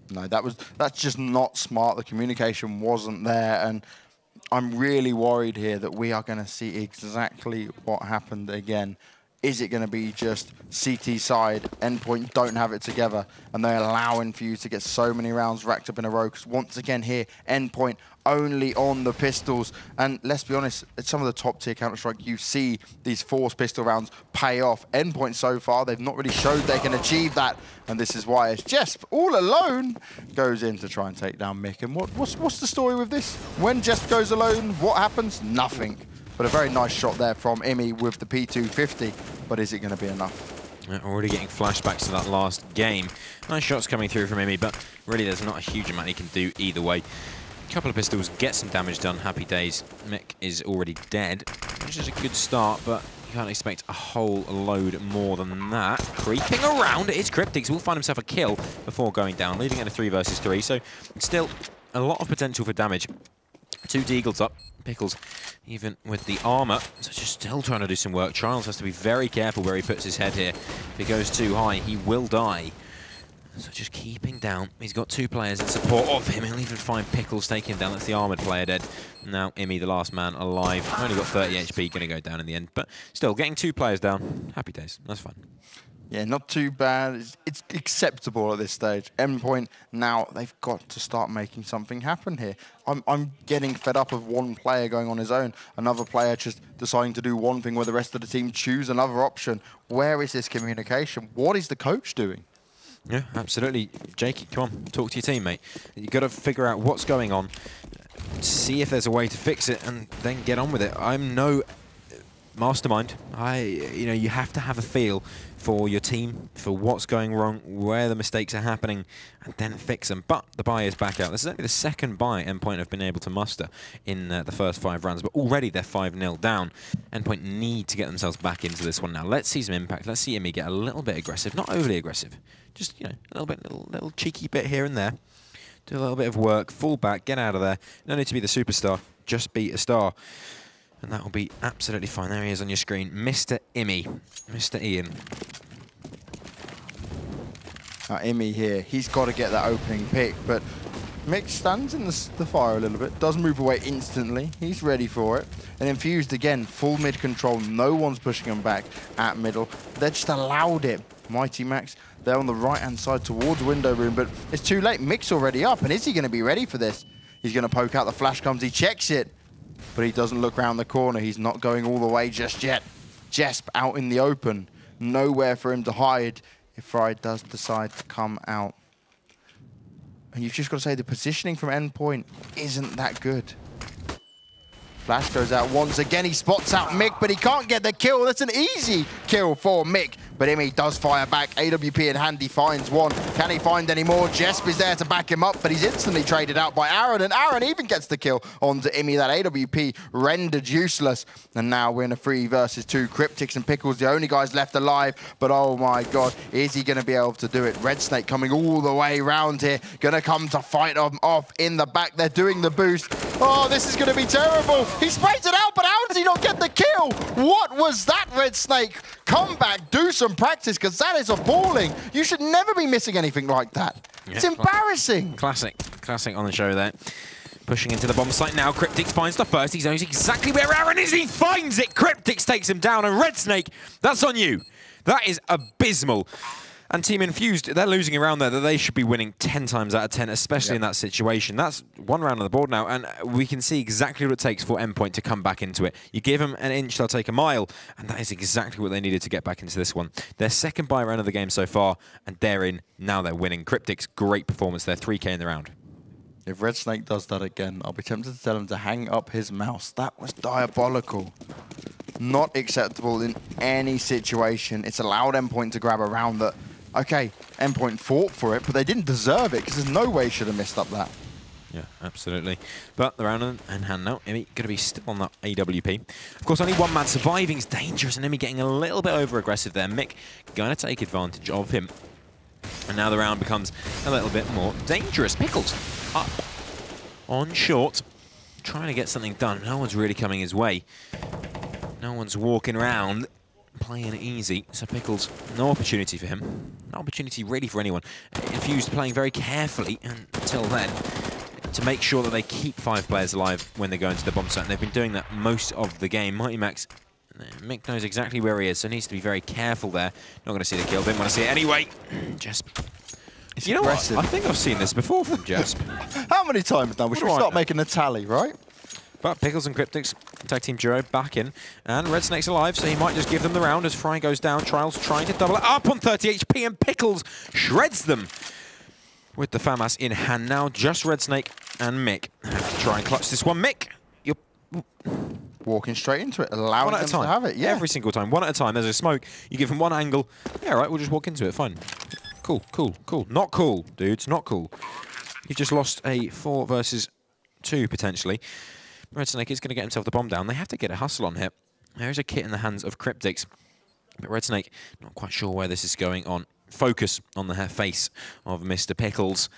[SPEAKER 6] No, that's just not smart. The communication wasn't there, and I'm really worried here that we are going to see exactly what happened again. Is it going to be just CT side? Endpoint don't have it together, and they allow Infused to get so many rounds racked up in a row. Because once again here, Endpoint only on the pistols. And let's be honest, at some of the top tier Counter-Strike, you see these forced pistol rounds pay off. Endpoint so far, they've not really showed they can achieve that. And this is why it's Jesp all alone goes in to try and take down Mick. And what's the story with this? When Jesp goes alone, what happens? Nothing. But a very nice shot there from Imi with the P250. But is it going to be enough?
[SPEAKER 7] Already getting flashbacks to that last game. Nice shots coming through from Imi, but really there's not a huge amount he can do either way. A couple of pistols, get some damage done, happy days. Mick is already dead, which is a good start, but you can't expect a whole load more than that. Creeping around, it's Cryptix, will find himself a kill before going down, leaving it a 3 versus 3, so still a lot of potential for damage. 2 Deagles up. Pickles, even with the armor, so just still trying to do some work. Trials has to be very careful where he puts his head here. If he goes too high, he will die. So just keeping down. He's got 2 players in support of him. He'll even find Pickles taking him down. That's the armored player dead. Now Imi, the last man alive. Only got 30 HP, going to go down in the end. But still, getting 2 players down. Happy days. That's fun.
[SPEAKER 6] Yeah, not too bad. It's acceptable at this stage. Endpoint, now they've got to start making something happen here. I'm getting fed up of one player going on his own, another player just deciding to do one thing where the rest of the team choose another option. Where is this communication? What is the coach doing?
[SPEAKER 7] Yeah, absolutely. Jakey, come on, talk to your teammate. You've got to figure out what's going on, see if there's a way to fix it, and then get on with it. I'm no mastermind. You have to have a feel for your team, for what's going wrong, where the mistakes are happening, and then fix them. But the buy is back out. This is only the second buy Endpoint have been able to muster in the first 5 rounds, but already they're 5-0 down. Endpoint need to get themselves back into this one now. Let's see some impact. Let's see Imi get a little bit aggressive, not overly aggressive. Just, a little cheeky bit here and there. Do a little bit of work, fall back, get out of there. No need to be the superstar, just be a star. And that will be absolutely fine. There he is on your screen. Mr. Imi. Mr. Ian.
[SPEAKER 6] Imi here, he's got to get that opening pick, but Mick stands in the fire a little bit, does move away instantly. He's ready for it. And Infused again, full mid control. No one's pushing him back at middle. They just allowed it. Mighty Max, they're on the right-hand side towards window room, but it's too late. Mick's already up, and is he going to be ready for this? He's going to poke out, the flash comes, he checks it. But he doesn't look around the corner. He's not going all the way just yet. Jesp out in the open. Nowhere for him to hide if Fry does decide to come out. And you've just got to say the positioning from Endpoint isn't that good. Flash goes out once again. He spots out Mick, but he can't get the kill. That's an easy kill for Mick. But Imi does fire back. AWP in hand, he finds one. Can he find any more? Jesp is there to back him up, but he's instantly traded out by Aaron, and Aaron even gets the kill onto Imi. That AWP rendered useless. And now we're in a 3 versus 2. Cryptix and Pickles, the only guys left alive. But oh my God, is he going to be able to do it? Red Snake coming all the way around here. Going to come to fight them off in the back. They're doing the boost. Oh, this is going to be terrible. He sprays it out, but how does he not get the kill? What was that, Red Snake? Come back, do some practice, because that is appalling. You should never be missing anything like that. Yeah, it's embarrassing.
[SPEAKER 7] Classic on the show there. Pushing into the bomb site now. Cryptix finds the first. He knows exactly where Aaron is. He finds it. Cryptix takes him down, and Red Snake, that's on you. That is abysmal. And Team Infused, they're losing a round there that they should be winning 10 times out of 10, especially in that situation. That's 1 round on the board now, and we can see exactly what it takes for Endpoint to come back into it. You give them an inch, they'll take a mile, and that is exactly what they needed to get back into this one. Their second buy round of the game so far, and they're in. Now they're winning. Cryptix, great performance there, 3K in the round.
[SPEAKER 6] If Red Snake does that again, I'll be tempted to tell him to hang up his mouse. That was diabolical. Not acceptable in any situation. It's allowed Endpoint to grab a round that, okay, Endpoint fought for it, but they didn't deserve it, because there's no way he should have missed up that.
[SPEAKER 7] Yeah, absolutely. But the round in hand now. Imi going to be still on that AWP. Of course, only one man surviving is dangerous, and Imi getting a little bit over-aggressive there. Mick going to take advantage of him. And now the round becomes a little bit more dangerous. Pickles up on short, trying to get something done. No one's really coming his way. No one's walking around playing easy, so Pickles, no opportunity for him. No opportunity really for anyone. Infused playing very carefully until then to make sure that they keep 5 players alive when they go into the bomb site, and they've been doing that most of the game. Mighty Max Mick knows exactly where he is, so needs to be very careful there. Not going to see the kill, didn't want to see it anyway. Jesp. You know what? I think I've seen this before from Jesp.
[SPEAKER 6] How many times now? We should start making a tally, right?
[SPEAKER 7] But Pickles and Cryptics, tag team duo, back in. And Red Snake's alive, so he might just give them the round as Fry goes down. Trials trying to double it up on 30 HP, and Pickles shreds them with the FAMAS in hand now. Just Red Snake and Mick have to try and clutch this one. Mick, you're
[SPEAKER 6] walking straight into it, allowing them to have it. Yeah,
[SPEAKER 7] every single time, one at a time. There's a smoke. You give them one angle. Yeah, right, we'll just walk into it. Fine. Cool, cool, cool. Not cool, dudes. Not cool. You've just lost a 4 versus 2 potentially. Red Snake is going to get himself the bomb down. They have to get a hustle on here. There's a kit in the hands of Cryptics. But Red Snake, not quite sure where this is going on. Focus on the face of Mr. Pickles.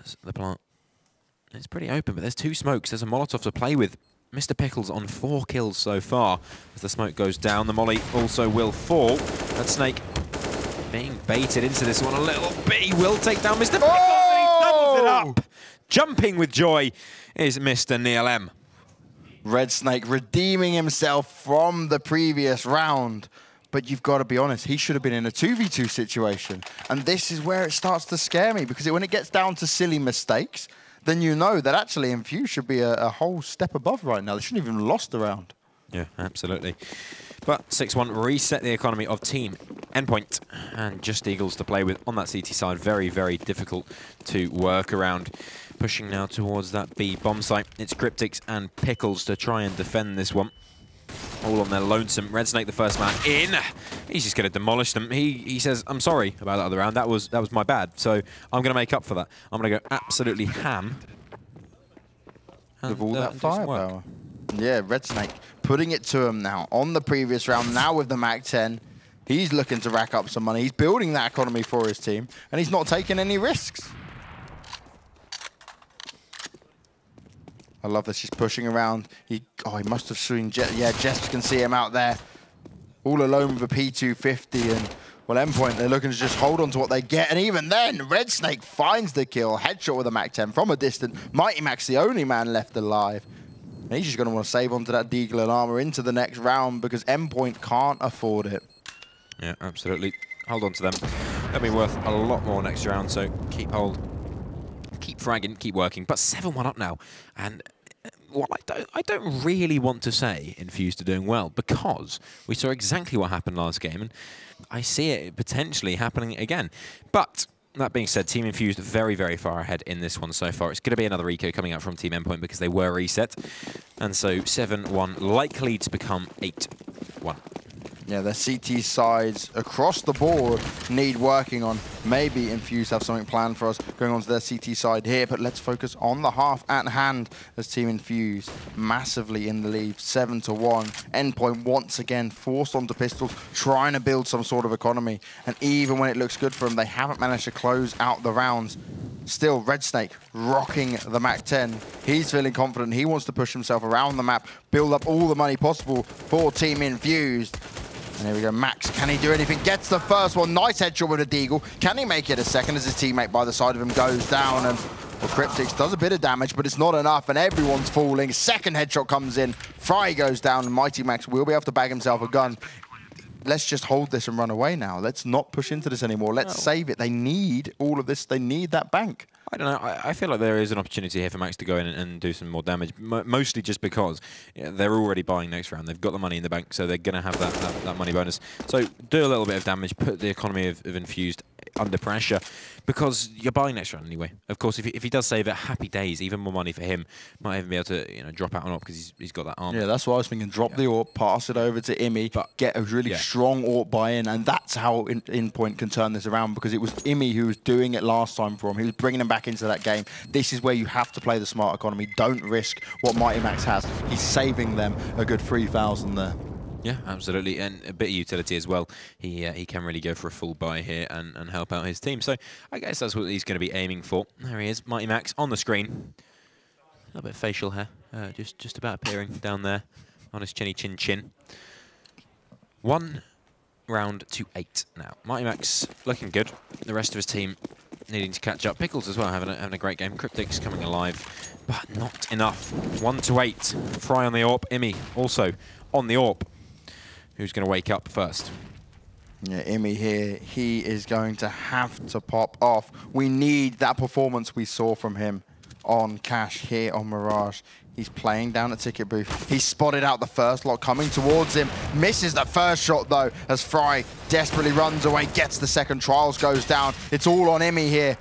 [SPEAKER 7] As the plant is pretty open, but there's 2 smokes. There's a Molotov to play with. Mr. Pickles on 4 kills so far. As the smoke goes down, the molly also will fall. Red Snake being baited into this one a little bit. He will take down Mr. Pickles, and he doubles it up. Jumping with joy is Mr. Neil M.
[SPEAKER 6] Red Snake redeeming himself from the previous round. But you've got to be honest, he should have been in a 2v2 situation. And this is where it starts to scare me, because when it gets down to silly mistakes, then you know that actually Infused should be a whole step above right now. They shouldn't even have lost the round.
[SPEAKER 7] Yeah, absolutely. But 6-1 reset the economy of Team Endpoint. And just Eagles to play with on that CT side. Very, very difficult to work around. Pushing now towards that B bomb site. It's Cryptics and Pickles to try and defend this one. All on their lonesome. Red Snake, the first man in. He's just going to demolish them. He says, I'm sorry about that other round. That was my bad. So I'm going to make up for that. I'm going to go absolutely ham.
[SPEAKER 6] With all that firepower. Yeah, Red Snake putting it to him now on the previous round. Now with the MAC-10. He's looking to rack up some money. He's building that economy for his team. And he's not taking any risks. I love this. He's pushing around. He must have seen yeah, Jess can see him out there. All alone with a P250. And, well, Endpoint, they're looking to just hold on to what they get. And even then, Red Snake finds the kill. Headshot with a MAC-10 from a distance. Mighty Mac's the only man left alive. And he's just going to want to save onto that Deagle and armor into the next round because Endpoint can't afford it.
[SPEAKER 7] Yeah, absolutely. Hold on to them. They'll be worth a lot more next round, so keep hold. Keep fragging, keep working. But 7-1 up now. And well, I don't really want to say Infused are doing well because we saw exactly what happened last game, and I see it potentially happening again. But that being said, Team Infused very, very far ahead in this one so far. It's going to be another eco coming out from Team Endpoint because they were reset. And so 7-1 likely to become 8-1.
[SPEAKER 6] Yeah, their CT sides across the board need working on. Maybe Infused have something planned for us going on to their CT side here, but let's focus on the half at hand as Team Infused massively in the lead, 7-1. Endpoint once again forced onto pistols, trying to build some sort of economy. And even when it looks good for them, they haven't managed to close out the rounds. Still, Red Snake rocking the MAC-10. He's feeling confident. He wants to push himself around the map, build up all the money possible for Team Infused. And here we go, Max, can he do anything? Gets the first one, nice headshot with a Deagle. Can he make it a second as his teammate by the side of him goes down? And well, Cryptics does a bit of damage, but it's not enough, and everyone's falling. Second headshot comes in, Fry goes down, and Mighty Max will be able to bag himself a gun. Let's just hold this and run away now. Let's not push into this anymore. Let's save it. They need all of this. They need that bank.
[SPEAKER 7] I don't know. I feel like there is an opportunity here for Max to go in and do some more damage, mostly just because they're already buying next round. They've got the money in the bank, so they're going to have that money bonus. So do a little bit of damage, put the economy of Infused under pressure, because you're buying next round anyway. Of course, if he does save it, happy days, even more money for him. Might even be able to drop out on AWP because he's got that armor.
[SPEAKER 6] Yeah, that's what I was thinking. Drop the AWP, pass it over to Imi, but get a really strong AWP buy-in, and that's how Endpoint can turn this around, because it was Imi who was doing it last time for him. He was bringing him back into that game. This is where you have to play the smart economy. Don't risk what Mighty Max has. He's saving them a good 3,000 there.
[SPEAKER 7] Yeah, absolutely, and a bit of utility as well. He can really go for a full buy here and help out his team. So I guess that's what he's going to be aiming for. There he is, Mighty Max on the screen. A little bit of facial hair, just about appearing down there on his chinny chin. 1 round to 8 now. Mighty Max looking good. The rest of his team needing to catch up. Pickles as well, having a great game. Cryptics coming alive, but not enough. 1 to 8. Fry on the AWP. Imi also on the AWP. who's going to wake up first.
[SPEAKER 6] Yeah, Imi here, he is going to have to pop off. We need that performance we saw from him on Cash here on Mirage. He's playing down at Ticket Booth. He's spotted out the first lot coming towards him. Misses the first shot though, as Fry desperately runs away, gets the second. Trials goes down. It's all on Imi here,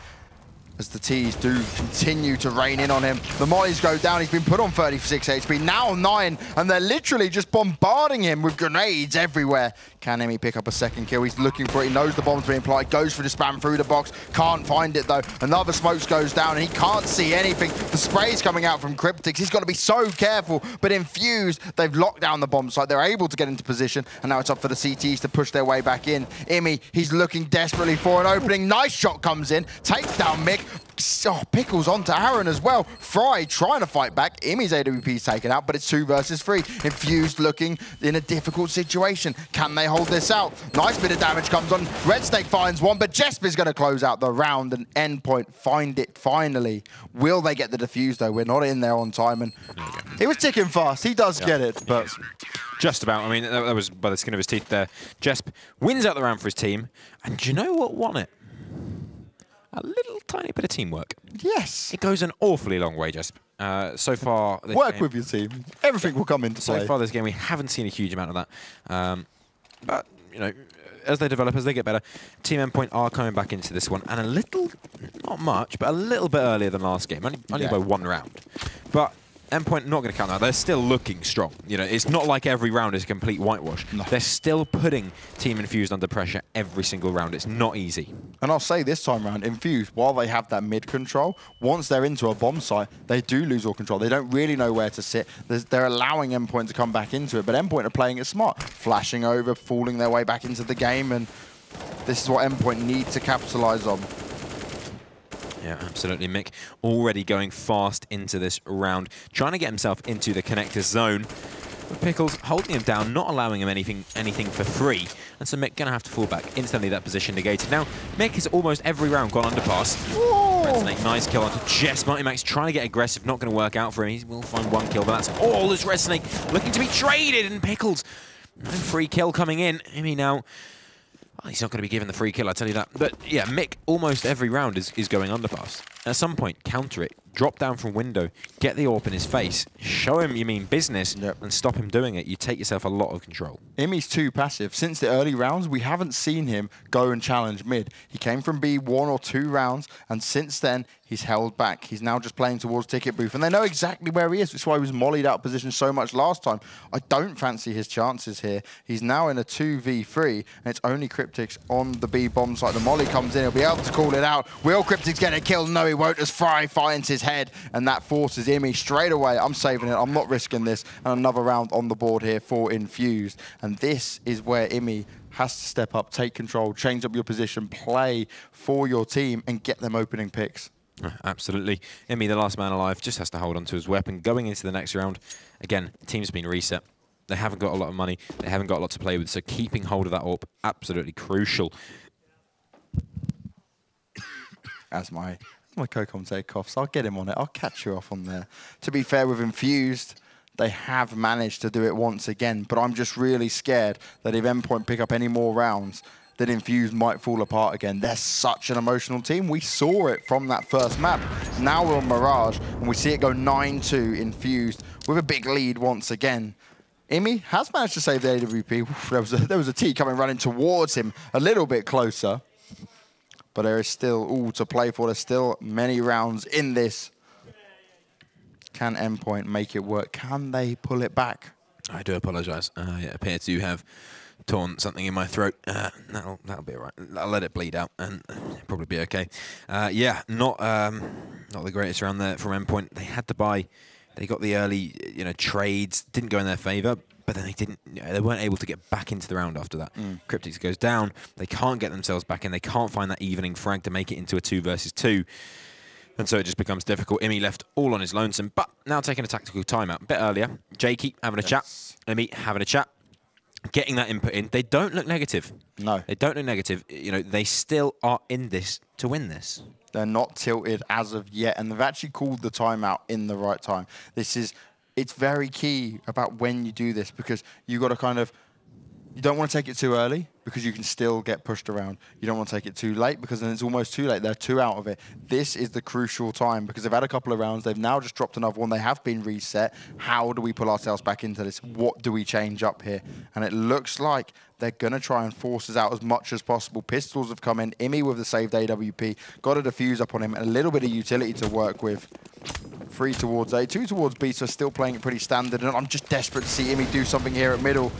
[SPEAKER 6] as the T's do continue to rain in on him. The mollies go down. He's been put on 36 HP, now 9, and they're literally just bombarding him with grenades everywhere. Can Emi pick up a second kill? He's looking for it. He knows the bomb's being applied. Goes for the spam through the box. Can't find it, though. Another smokes goes down, and he can't see anything. The spray's coming out from Cryptix. He's got to be so careful. But Infused, they've locked down the bomb site. They're able to get into position, and now it's up for the CTs to push their way back in. Imi, he's looking desperately for an opening. Nice shot comes in. Takes down Mick. Oh, Pickles onto Aaron as well. Fry trying to fight back. Imi's AWP's taken out, but it's 2 versus 3. Infused looking in a difficult situation. Can they hold this out? Nice bit of damage comes on. Red Snake finds one, but Jesper's going to close out the round, and Endpoint find it finally. Will they get the defuse, though? We're not in there on time, and he was ticking fast. He does get it, but...
[SPEAKER 7] Just about. I mean, that was by the skin of his teeth there. Jesp wins out the round for his team, and do you know what won it? A little tiny bit of teamwork.
[SPEAKER 6] Yes.
[SPEAKER 7] It goes an awfully long way, Jesp. So far...
[SPEAKER 6] Work with your team. Everything will come into play.
[SPEAKER 7] So far this game, we haven't seen a huge amount of that. But, you know, as they develop, as they get better, Team Endpoint are coming back into this one. And a little, not much, but a little bit earlier than last game. Only by 1 round. But Endpoint not going to count that. They're still looking strong. You know, it's not like every round is a complete whitewash. No. They're still putting Team Infused under pressure every single round. It's not easy.
[SPEAKER 6] And I'll say this time round, Infused, while they have that mid control, once they're into a bomb site, they do lose all control. They don't really know where to sit. They're allowing Endpoint to come back into it, but Endpoint are playing it smart, flashing over, falling their way back into the game, and this is what Endpoint need to capitalize on.
[SPEAKER 7] Yeah, absolutely. Mick already going fast into this round, trying to get himself into the connector zone. But Pickles holding him down, not allowing him anything for free. And so Mick going to have to fall back. Instantly that position negated. Now, Mick has almost every round gone underpass. Red Snake, nice kill onto Jess. Mighty Max trying to get aggressive, not going to work out for him. He will find 1 kill, but that's all as Red Snake looking to be traded. And Pickles, no free kill coming in. Imi now... Well, he's not going to be given the free kill, I tell you that. But yeah, Mick, almost every round is going underpass. At some point, counter it, drop down from window, get the AWP in his face, show him you mean business, and stop him doing it. You take yourself a lot of control.
[SPEAKER 6] Imi's too passive. Since the early rounds, we haven't seen him go and challenge mid. He came from B 1 or 2 rounds, and since then, he's held back. He's now just playing towards Ticket Booth, and they know exactly where he is. That's why he was mollied out of position so much last time. I don't fancy his chances here. He's now in a 2v3, and it's only Cryptix on the B bomb site. The molly comes in, he'll be able to call it out. Will Cryptix get a kill? No, he won't, as Fry finds his head, and that forces Imi straight away. I'm saving it, I'm not risking this. And another round on the board here for Infused. And this is where Imi has to step up, take control, change up your position, play for your team, and get them opening picks.
[SPEAKER 7] Absolutely. Imi, the last man alive, just has to hold on to his weapon. Going into the next round, again, team's been reset. They haven't got a lot of money. They haven't got a lot to play with, so keeping hold of that AWP, absolutely crucial.
[SPEAKER 6] As my co-commentator coughs, I'll get him on it. I'll catch you off on there. To be fair, with Infused, they have managed to do it once again, but I'm just really scared that if Endpoint pick up any more rounds, that Infused might fall apart again. They're such an emotional team. We saw it from that first map. Now we're on Mirage, and we see it go 9-2 Infused with a big lead once again. Imi has managed to save the AWP. There was a T coming running towards him a little bit closer. But there is still all to play for. There's still many rounds in this. Can Endpoint make it work? Can they pull it back?
[SPEAKER 7] I do apologise. I appear to have torn something in my throat. That'll be all right. I'll let it bleed out and it'll probably be okay. Yeah, not the greatest round there from Endpoint. They had to buy. They got the early, trades. Didn't go in their favour. But then they weren't able to get back into the round after that. Cryptix goes down. They can't get themselves back in. They can't find that evening frag to make it into a 2 versus 2. And so it just becomes difficult. Imi left all on his lonesome, but now taking a tactical timeout. A bit earlier, Jakey having a chat. Imi having a chat. Getting that input in. They don't look negative. No. They don't look negative. They still are in this to win this.
[SPEAKER 6] They're not tilted as of yet, and they've actually called the timeout in the right time. It's very key about when you do this, because you've got to kind of You don't want to take it too early because you can still get pushed around. You don't want to take it too late because then it's almost too late. They're 2 out of it. This is the crucial time because they've had a couple of rounds. They've now just dropped another one. They have been reset. How do we pull ourselves back into this? What do we change up here? And it looks like they're going to try and force us out as much as possible. Pistols have come in. Imi with the saved AWP. Got a defuse up on him. And a little bit of utility to work with. 3 towards A, 2 towards B, so still playing it pretty standard. And I'm just desperate to see Imi do something here at middle.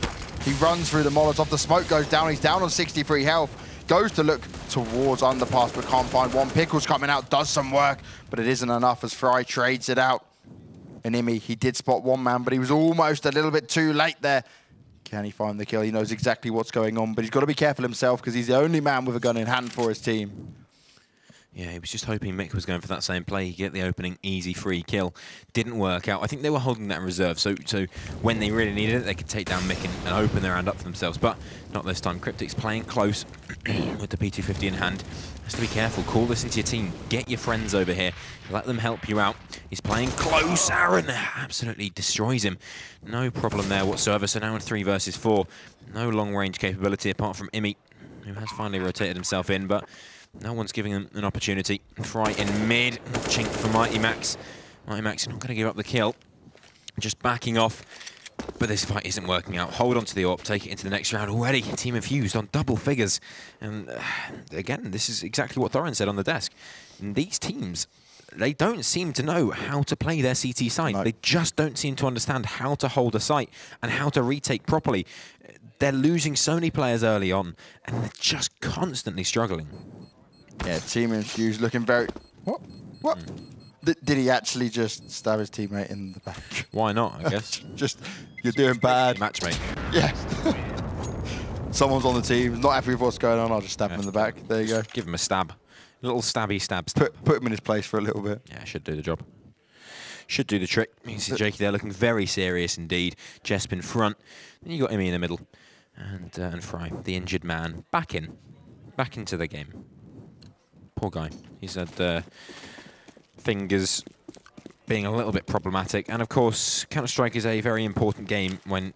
[SPEAKER 6] He runs through the Molotov. The smoke goes down. He's down on 63 health. Goes to look towards underpass, but can't find one. Pickles coming out, does some work, but it isn't enough as Fry trades it out. And Imi, he did spot one man, but he was almost a little bit too late there. Can he find the kill? He knows exactly what's going on, but he's got to be careful himself because he's the only man with a gun in hand for his team.
[SPEAKER 7] Yeah, he was just hoping Mick was going for that same play. He'd get the opening easy free kill. Didn't work out. I think they were holding that in reserve, so when they really needed it, they could take down Mick and open their hand up for themselves, but not this time. Cryptic's playing close with the P250 in hand. Has to be careful. Call this into your team. Get your friends over here. Let them help you out. He's playing close. Aaron absolutely destroys him. No problem there whatsoever. So now in 3 versus 4. No long-range capability apart from Imi, who has finally rotated himself in, but no one's giving them an opportunity. Fry in mid. Chink for Mighty Max. Mighty Max not going to give up the kill. Just backing off. But this fight isn't working out. Hold on to the AWP. Take it into the next round already. Team Infused on double figures. And again, this is exactly what Thorin said on the desk. And these teams, they don't seem to know how to play their CT side. No. They just don't seem to understand how to hold a site and how to retake properly. They're losing so many players early on, and they're just constantly struggling.
[SPEAKER 6] Yeah, Team Infused looking very... What? Did he actually just stab his teammate in the back?
[SPEAKER 7] Why not, I guess.
[SPEAKER 6] Just, you're doing bad.
[SPEAKER 7] Matchmate.
[SPEAKER 6] Yeah. Someone's on the team, not happy with what's going on, I'll just stab him in the back. There you go.
[SPEAKER 7] Give him a stab. A little stabby stab.
[SPEAKER 6] Put him in his place for a little bit.
[SPEAKER 7] Yeah, should do the job. Should do the trick. You see Jakey there looking very serious indeed. Jesp in front. Then you got Imi in the middle. And Fry, the injured man, back into the game. Poor guy. He's had fingers being a little bit problematic. And of course, Counter-Strike is a very important game when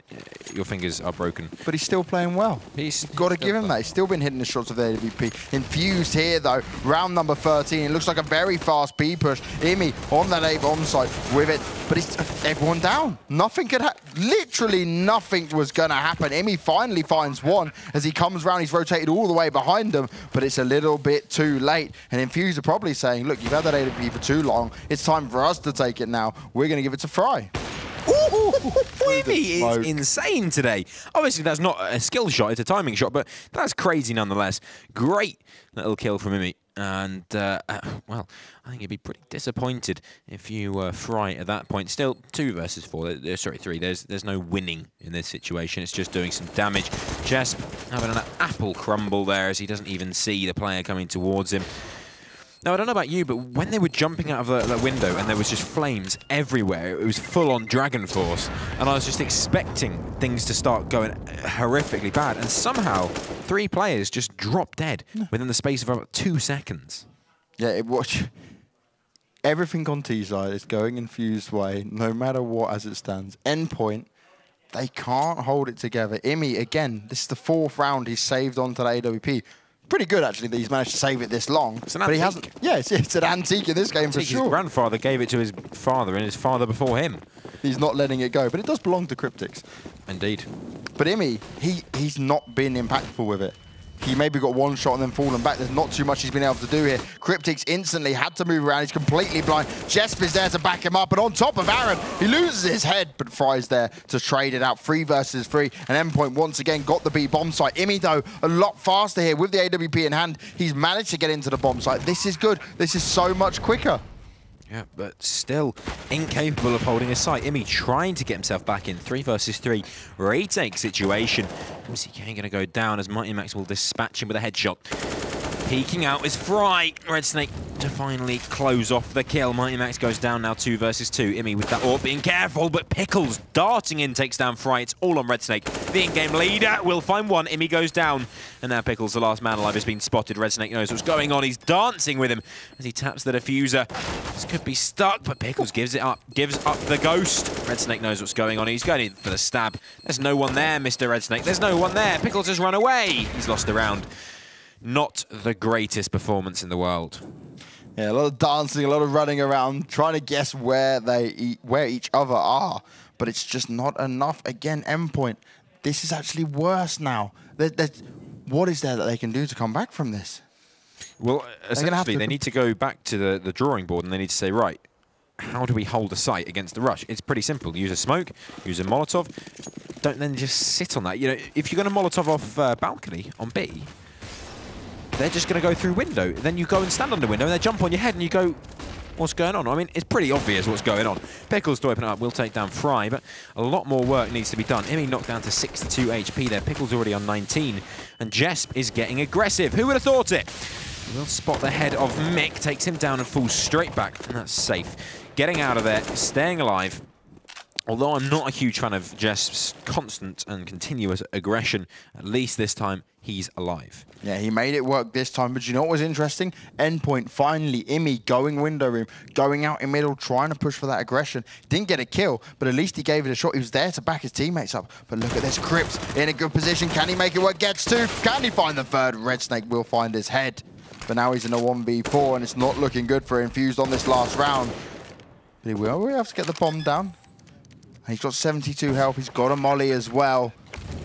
[SPEAKER 7] your fingers are broken.
[SPEAKER 6] But he's still playing well. He's got to give him that. He's still been hitting the shots of the AWP. Infused here, though. Round number 13. It looks like a very fast B push. Imi on that A bomb site with it. But it's everyone down. Nothing could happen. Literally nothing was going to happen. Imi finally finds one as he comes round. He's rotated all the way behind him, but it's a little bit too late. And Infused are probably saying, look, you've had that AWP for too long. It's time for us to take it now. We're going to give it to Fry.
[SPEAKER 7] Ooh, Imi is insane today. Obviously, that's not a skill shot, it's a timing shot, but that's crazy nonetheless. Great little kill from Imi. And, well, I think you'd be pretty disappointed if you were Fry at that point. Still, 2 versus 4. Sorry, 3. There's no winning in this situation. It's just doing some damage. Jesp having an apple crumble there as he doesn't even see the player coming towards him. Now, I don't know about you, but when they were jumping out of the window and there was just flames everywhere, it was full-on Dragon Force, and I was just expecting things to start going horrifically bad, and somehow 3 players just dropped dead within the space of about 2 seconds.
[SPEAKER 6] Yeah, everything on T-side is going Infused way, no matter what as it stands. Endpoint, they can't hold it together. Imi, again, this is the 4th round he's saved onto the AWP. Pretty good, actually, that he's managed to save it this long.
[SPEAKER 7] It's an antique.
[SPEAKER 6] But he hasn't. Yeah, it's an antique in this game for sure.
[SPEAKER 7] His grandfather gave it to his father, and his father before him.
[SPEAKER 6] He's not letting it go, but it does belong to Cryptics.
[SPEAKER 7] Indeed.
[SPEAKER 6] But Imi, he's not been impactful with it. He maybe got 1 shot and then fallen back. There's not too much he's been able to do here. Cryptics instantly had to move around. He's completely blind. Jesp is there to back him up. And on top of Aaron, he loses his head, but Fry's there to trade it out. 3 versus 3. And Endpoint once again got the B bomb site. Imi, though, a lot faster here with the AWP in hand. He's managed to get into the bomb site. This is good. This is so much quicker.
[SPEAKER 7] Yeah, but still incapable of holding a site. Imi trying to get himself back in. 3 versus 3 retake situation. MCK going to go down as Mighty Max will dispatch him with a headshot. Peeking out is Fry. Red Snake to finally close off the kill. Mighty Max goes down now 2 versus 2. Immy with that AWP being careful, but Pickles darting in takes down Fry. It's all on Red Snake. The in-game leader will find one. Immy goes down. And now Pickles, the last man alive, has been spotted. Red Snake knows what's going on. He's dancing with him as he taps the diffuser. This could be stuck, but Pickles gives it up. Gives up the ghost. Red Snake knows what's going on. He's going in for the stab. There's no one there, Mr. Red Snake. There's no one there. Pickles has run away. He's lost the round. Not the greatest performance in the world.
[SPEAKER 6] Yeah, a lot of dancing, a lot of running around, trying to guess where each other are. But it's just not enough. Again, Endpoint, this is actually worse now. What is there that they can do to come back from this?
[SPEAKER 7] Well, essentially, they need to go back to the drawing board and they need to say, right, how do we hold a site against the rush? It's pretty simple. Use a smoke, use a Molotov. Don't then just sit on that. You know, if you're going to Molotov off balcony on B, they're just going to go through window. Then you go and stand on the window and they jump on your head and you go, what's going on? I mean, it's pretty obvious what's going on. Pickles to open it up will take down Fry, but a lot more work needs to be done. Immy knocked down to 62 HP there. Pickles already on 19. And Jesp is getting aggressive. Who would have thought it? Will spot the head of Mick, takes him down and falls straight back. And that's safe. Getting out of there, staying alive. Although I'm not a huge fan of Jesp's constant and continuous aggression, at least this time he's alive.
[SPEAKER 6] Yeah, he made it work this time, but you know what was interesting? Endpoint, finally, Immy going window room, going out in middle, trying to push for that aggression. Didn't get a kill, but at least he gave it a shot. He was there to back his teammates up. But look at this, Crypt in a good position. Can he make it work? Gets two. Can he find the third? Red Snake will find his head. But now he's in a 1v4, and it's not looking good for Infused on this last round. But he will have to get the bomb down. He's got 72 health. He's got a molly as well.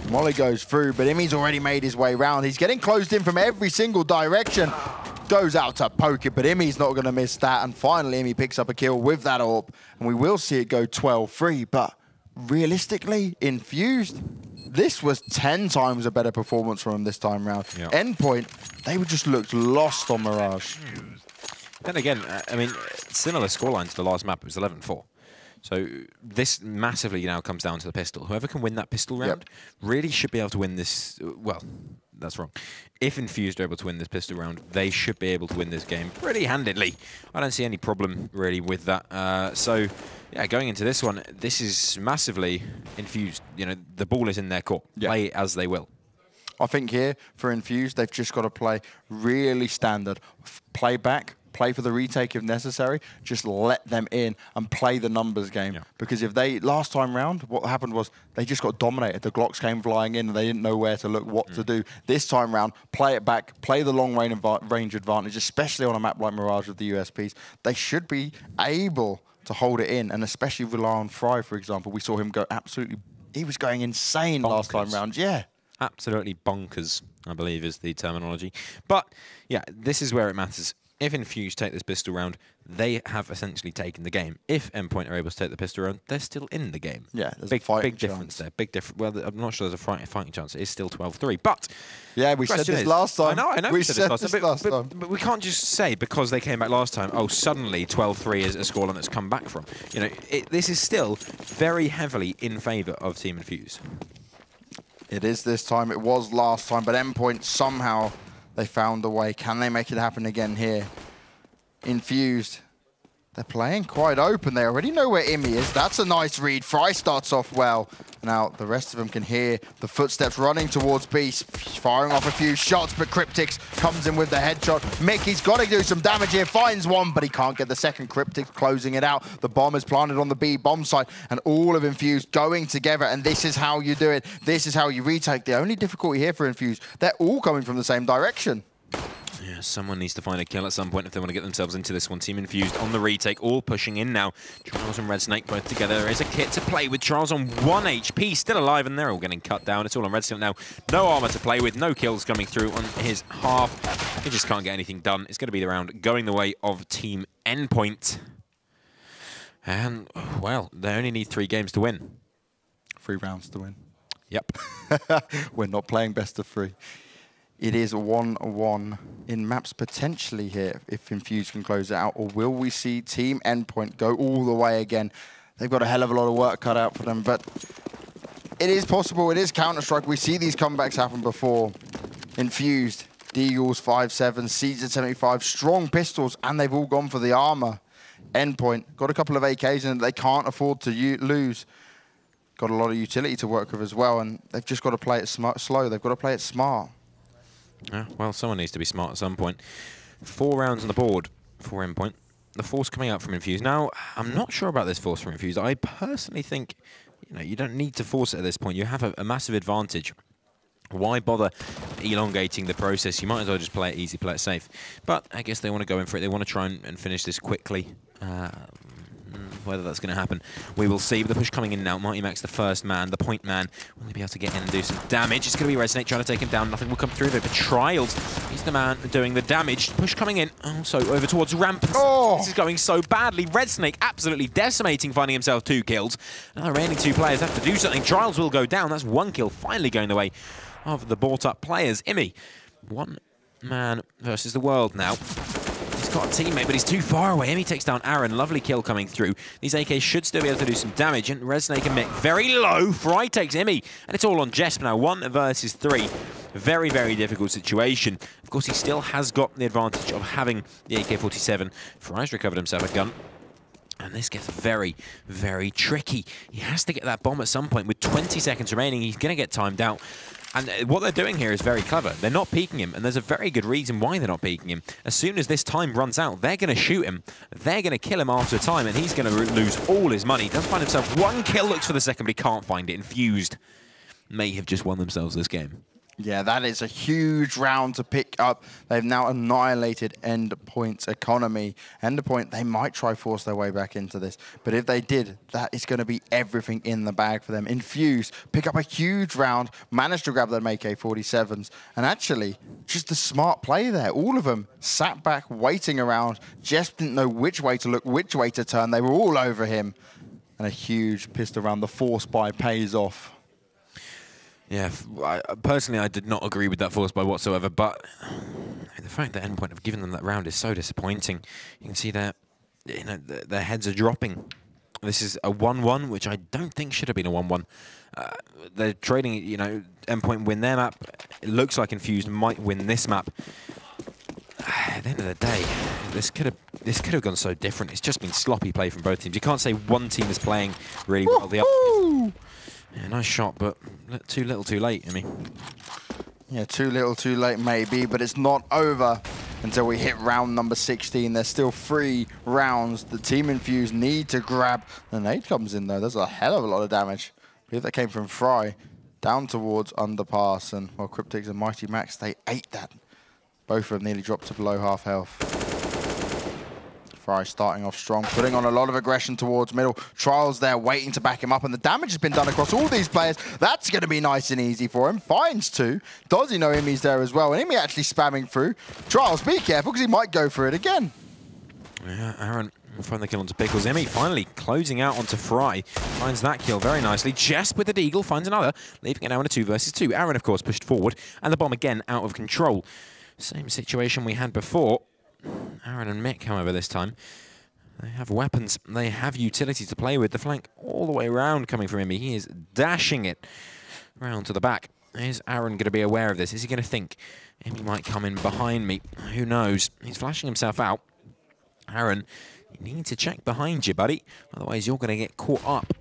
[SPEAKER 6] Molly goes through, but Immy's already made his way round. He's getting closed in from every single direction. Goes out to poke it, but Immy's not going to miss that. And finally, Immy picks up a kill with that AWP. And we will see it go 12-3. But realistically, Infused, this was 10 times a better performance from him this time round. Yeah. Endpoint, they were just looked lost on Mirage.
[SPEAKER 7] Then again, I mean, similar scoreline to the last map. It was 11-4. So this massively now comes down to the pistol. Whoever can win that pistol round really should be able to win this. Well, that's wrong. If Infused are able to win this pistol round, they should be able to win this game pretty handedly. I don't see any problem really with that. So yeah, going into this one, this is massively Infused. You know, the ball is in their court. Play as they will.
[SPEAKER 6] I think here for Infused, they've just got to play really standard. Play back. Play for the retake if necessary, just let them in and play the numbers game. Because if they, last time round, what happened was they just got dominated. The Glocks came flying in and they didn't know where to look, what to do. This time round, play it back, play the long range advantage, especially on a map like Mirage with the USPs. They should be able to hold it in, and especially rely on Fry, for example. We saw him go absolutely, he was going insane last time round,
[SPEAKER 7] Absolutely bonkers, I believe is the terminology. But yeah, this is where it matters. If Infused take this pistol round, they have essentially taken the game. If Endpoint are able to take the pistol round, they're still in the game.
[SPEAKER 6] Yeah, there's
[SPEAKER 7] big difference there. Big difference. Well, I'm not sure there's a fighting chance. It is still 12-3. But
[SPEAKER 6] yeah, we said this last time.
[SPEAKER 7] I know. We said this last time. But we can't just say because they came back last time, oh, suddenly 12-3 is a scoreline that's come back from. You know, this is still very heavily in favour of Team Infused.
[SPEAKER 6] It is this time. It was last time, but Endpoint somehow. They found a way. Can they make it happen again here? Infused. They're playing quite open. They already know where Immy is. That's a nice read. Fry starts off well. Now, the rest of them can hear the footsteps running towards Beast, firing off a few shots, but Cryptix comes in with the headshot. Mickey's got to do some damage here, finds one, but he can't get the second. Cryptix closing it out. The bomb is planted on the B bomb site, and all of Infused going together, and this is how you do it. This is how you retake. The only difficulty here for Infused, they're all coming from the same direction.
[SPEAKER 7] Yeah, someone needs to find a kill at some point if they want to get themselves into this one. Team Infused on the retake, all pushing in now. Charles and Red Snake both together. There is a kit to play with. Charles on 1 HP, still alive, and they're all getting cut down. It's all on Red Snake now. No armor to play with, no kills coming through on his half. He just can't get anything done. It's going to be the round going the way of Team Endpoint. And, well, they only need 3 games to win.
[SPEAKER 6] 3 rounds to win.
[SPEAKER 7] Yep.
[SPEAKER 6] We're not playing best of 3. It is 1-1 in maps potentially here if Infused can close it out. Or will we see Team Endpoint go all the way again? They've got a hell of a lot of work cut out for them, but it is possible. It is Counter-Strike. We see these comebacks happen before. Infused, Deagles 5.7, Caesar 75, strong pistols, and they've all gone for the armor. Endpoint got a couple of AKs and they can't afford to lose. Got a lot of utility to work with as well, and they've just got to play it slow. They've got to play it smart.
[SPEAKER 7] Yeah, well, someone needs to be smart at some point. 4 rounds on the board for Endpoint. The force coming out from Infused. Now, I'm not sure about this force from Infused. I personally think, you don't need to force it at this point. You have a massive advantage. Why bother elongating the process? You might as well just play it easy, play it safe. But I guess they want to go in for it. They want to try and finish this quickly. Whether that's going to happen, we will see. But the push coming in now. Mighty Max, the first man, the point man. Will he be able to get in and do some damage? It's going to be Red Snake trying to take him down. Nothing will come through there. But Trials, he's the man doing the damage. Push coming in. Also over towards Ramp.
[SPEAKER 6] Oh.
[SPEAKER 7] This is going so badly. Red Snake absolutely decimating, finding himself 2 kills. Now the remaining 2 players have to do something. Trials will go down. That's 1 kill finally going the way of the bought-up players. Imi, 1 man versus the world now. He's got a teammate, but he's too far away. Imi takes down Aaron. Lovely kill coming through. These AKs should still be able to do some damage. And Red Snake and Mick very low. Fry takes Imi. And it's all on Jesp now. 1 versus 3. Very, very difficult situation. Of course, he still has got the advantage of having the AK-47. Fry's recovered himself a gun. And this gets very, very tricky. He has to get that bomb at some point. With 20 seconds remaining, he's going to get timed out. And what they're doing here is very clever. They're not peeking him, and there's a very good reason why they're not peeking him. As soon as this time runs out, they're going to shoot him. They're going to kill him after time, and he's going to lose all his money. He does find himself 1 kill, looks for the second, but he can't find it. Infused may have just won themselves this game.
[SPEAKER 6] Yeah, that is a huge round to pick up. They've now annihilated Endpoint's economy. Endpoint, they might try force their way back into this. But if they did, that is going to be everything in the bag for them. Infused, pick up a huge round, managed to grab them AK-47s. And actually, just a smart play there. All of them sat back, waiting around. Just didn't know which way to look, which way to turn. They were all over him. And a huge pistol round. The force buy pays off.
[SPEAKER 7] Yeah, personally, I did not agree with that force buy whatsoever, but the fact that Endpoint have given them that round is so disappointing. You can see that their heads are dropping. This is a 1-1, which I don't think should have been a 1-1. They're trading, Endpoint win their map. It looks like Infused might win this map. At the end of the day, this could have gone so different. It's just been sloppy play from both teams. You can't say one team is playing really well. The other. Yeah, nice shot, but too little, too late, I mean.
[SPEAKER 6] Yeah, too little, too late maybe, but it's not over until we hit round number 16. There's still 3 rounds. The Team Infused need to grab. The nade comes in, though. There's a hell of a lot of damage. I believe that came from Fry down towards Underpass. And, well, Cryptics and Mighty Max, they ate that. Both of them nearly dropped to below half health. Fry starting off strong, putting on a lot of aggression towards middle. Trials there waiting to back him up, and the damage has been done across all these players. That's going to be nice and easy for him. Finds 2. Does he know Imi's there as well? And Imi actually spamming through. Trials, be careful, because he might go for it again.
[SPEAKER 7] Yeah, Aaron will find the kill onto Pickles. Imi finally closing out onto Fry. Finds that kill very nicely. Jesp with the Deagle finds another, leaving it now in a 2 versus 2. Aaron, of course, pushed forward, and the bomb again out of control. Same situation we had before. Aaron and Mick, however, this time, they have weapons. They have utility to play with. The flank all the way around coming from Imi. He is dashing it round to the back. Is Aaron going to be aware of this? Is he going to think Imi might come in behind me? Who knows? He's flashing himself out. Aaron, you need to check behind you, buddy. Otherwise, you're going to get caught up.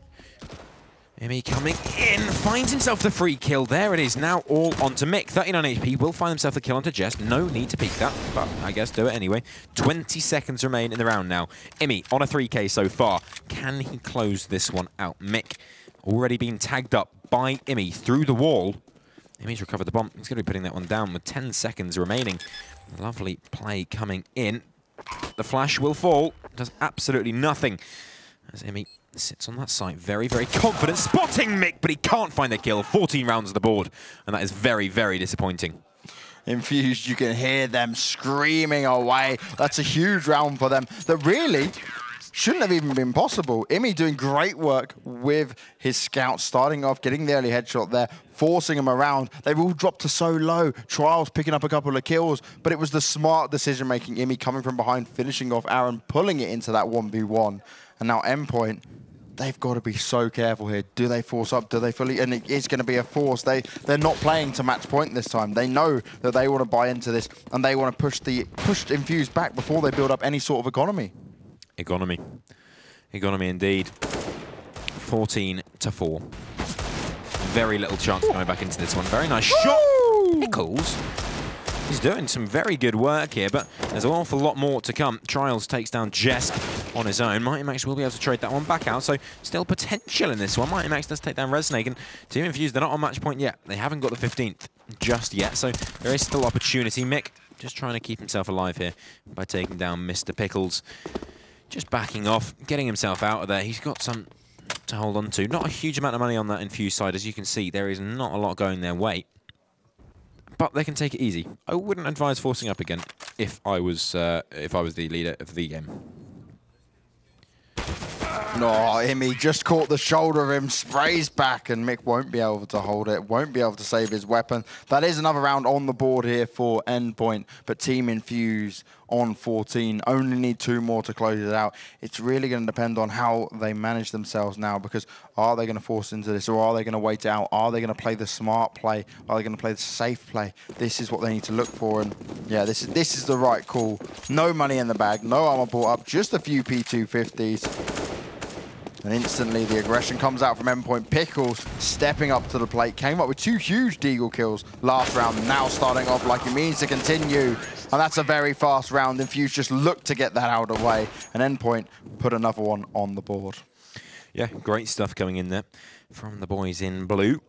[SPEAKER 7] Imi coming in, finds himself the free kill. There it is, now all onto Mick. 39 HP, will find himself the kill onto Jess. No need to peek that, but I guess do it anyway. 20 seconds remain in the round now. Imi on a 3K so far. Can he close this one out? Mick already been tagged up by Imi through the wall. Imi's recovered the bomb. He's going to be putting that one down with 10 seconds remaining. Lovely play coming in. The flash will fall. Does absolutely nothing as Imi sits on that site, very, very confident, spotting Mick, but he can't find the kill. 14 rounds on the board, and that is very, very disappointing.
[SPEAKER 6] Infused, you can hear them screaming away. That's a huge round for them that really shouldn't have even been possible. Imi doing great work with his scouts, starting off, getting the early headshot there, forcing him around. They've all dropped to so low. Trials picking up a couple of kills, but it was the smart decision-making. Imi coming from behind, finishing off Aaron, pulling it into that 1v1. And now Endpoint, they've got to be so careful here. Do they force up? Do they fully? And it is going to be a force. They're not playing to match point this time. They know that they want to buy into this, and they want to push Infused back before they build up any sort of economy.
[SPEAKER 7] Economy indeed. 14-4. Very little chance coming back into this one. Very nice shot. Pickles. He's doing some very good work here, but there's an awful lot more to come. Trials takes down Jesp on his own. Mighty Max will be able to trade that one back out, so still potential in this one. Mighty Max does take down Resnake, and Team Infused, they're not on match point yet. They haven't got the 15th just yet, so there is still opportunity. Mick just trying to keep himself alive here by taking down Mr. Pickles. Just backing off, getting himself out of there. He's got some to hold on to. Not a huge amount of money on that Infused side. As you can see, there is not a lot going their way. But they can take it easy. I wouldn't advise forcing up again if I was the leader of the game.
[SPEAKER 6] No, Imi just caught the shoulder of him, sprays back, and Mick won't be able to hold it, won't be able to save his weapon. That is another round on the board here for Endpoint, but Team Infused on 14. Only need 2 more to close it out. It's really going to depend on how they manage themselves now, because are they going to force into this, or are they going to wait it out? Are they going to play the smart play? Are they going to play the safe play? This is what they need to look for, and yeah, this is the right call. No money in the bag, no armor bought up, just a few P250s. And instantly the aggression comes out from Endpoint. Pickles stepping up to the plate. Came up with 2 huge Deagle kills last round. Now starting off like he means to continue. And that's a very fast round. Infused just looked to get that out of the way. And Endpoint put another one on the board.
[SPEAKER 7] Yeah, great stuff coming in there from the boys in blue.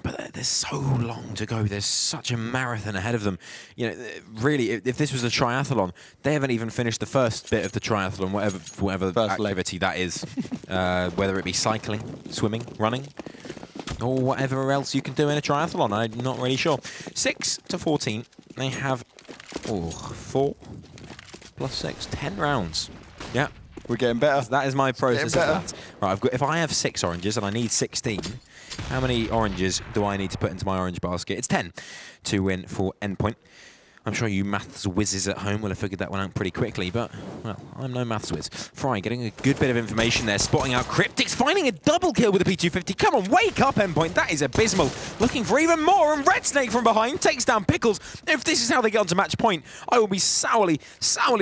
[SPEAKER 7] But there's so long to go. There's such a marathon ahead of them. You know, really, if this was a triathlon, they haven't even finished the first bit of the triathlon, whatever activity that is, whether it be cycling, swimming, running, or whatever else you can do in a triathlon. I'm not really sure. 6-14. They have 4 plus 6, 10 rounds. Yeah,
[SPEAKER 6] we're getting better.
[SPEAKER 7] That is my process of that. Right, if I have 6 oranges and I need 16. How many oranges do I need to put into my orange basket? It's 10 to win for Endpoint. I'm sure you maths whizzes at home will have figured that one out pretty quickly, but, well, I'm no maths whiz. Fry getting a good bit of information there, spotting out Cryptics, finding a double kill with a P250. Come on, wake up, Endpoint. That is abysmal. Looking for even more, and Red Snake from behind takes down Pickles. If this is how they get onto match point, I will be sourly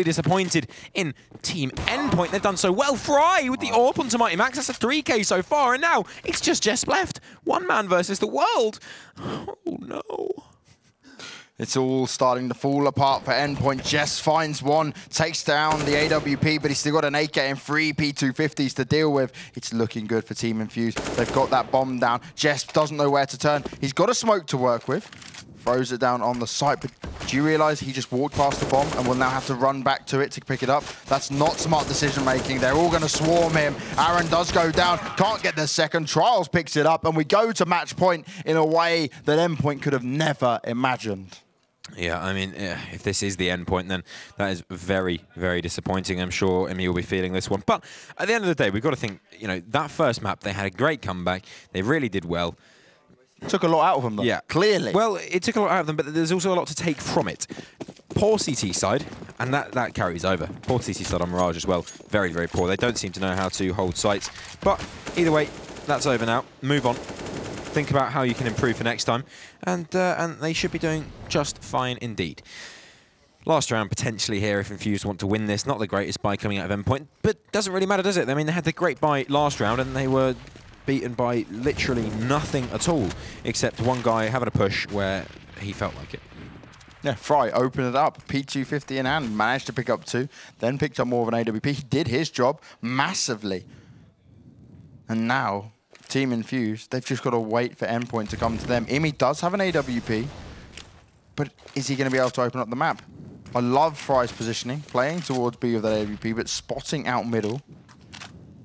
[SPEAKER 7] disappointed in Team Endpoint. They've done so well. Fry with the AWP onto Mighty Max. That's a 3K so far, and now it's just Jesp left. One man versus the world. Oh, no.
[SPEAKER 6] It's all starting to fall apart for Endpoint. Jess finds one, takes down the AWP, but he's still got an AK and 3 P250s to deal with. It's looking good for Team Infused. They've got that bomb down. Jess doesn't know where to turn. He's got a smoke to work with. Throws it down on the site, but do you realize he just walked past the bomb and will now have to run back to it to pick it up? That's not smart decision making. They're all going to swarm him. Aaron does go down, can't get the second. Trials picks it up, and we go to match point in a way that Endpoint could have never imagined.
[SPEAKER 7] Yeah, I mean, if this is the Endpoint, then that is very, very disappointing. I'm sure Emmy will be feeling this one. But at the end of the day, we've got to think, you know, that first map, they had a great comeback. They really did well.
[SPEAKER 6] Took a lot out of them, though. Yeah, clearly.
[SPEAKER 7] Well, it took a lot out of them, but there's also a lot to take from it. Poor CT side, and that carries over. Poor CT side on Mirage as well. Very, very poor. They don't seem to know how to hold sites. But either way, that's over now. Move on. Think about how you can improve for next time, and they should be doing just fine indeed. Last round potentially here if Infused want to win this. Not the greatest buy coming out of Endpoint, but doesn't really matter, does it? I mean, they had the great buy last round, and they were beaten by literally nothing at all, except one guy having a push where he felt like it.
[SPEAKER 6] Yeah, Fry opened it up, P250 in hand, managed to pick up 2, then picked up more of an AWP. He did his job massively. And now Team Infused, they've just got to wait for Endpoint to come to them. Imi does have an AWP, but is he going to be able to open up the map? I love Fry's positioning, playing towards B with that AWP, but spotting out middle.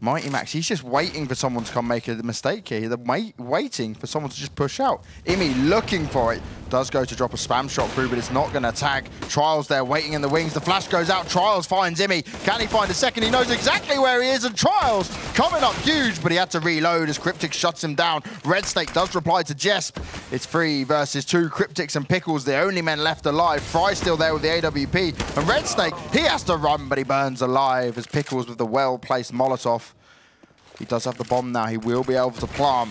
[SPEAKER 6] Mighty Max, he's just waiting for someone to come make a mistake here. They're waiting for someone to just push out. Imi looking for it. Does go to drop a spam shot through, but it's not going to tag. Trials there waiting in the wings. The flash goes out. Trials finds Imi. Can he find a second? He knows exactly where he is. And Trials coming up huge, but he had to reload as Cryptic shuts him down. Red Snake does reply to Jesp. It's 3 versus 2. Cryptics and Pickles, the only men left alive. Fry still there with the AWP. And Red Snake, he has to run, but he burns alive as Pickles with the well-placed Molotov. He does have the bomb now. He will be able to plant.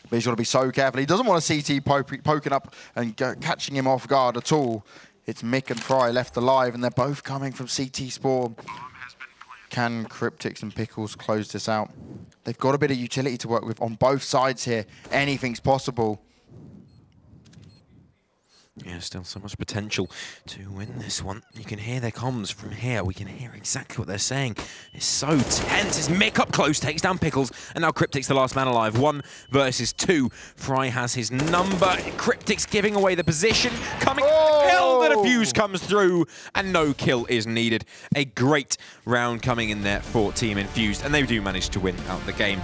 [SPEAKER 6] But he's got to be so careful. He doesn't want a CT poking up and catching him off guard at all. It's Mick and Fry left alive, and they're both coming from CT spawn. Can Cryptics and Pickles close this out? They've got a bit of utility to work with on both sides here. Anything's possible.
[SPEAKER 7] Yeah, still so much potential to win this one. You can hear their comms from here. We can hear exactly what they're saying. It's so tense. It's Mick up close, takes down Pickles, and now Cryptic's the last man alive. 1 versus 2. Fry has his number. Cryptic's giving away the position. Coming kill, the defuse comes through, and no kill is needed. A great round coming in there for Team Infused, and they do manage to win out the game.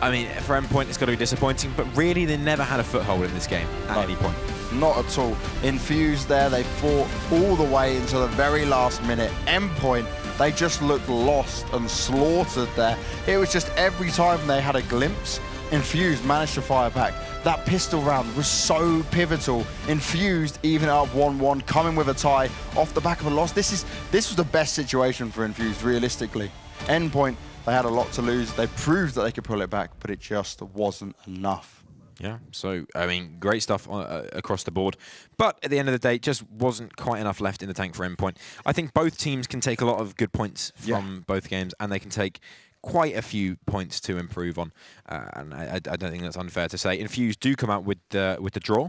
[SPEAKER 7] I mean, for Endpoint, it's got to be disappointing, but really, they never had a foothold in this game at any point.
[SPEAKER 6] Not at all. Infused there, they fought all the way into the very last minute. Endpoint, they just looked lost and slaughtered there. It was just every time they had a glimpse, Infused managed to fire back. That pistol round was so pivotal. Infused even up 1-1, coming with a tie off the back of a loss. This was the best situation for Infused, realistically. Endpoint, they had a lot to lose. They proved that they could pull it back, but it just wasn't enough.
[SPEAKER 7] Yeah, so, I mean, great stuff across the board. But at the end of the day, just wasn't quite enough left in the tank for Endpoint. I think both teams can take a lot of good points from both games, and they can take quite a few points to improve on. And I don't think that's unfair to say. Infused do come out with the draw.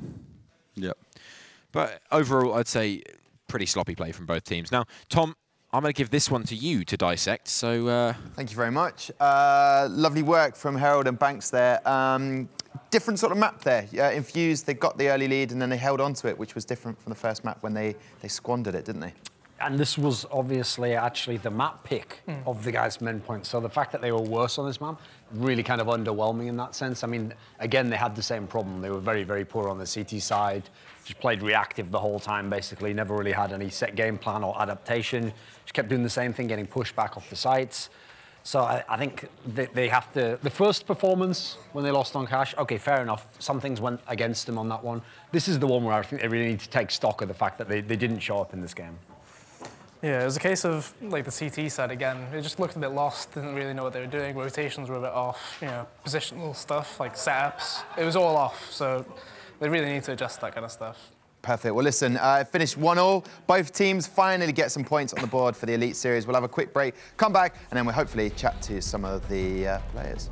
[SPEAKER 6] Yep.
[SPEAKER 7] But overall, I'd say pretty sloppy play from both teams. Now, Tom, I'm going to give this one to you to dissect, so...
[SPEAKER 1] Thank you very much. Lovely work from Herald and Banks there. Different sort of map there. Infused, they got the early lead and then they held on to it, which was different from the first map when they squandered it, didn't they?
[SPEAKER 5] And this was obviously actually the map pick of the guys from Endpoint. So the fact that they were worse on this map, really kind of underwhelming in that sense. I mean, again, they had the same problem. They were very, very poor on the CT side. Just played reactive the whole time, basically. Never really had any set game plan or adaptation. Just kept doing the same thing, getting pushed back off the sites. So I think they have to... The first performance, when they lost on Cash, OK, fair enough. Some things went against them on that one. This is the one where I think they really need to take stock of the fact that they didn't show up in this game.
[SPEAKER 4] Yeah, it was a case of, like, the CT side again. They just looked a bit lost, didn't really know what they were doing. Rotations were a bit off, you know, positional stuff, like setups. It was all off, so they really need to adjust that kind of stuff.
[SPEAKER 1] Perfect. Well, listen, it finished 1-1. Both teams finally get some points on the board for the Elite Series. We'll have a quick break, come back, and then we'll hopefully chat to some of the players.